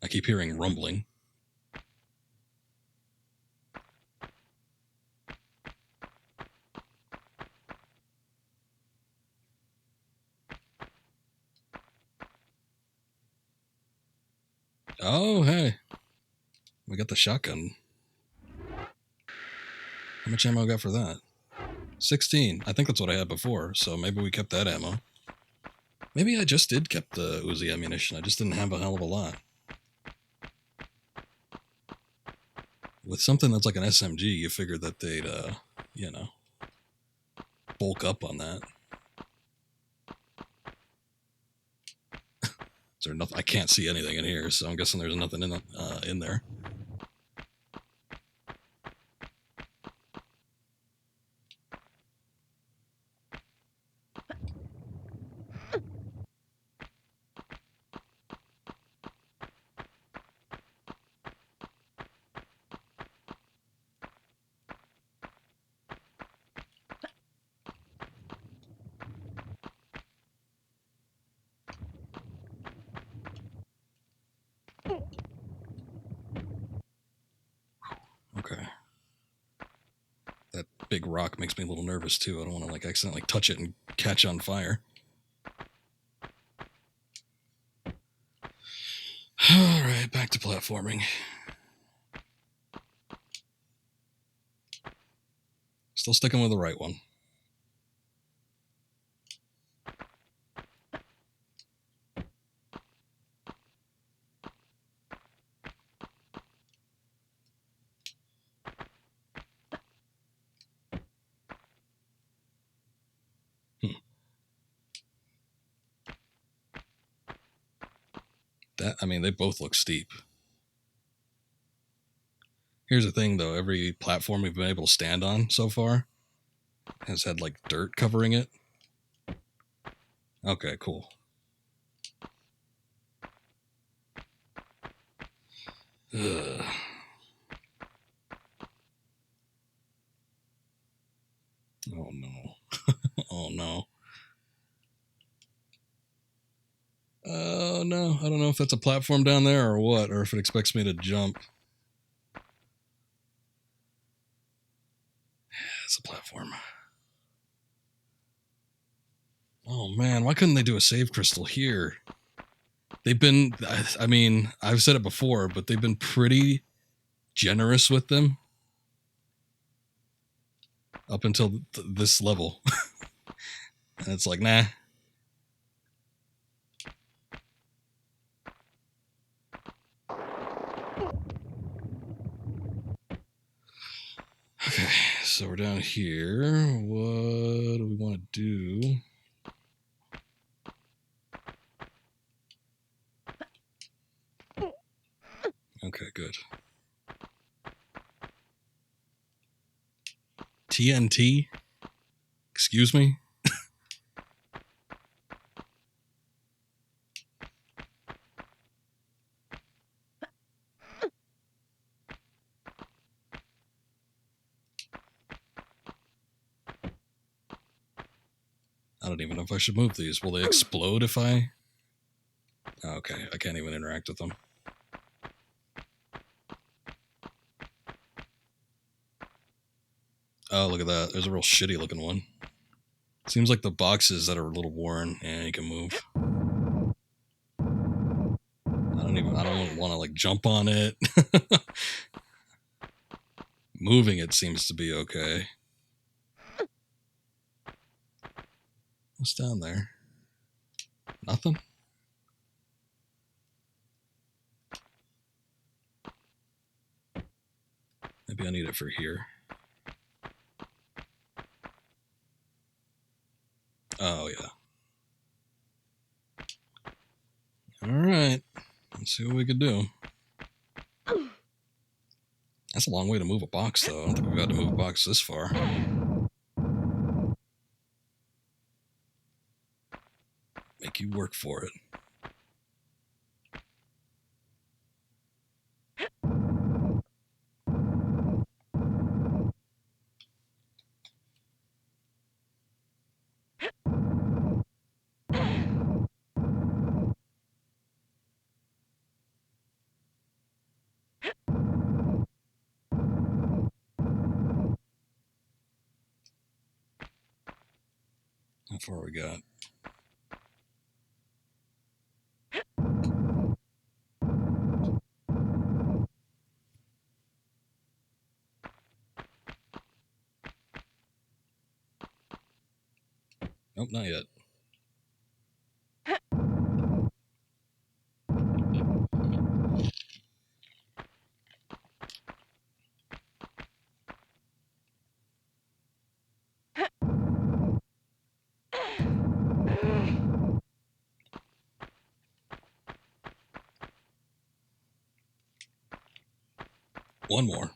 I keep hearing rumbling. Oh, hey. We got the shotgun. How much ammo I got for that? 16. I think that's what I had before, so maybe we kept that ammo. Maybe I just did keep the Uzi ammunition. I just didn't have a hell of a lot. With something that's like an SMG, you figure that they'd, you know, bulk up on that. Is there nothing? I can't see anything in here, so I'm guessing there's nothing in there. Okay. That big rock makes me a little nervous too. I don't want to like accidentally touch it and catch on fire. All right, back to platforming. Still sticking with the right one. That, I mean, they both look steep. Here's the thing, though. Every platform we've been able to stand on so far has had, like, dirt covering it. Okay, cool. Ugh. Oh, no. Oh, no. Oh, no. I don't know if that's a platform down there or what, or if it expects me to jump. It's a platform. Oh, man. Why couldn't they do a save crystal here? They've been, I mean, I've said it before, but they've been pretty generous with them up until this level. And it's like, nah. Okay, so we're down here. What do we want to do? Okay, good. TNT? Excuse me? I don't even know if I should move these. Will they explode if I... Okay, I can't even interact with them. Oh, look at that. There's a real shitty looking one. Seems like the boxes that are a little worn. Yeah, you can move. I don't want to like jump on it. Moving it seems to be okay. What's down there? Nothing? Maybe I need it for here. Oh, yeah. Alright. Let's see what we can do. That's a long way to move a box, though. I don't think we've had to move a box this far. Make you work for it. How far we got? Nope, not yet. One more.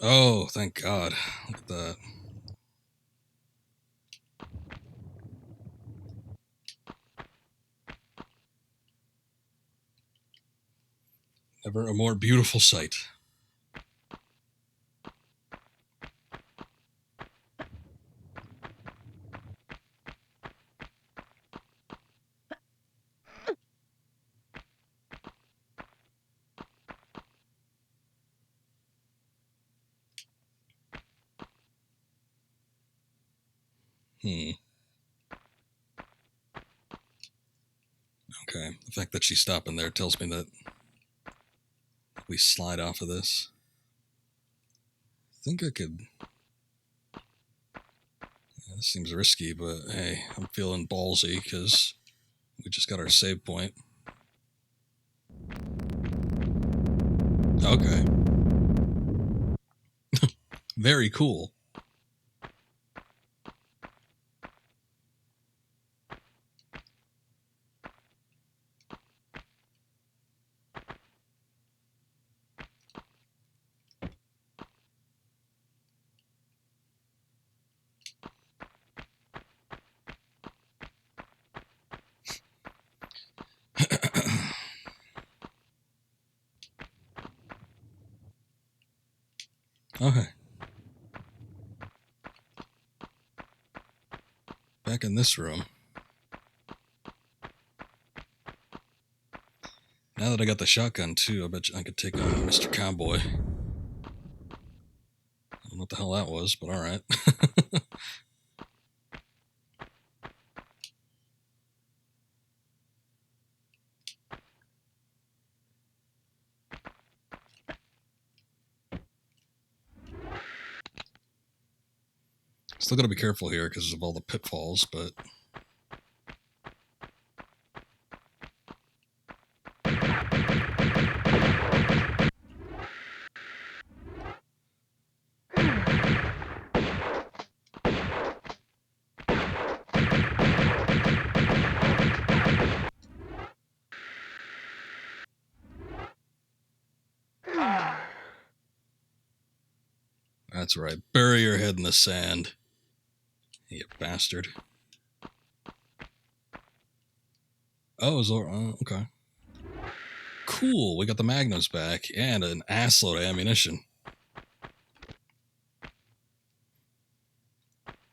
Oh, thank God. Look at that. Never a more beautiful sight. Okay. The fact that she's stopping there tells me that we slide off of this. I think I could. Yeah, this seems risky, but hey, I'm feeling ballsy because we just got our save point. Okay. Very cool. Okay. Back in this room. Now that I got the shotgun too, I bet you I could take on Mr. Cowboy. I don't know what the hell that was, but alright. Still gotta be careful here because of all the pitfalls, but... That's right. Bury your head in the sand. You bastard. Oh, okay. Cool, we got the magnums back and an assload of ammunition.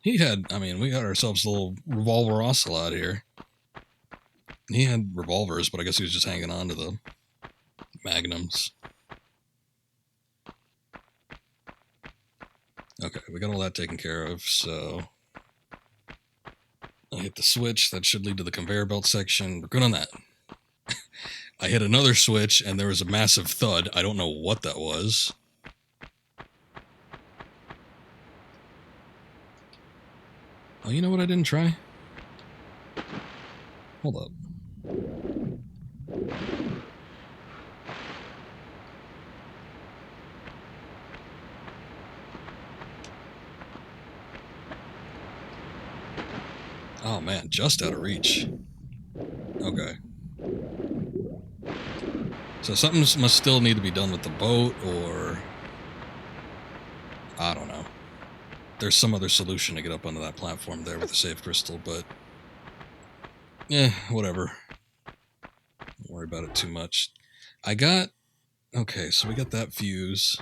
We got ourselves a little revolver ocelot here. He had revolvers, but I guess he was just hanging on to the magnums. Okay, we got all that taken care of, so I hit the switch. That should lead to the conveyor belt section. We're good on that. I hit another switch, and there was a massive thud. I don't know what that was. Oh, you know what I didn't try? Hold up. Oh man, just out of reach. Okay. So something must still need to be done with the boat, or I don't know. There's some other solution to get up onto that platform there with the save crystal, but whatever. Don't worry about it too much. Okay, so we got that fuse.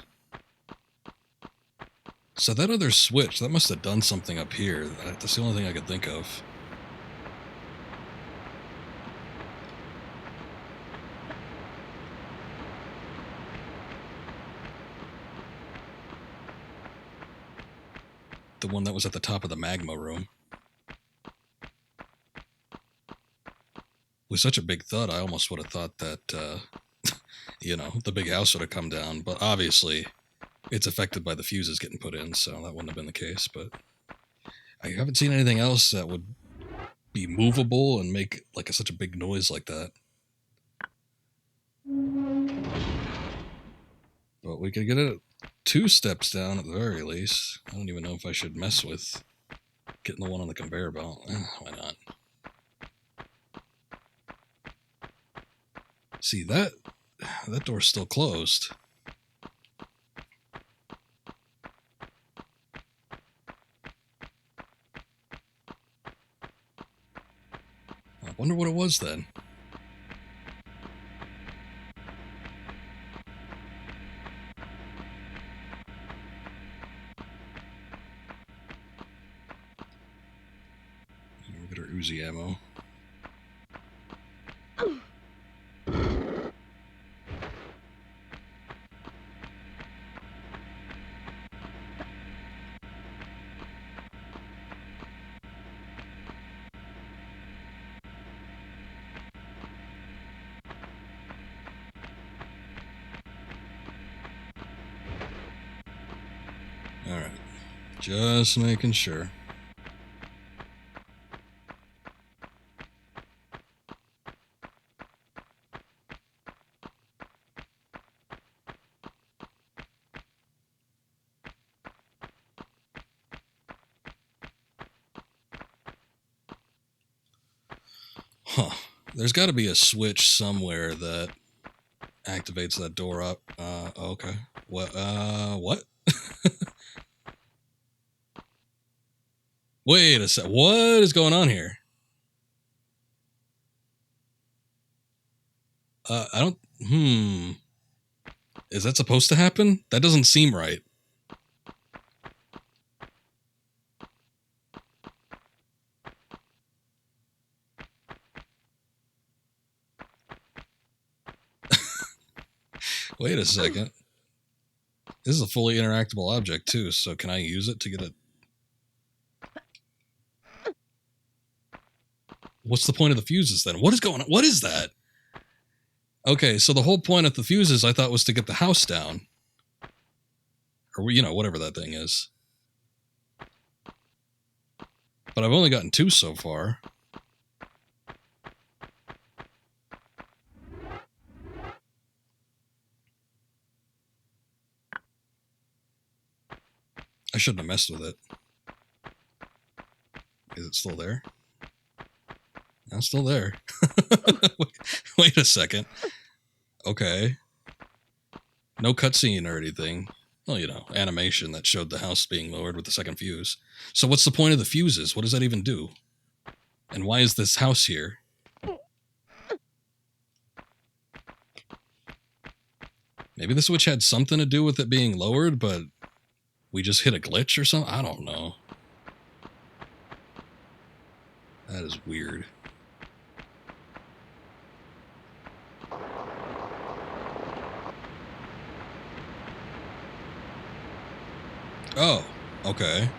So that other switch, that must have done something up here. That's the only thing I could think of. The one that was at the top of the magma room. With such a big thud, I almost would have thought that, the big house would have come down. But obviously, it's affected by the fuses getting put in, so that wouldn't have been the case. But I haven't seen anything else that would be movable and make such a big noise like that. But we could get it 2 steps down at the very least. I don't even know if I should mess with getting the one on the conveyor belt. Why not? See, that door's still closed. I wonder what it was then. We'll get our Uzi ammo. Alright. Just making sure. Huh. There's got to be a switch somewhere that activates that door up. Okay. What? Wait a sec. What is going on here? I don't... Is that supposed to happen? That doesn't seem right. Wait a second. This is a fully interactable object, too, so can I use it to get a... What's the point of the fuses, then? What is going on? What is that? Okay, so the whole point of the fuses, I thought, was to get the house down. Or, whatever that thing is. But I've only gotten 2 so far. I shouldn't have messed with it. Is it still there? No, it's still there. Wait a second. Okay. No cutscene or anything. Well, animation that showed the house being lowered with the second fuse. So what's the point of the fuses? What does that even do? And why is this house here? Maybe the switch had something to do with it being lowered, but we just hit a glitch or something? I don't know. That is weird. Oh, okay.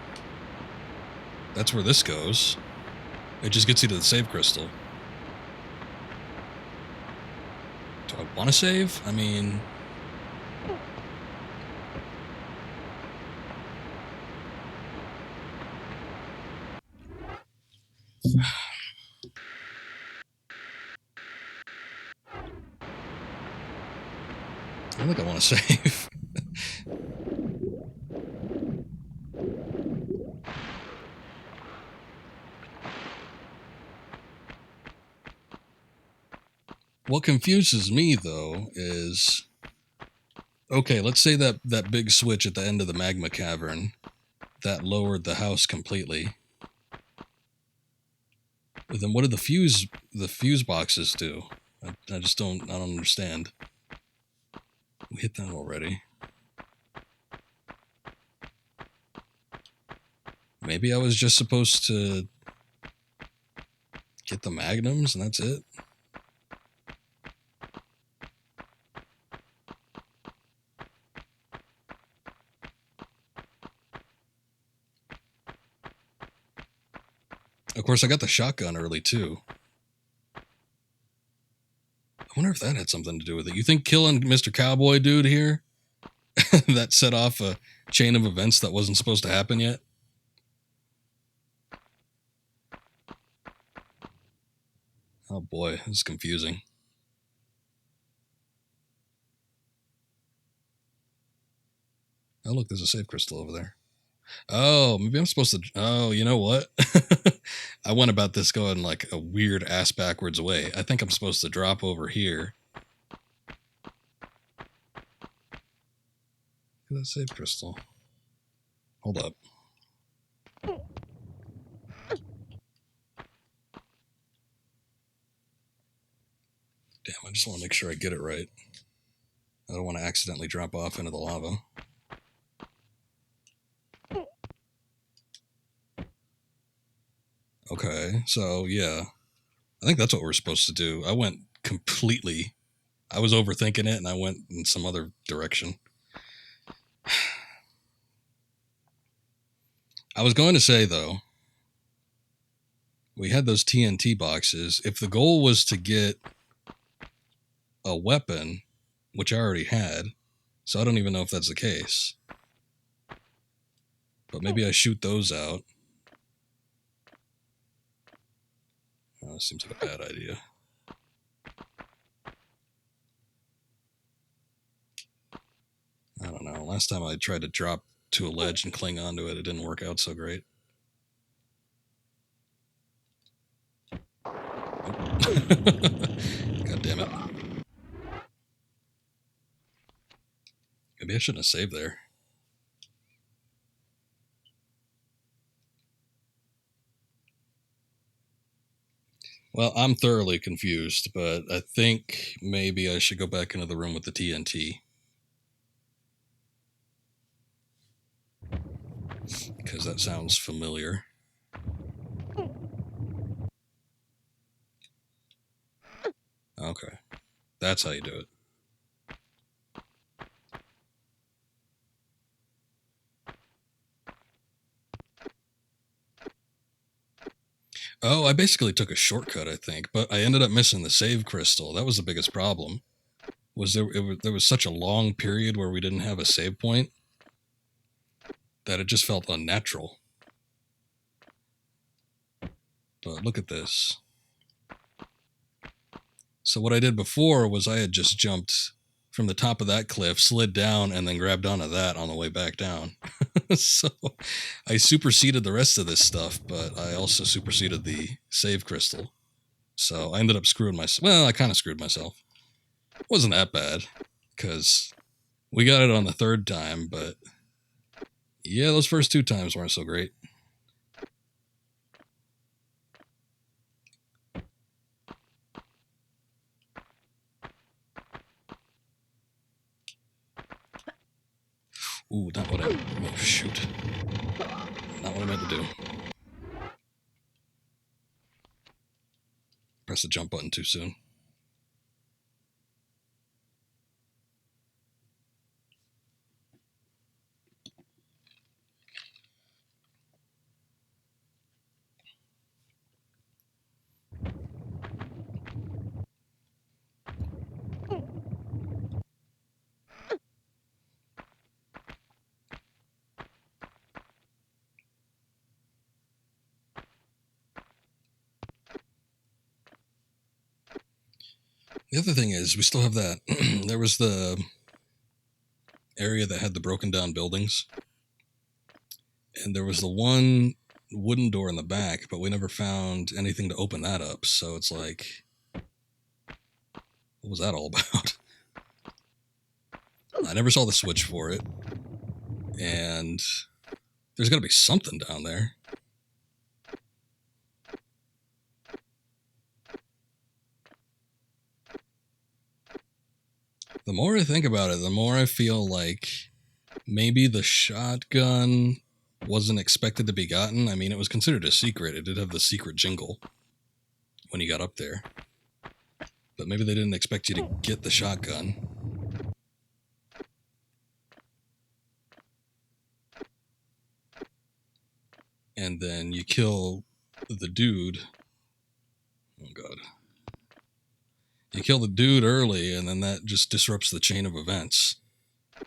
That's where this goes. It just gets you to the save crystal. Do I want to save? I mean... I don't think I want to save. What confuses me, though, is... Okay, let's say that big switch at the end of the magma cavern, that lowered the house completely. But then what did the fuse boxes do? I just don't understand. We hit that already. Maybe I was just supposed to get the magnums and that's it? Of course, I got the shotgun early, too. I wonder if that had something to do with it. You think killing Mr. Cowboy Dude here, that set off a chain of events that wasn't supposed to happen yet? Oh boy, this is confusing. Oh look, there's a save crystal over there. Oh, maybe I'm supposed to... Oh, you know what? I went about this going like a weird ass backwards way. I think I'm supposed to drop over here. Look at that save crystal. Hold up. Damn, I just want to make sure I get it right. I don't want to accidentally drop off into the lava. Okay, so yeah. I think that's what we're supposed to do. I went completely... I was overthinking it and I went in some other direction. I was going to say, though, we had those TNT boxes. If the goal was to get a weapon, which I already had, so I don't even know if that's the case. But maybe I shoot those out. Oh, that seems like a bad idea. I don't know. Last time I tried to drop to a ledge and cling onto it, it didn't work out so great. God damn it. Maybe I shouldn't have saved there. Well, I'm thoroughly confused, but I think maybe I should go back into the room with the TNT. Because that sounds familiar. Okay. That's how you do it. Oh, I basically took a shortcut, I think, but I ended up missing the save crystal. That was the biggest problem. There was such a long period where we didn't have a save point that it just felt unnatural. But look at this. So what I did before was I had just jumped from the top of that cliff, slid down, and then grabbed onto that on the way back down. So I superseded the rest of this stuff, but I also superseded the save crystal. So I ended up screwing myself. Well, I kind of screwed myself. It wasn't that bad, because we got it on the third time, but yeah, those first two times weren't so great. Ooh, not what I... Oh, shoot. Not what I meant to do. Press the jump button too soon. The other thing is, we still have that. There was the area that had the broken down buildings. And there was the one wooden door in the back, but we never found anything to open that up. So it's like, what was that all about? I never saw the switch for it. And there's got to be something down there. The more I think about it, the more I feel like maybe the shotgun wasn't expected to be gotten. I mean, it was considered a secret. It did have the secret jingle when you got up there. But maybe they didn't expect you to get the shotgun. And then you kill the dude. Oh, God. You kill the dude early, and then that just disrupts the chain of events.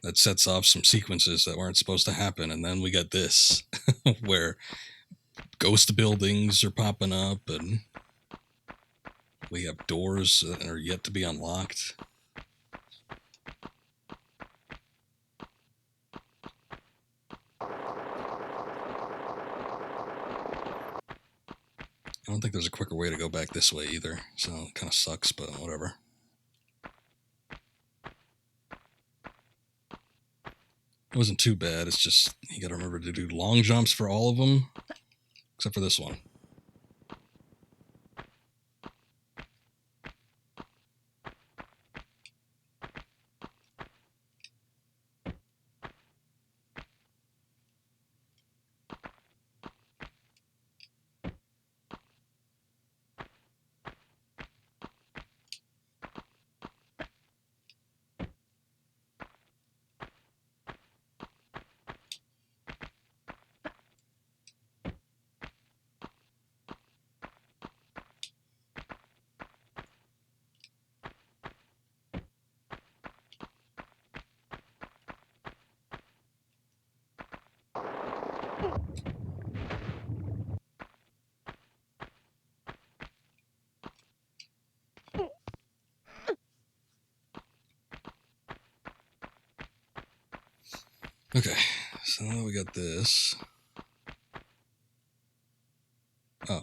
That sets off some sequences that weren't supposed to happen, and then we get this, where ghost buildings are popping up, and we have doors that are yet to be unlocked. I don't think there's a quicker way to go back this way either, so it kind of sucks, but whatever. It wasn't too bad, it's just, you gotta remember to do long jumps for all of them, except for this one. Okay, so now we got this. Oh.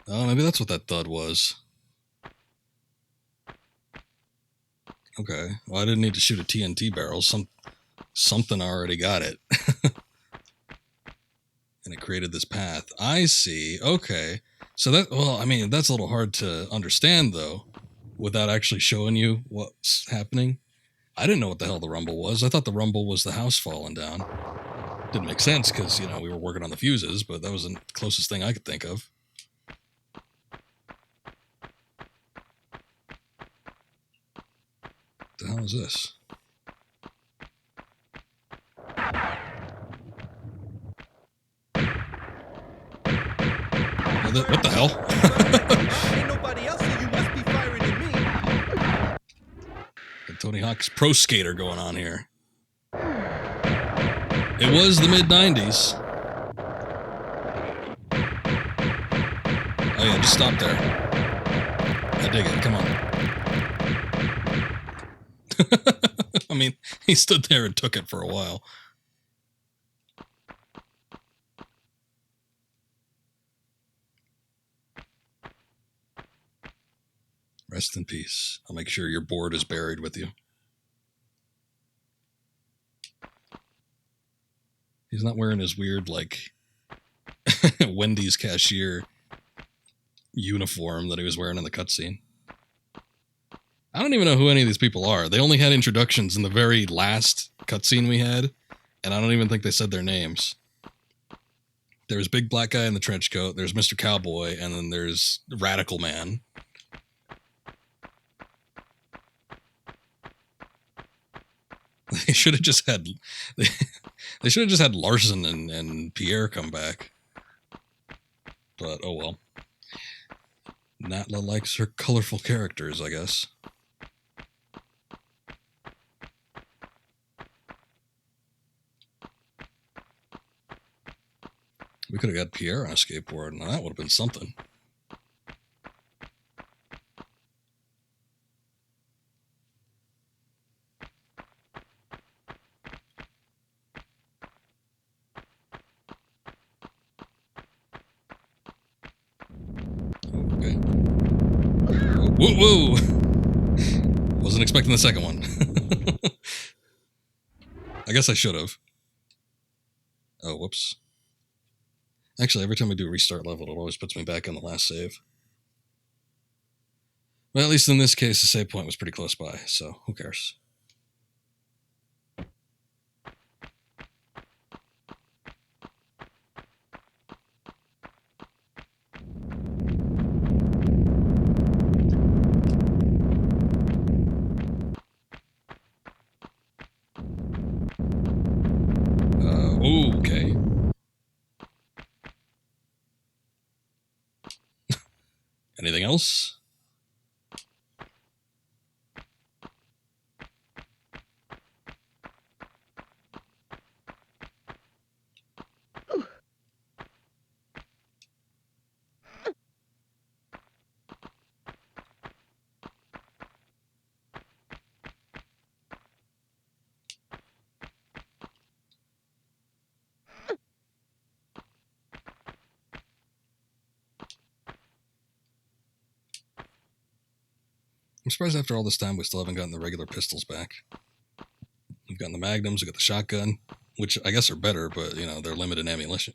Oh, maybe that's what that thud was. Okay, well, I didn't need to shoot a TNT barrel. Something already got it. And it created this path. I see. Okay. So that, well, I mean, that's a little hard to understand, though, without actually showing you what's happening. I didn't know what the hell the rumble was. I thought the rumble was the house falling down. Didn't make sense because, you know, we were working on the fuses, but that was the closest thing I could think of. What the hell is this? What the hell? Ain't nobody else, so you must be firing at me. Got Tony Hawk's Pro Skater going on here. It was the mid-90s. Oh yeah, just stop there. I dig it, come on. I mean, he stood there and took it for a while. Rest in peace. I'll make sure your board is buried with you. He's not wearing his weird, like, Wendy's cashier uniform that he was wearing in the cutscene. I don't even know who any of these people are. They only had introductions in the very last cutscene we had, and I don't even think they said their names. There's Big Black Guy in the trench coat, there's Mr. Cowboy, and then there's Radical Man. They should have just had they should have just had Larson and Pierre come back. But oh well. Natla likes her colorful characters, I guess. We could have got Pierre on a skateboard, and that would have been something. Okay. Whoa, whoa! Wasn't expecting the second one. I guess I should have. Oh, whoops. Actually, every time I do restart level, it always puts me back on the last save. Well, at least in this case, the save point was pretty close by, so who cares? Okay. Anything else? I'm surprised after all this time we still haven't gotten the regular pistols back. We've gotten the magnums, we've got the shotgun, which I guess are better, but, you know, they're limited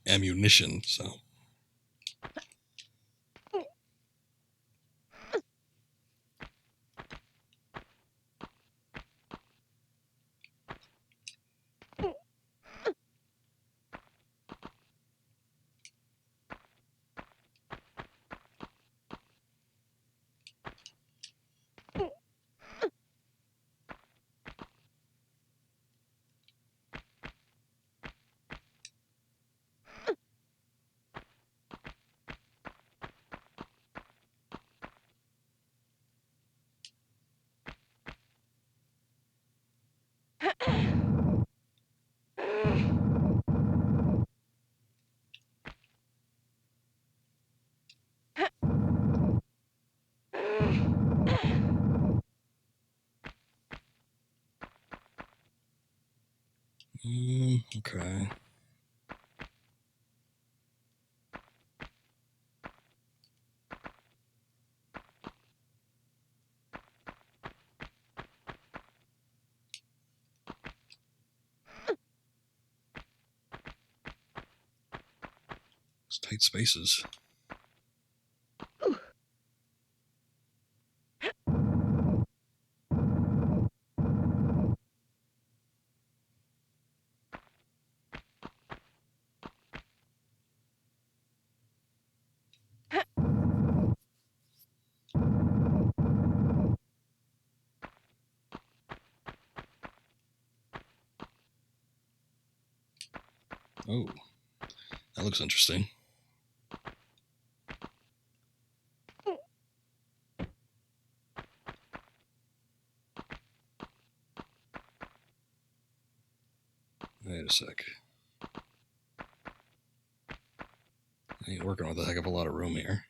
ammunition, so... Okay. It's tight spaces. Oh, that looks interesting. Wait a sec. I ain't working with a heck of a lot of room here.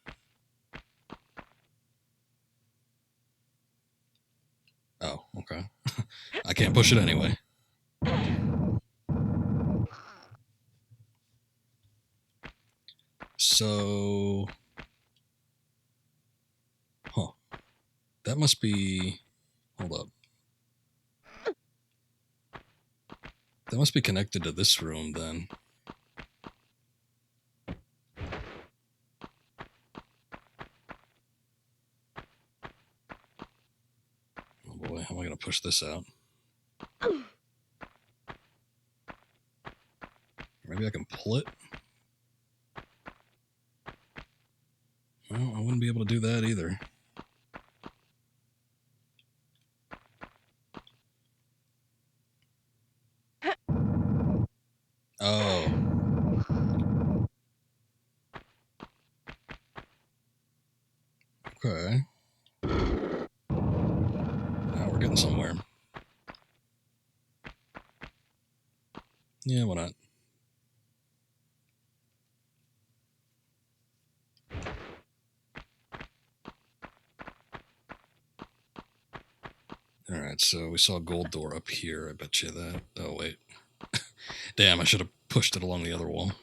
Oh, okay. I can't push it anyway. So... Huh. That must be... Hold up. That must be connected to this room, then. push this out. Maybe I can pull it. Well, I wouldn't be able to do that either. Oh. Okay. Now we're getting somewhere. Yeah, why not? Alright, so we saw a gold door up here. I bet you that. Oh, wait. Damn, I should have pushed it along the other wall.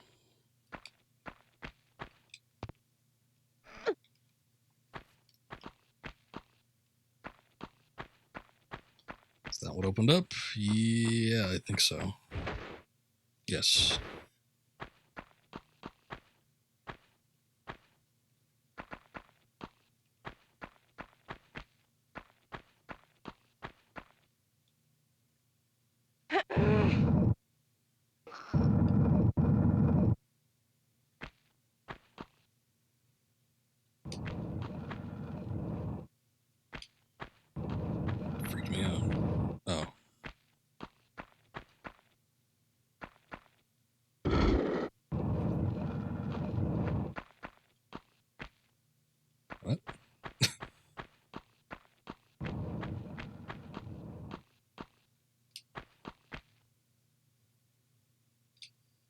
Is that what opened up? Yeah, I think so. Yes. Freaked me out. Oh. What?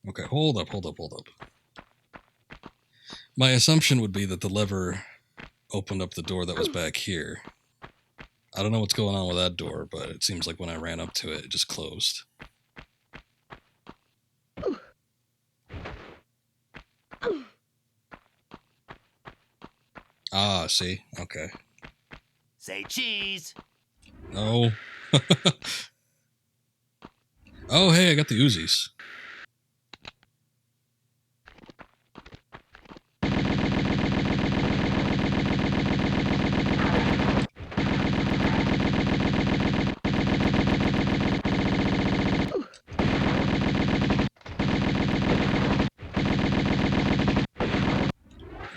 Okay, hold up. My assumption would be that the lever opened up the door that was back here. I don't know what's going on with that door, but it seems like when I ran up to it, it just closed. Ah, see? Okay. Say cheese. No. Oh, hey, I got the Uzis.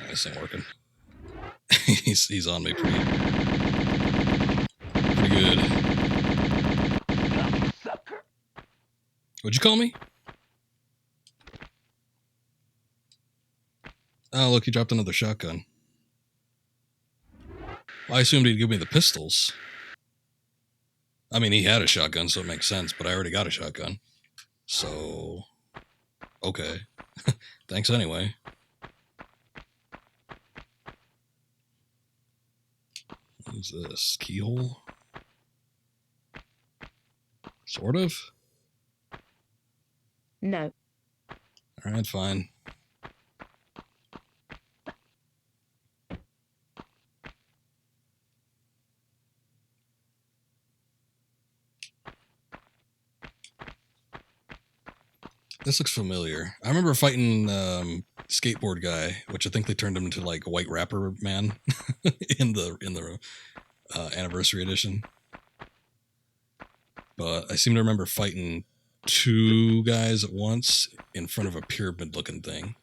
This ain't working. he's on me pretty good. What'd you call me? Oh, look, he dropped another shotgun. Well, I assumed he'd give me the pistols. I mean, he had a shotgun, so it makes sense, but I already got a shotgun. So, okay. Thanks anyway. What is this? Keyhole? Sort of? No. Alright, fine. This looks familiar. I remember fighting skateboard guy, which I think they turned him into like a white rapper man in the anniversary edition. But I seem to remember fighting two guys at once in front of a pyramid-looking thing.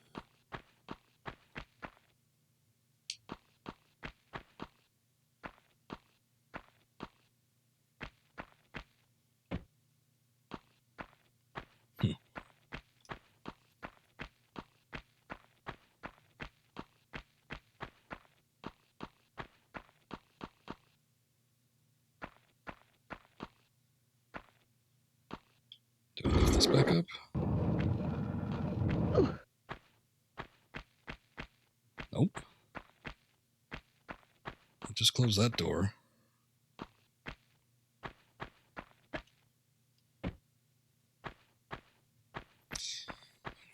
Do I lift this back up? Nope. I just closed that door.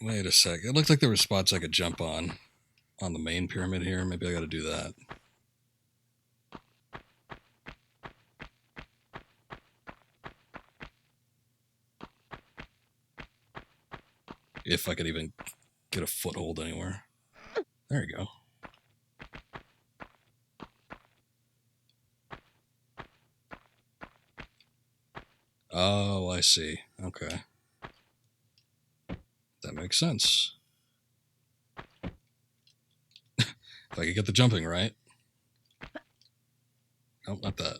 Wait a sec. It looked like there were spots I could jump on the main pyramid here. Maybe I got to do that. If I could even get a foothold anywhere. There you go. Oh, I see. Okay. That makes sense. If I could get the jumping right. Nope, not that.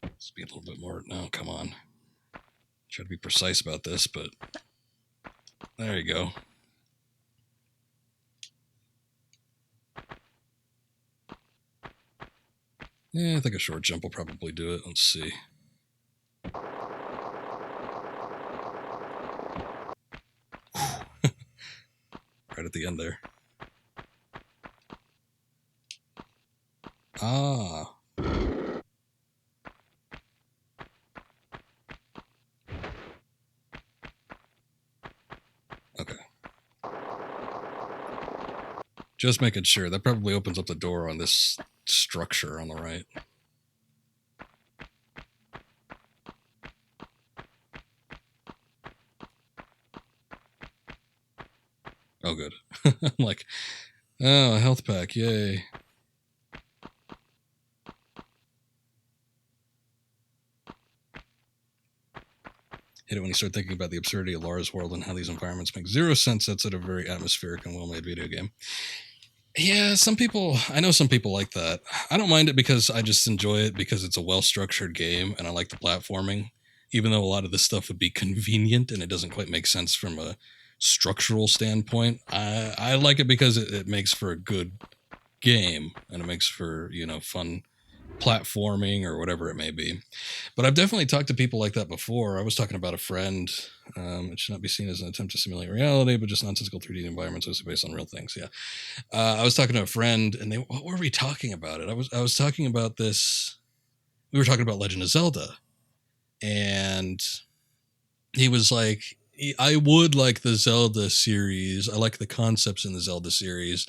Let's be a little bit more. No, come on. Try to be precise about this, but there you go. Yeah, I think a short jump will probably do it. Let's see. Right at the end there. Ah. Okay. Just making sure. That probably opens up the door on this structure on the right. Oh, good. I'm like, oh, a health pack. Yay. Hit it when you start thinking about the absurdity of Lara's world and how these environments make zero sense outside of a very atmospheric and well-made video game. Yeah, I know some people like that. I don't mind it because I just enjoy it because it's a well-structured game and I like the platforming, even though a lot of this stuff would be convenient and it doesn't quite make sense from a structural standpoint. I like it because it makes for a good game and it makes for, fun platforming or whatever it may be. But I've definitely talked to people like that before. I was talking about a friend. It should not be seen as an attempt to simulate reality, but just nonsensical 3D environments based on real things. Yeah. I was talking to a friend, and what were we talking about? I was talking about this. We were talking about Legend of Zelda, and he was like, I would like the Zelda series. I like the concepts in the Zelda series,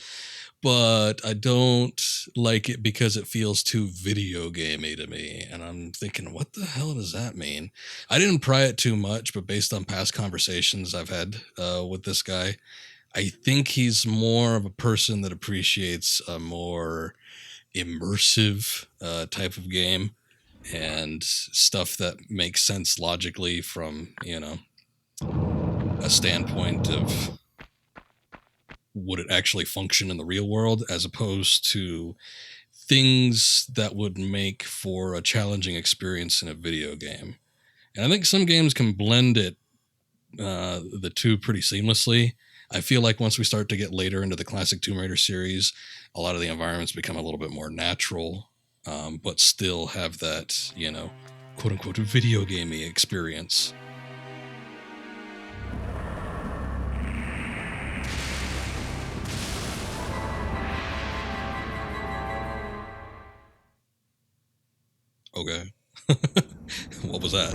but I don't like it because it feels too video gamey to me. And I'm thinking, what the hell does that mean? I didn't pry it too much, but based on past conversations I've had with this guy, I think he's more of a person that appreciates a more immersive type of game and stuff that makes sense logically from, a standpoint of would it actually function in the real world as opposed to things that would make for a challenging experience in a video game. And I think some games can blend the two pretty seamlessly. I feel like once we start to get later into the classic Tomb Raider series, a lot of the environments become a little bit more natural, but still have that, quote unquote, video gamey experience. Okay. What was that?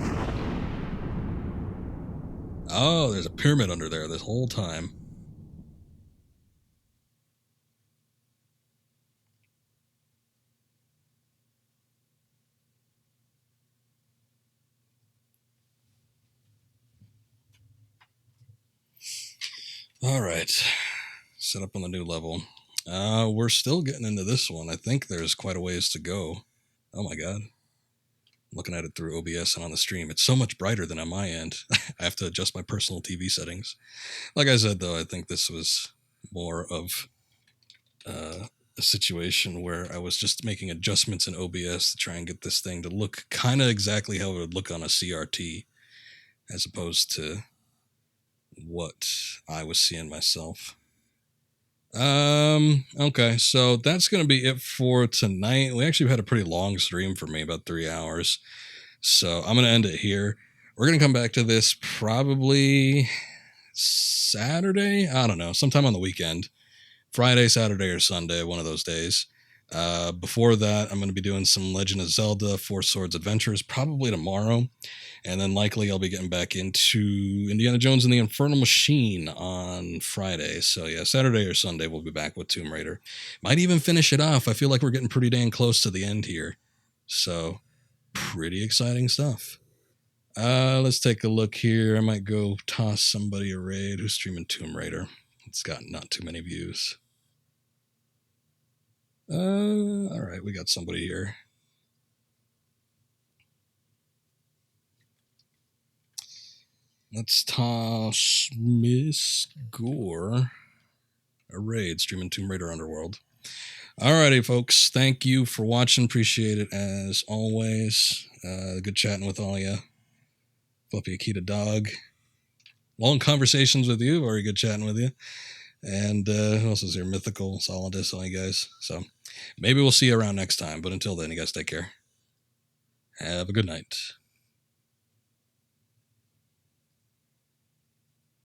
Oh, there's a pyramid under there this whole time. All right. Set up on the new level. We're still getting into this one. I think there's quite a ways to go. Oh my god. Looking at it through OBS and on the stream, it's so much brighter than on my end. I have to adjust my personal TV settings. Like I said, though, I think this was more of a situation where I was just making adjustments in OBS to try and get this thing to look kind of exactly how it would look on a CRT, as opposed to what I was seeing myself. Okay, so that's going to be it for tonight. We actually had a pretty long stream for me, about 3 hours. So I'm going to end it here. We're going to come back to this probably Saturday. I don't know, sometime on the weekend. Friday, Saturday, or Sunday, one of those days. Before that, I'm going to be doing some Legend of Zelda Four Swords Adventures probably tomorrow. And then likely I'll be getting back into Indiana Jones and the Infernal Machine on Friday. So yeah, Saturday or Sunday we'll be back with Tomb Raider. Might even finish it off. I feel like we're getting pretty dang close to the end here. So pretty exciting stuff. Let's take a look here. I might go toss somebody a raid who's streaming Tomb Raider. It's got not too many views. All right, we got somebody here. Let's toss Miss Gore a raid streaming Tomb Raider Underworld. Alrighty, folks. Thank you for watching. Appreciate it as always. Good chatting with all you. Fluffy Akita dog. Long conversations with you. Very good chatting with you. And who else is here? Mythical, Solidus, all you guys. So maybe we'll see you around next time. But until then, you guys take care. Have a good night.